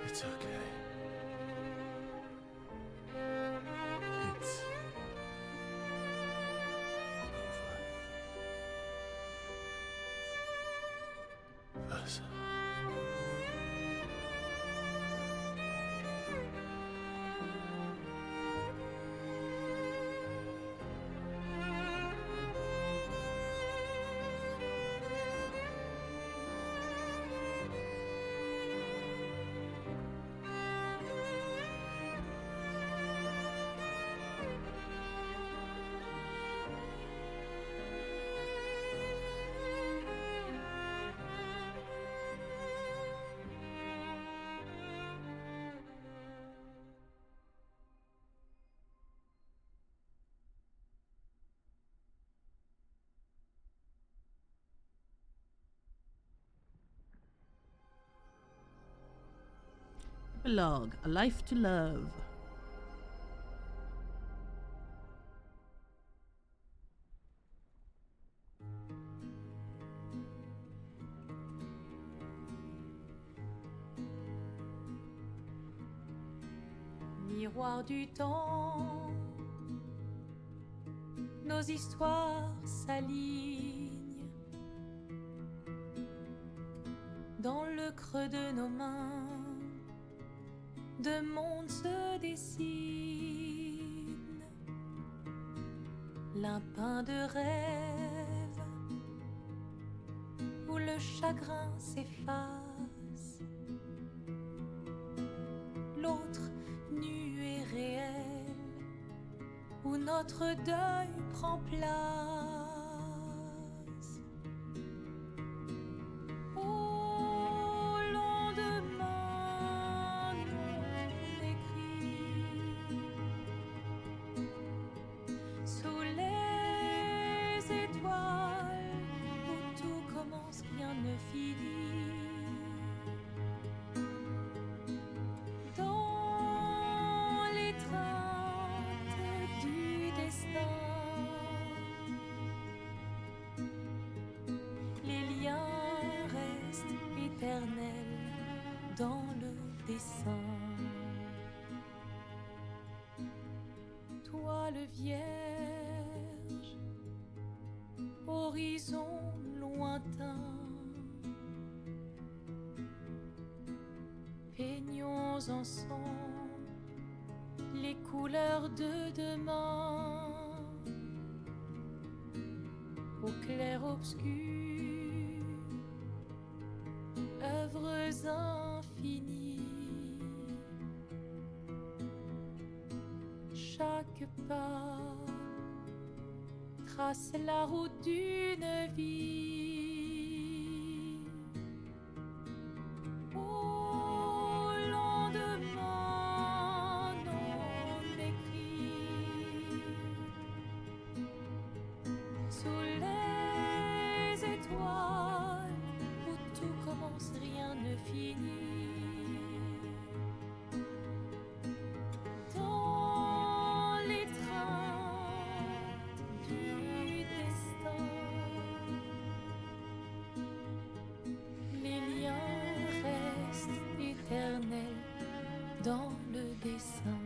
It's okay. It's over. Versa. Epilogue, A Life to Love. Miroir du temps, nos histoires s'alignent dans le creux de nos mains. Deux mondes se dessinent, l'un peint de rêve où le chagrin s'efface, l'autre notre deuil prend place. Au lendemain non écrit, sous les étoiles où tout commence, rien ne finit. Dans l'étreinte du destin, les liens restent éternels dans le dessin. Toi le vierge, horizon lointain, peignons ensemble les couleurs de demain. Au clair obscur, œuvres infinies. Chaque pas trace la route d'une vie. Au lendemain non écrit, sous les étoiles où tout commence, rien ne finit. Dans l'étreinte du destin, les liens restent éternels dans le dessin.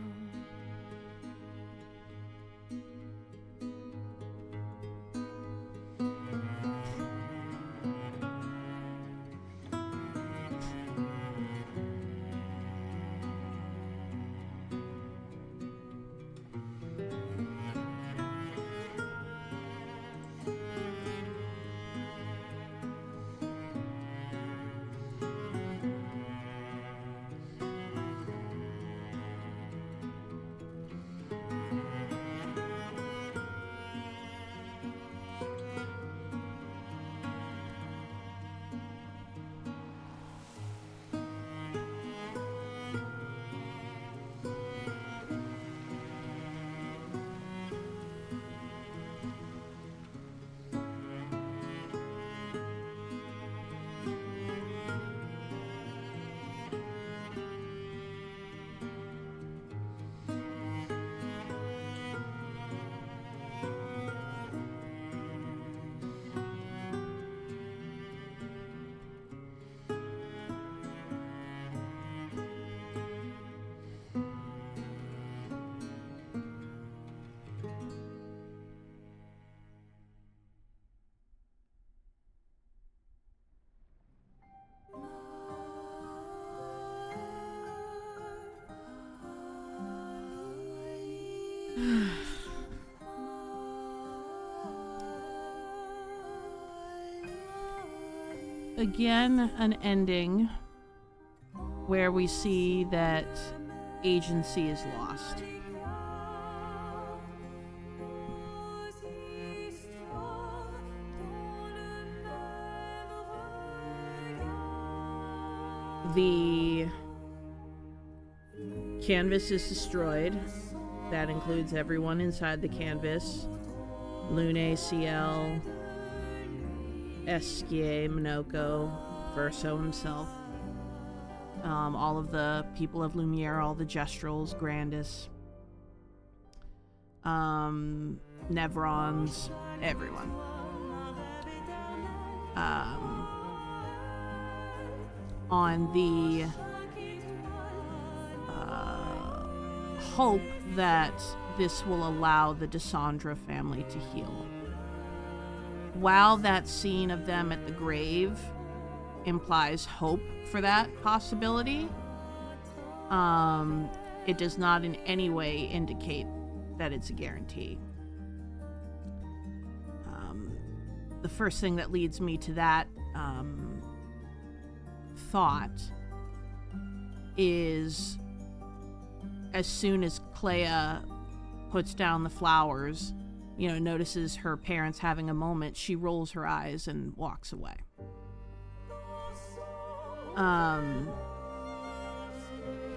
Again, an ending where we see that agency is lost. The canvas is destroyed. That includes everyone inside the canvas. Lune, CL, Esquier, Minoko, Verso himself. All of the people of Lumiere, all the Gestrals, Grandis, Nevrons, everyone. On the hope that this will allow the Desandra family to heal. While that scene of them at the grave implies hope for that possibility, it does not in any way indicate that it's a guarantee. The first thing that leads me to that thought is as soon as Clair puts down the flowers, notices her parents having a moment, she rolls her eyes and walks away.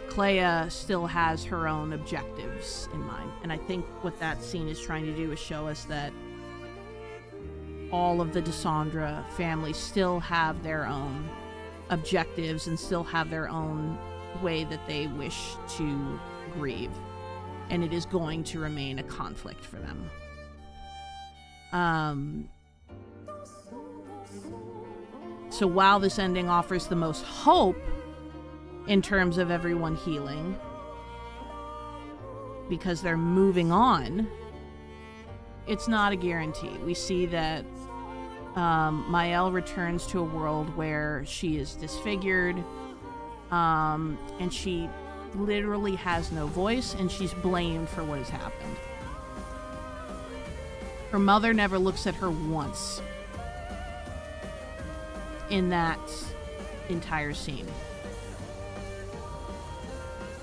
Clair still has her own objectives in mind, and I think what that scene is trying to do is show us that all of the Desandra family still have their own objectives and still have their own way that they wish to grieve, and it is going to remain a conflict for them. So while this ending offers the most hope in terms of everyone healing, because they're moving on, it's not a guarantee. We see that Mael returns to a world where she is disfigured, and she literally has no voice, and she's blamed for what has happened. Her mother never looks at her once in that entire scene.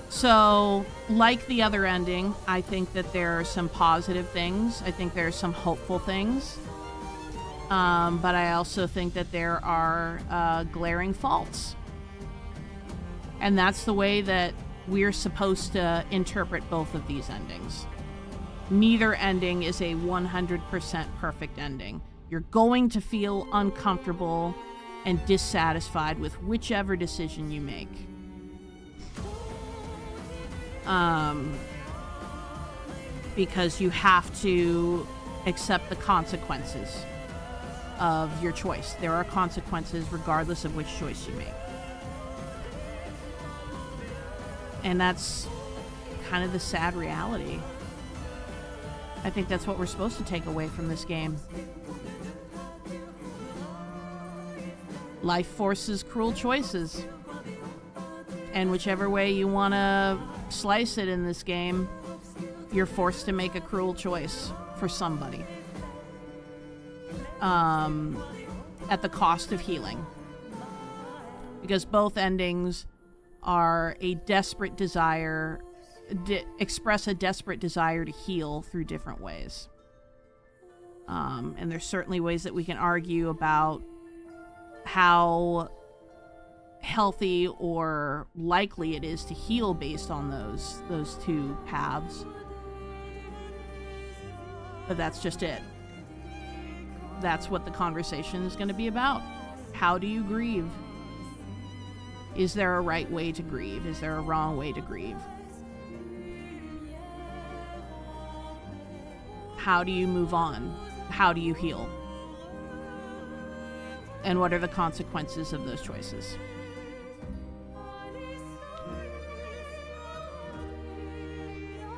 So, like the other ending, I think that there are some positive things. I think there are some hopeful things. But I also think that there are glaring faults. And that's the way that we're supposed to interpret both of these endings. Neither ending is a 100% perfect ending. You're going to feel uncomfortable and dissatisfied with whichever decision you make. Because you have to accept the consequences of your choice. There are consequences regardless of which choice you make. And that's kind of the sad reality. I think that's what we're supposed to take away from this game. Life forces cruel choices. And whichever way you want to slice it in this game, you're forced to make a cruel choice for somebody. At the cost of healing. Because both endings are a desperate desire, express a desperate desire to heal through different ways. And there's certainly ways that we can argue about how healthy or likely it is to heal based on those two paths. But that's just it. That's what the conversation is going to be about. How do you grieve? Is there a right way to grieve? Is there a wrong way to grieve? How do you move on? How do you heal? And what are the consequences of those choices?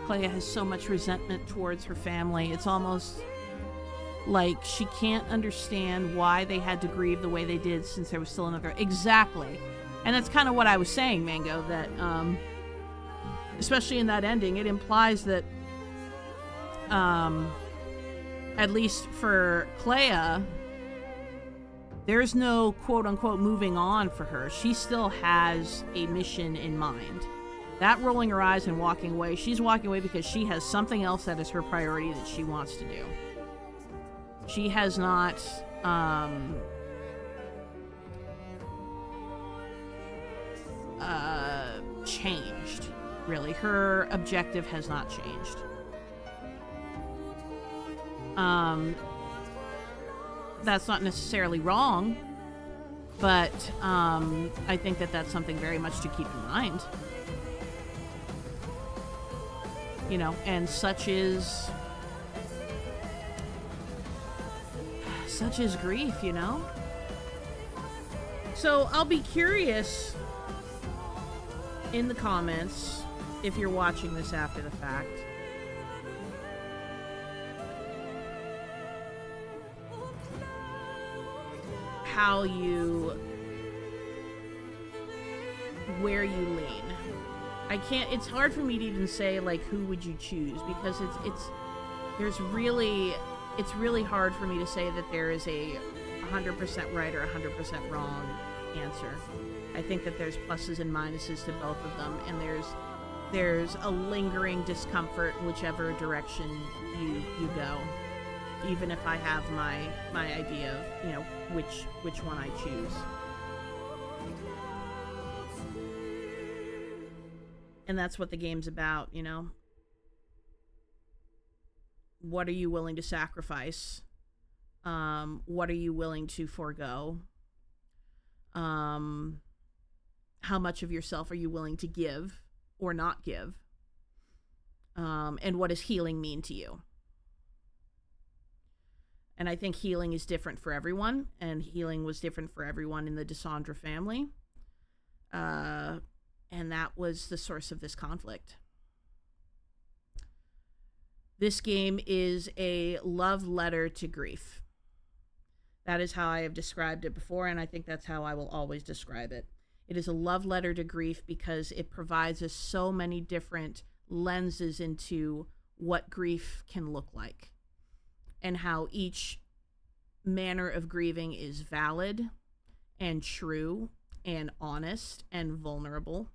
Clair has so much resentment towards her family. It's almost like she can't understand why they had to grieve the way they did since there was still another... Exactly. And that's kind of what I was saying, Mango, that especially in that ending, it implies that at least for Clair, there's no quote-unquote moving on for her. She still has a mission in mind. That rolling her eyes and walking away, she's walking away because she has something else that is her priority that she wants to do. She has not changed, really. Her objective has not changed. That's not necessarily wrong, but I think that that's something very much to keep in mind. You know, and such is grief, you know? So I'll be curious in the comments, if you're watching this after the fact, where you lean. It's hard for me to even say, like, who would you choose, because it's really hard for me to say that there is a 100% right or 100% wrong answer. I think that there's pluses and minuses to both of them, and there's there's a lingering discomfort in whichever direction you go. Even if I have my idea of, you know, which one I choose. And that's what the game's about, you know? What are you willing to sacrifice? What are you willing to forego? How much of yourself are you willing to give or not give? And what does healing mean to you? And I think healing is different for everyone, and healing was different for everyone in the Dysandra family. And that was the source of this conflict. This game is a love letter to grief. That is how I have described it before, and I think that's how I will always describe it. It is a love letter to grief because it provides us so many different lenses into what grief can look like, and how each manner of grieving is valid and true and honest and vulnerable,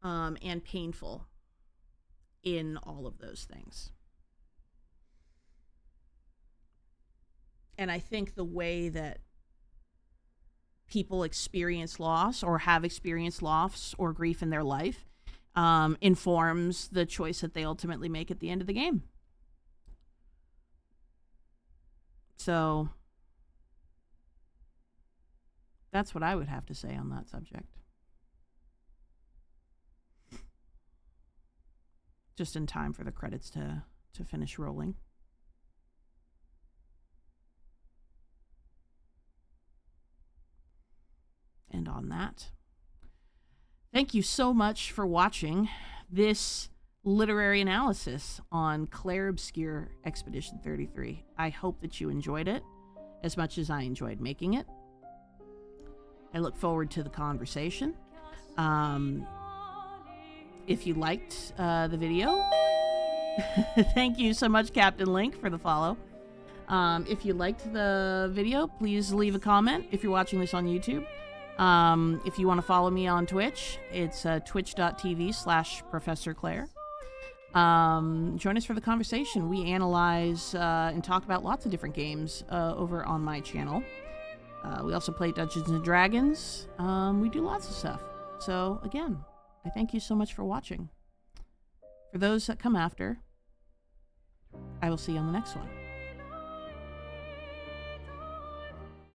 and painful in all of those things. And I think the way that people experience loss or have experienced loss or grief in their life informs the choice that they ultimately make at the end of the game. So that's what I would have to say on that subject. Just in time for the credits to finish rolling. And on that, thank you so much for watching this literary analysis on Clair Obscur Expedition 33. I hope that you enjoyed it as much as I enjoyed making it. I look forward to the conversation. If you liked the video, thank you so much, Captain Link, for the follow. If you liked the video, please leave a comment if you're watching this on YouTube. If you want to follow me on Twitch, it's twitch.tv/Professor Clair. Join us for the conversation. We analyze and talk about lots of different games over on my channel. We also play Dungeons and Dragons. We do lots of stuff. So again, I thank you so much for watching. For those that come after, I will see you on the next one.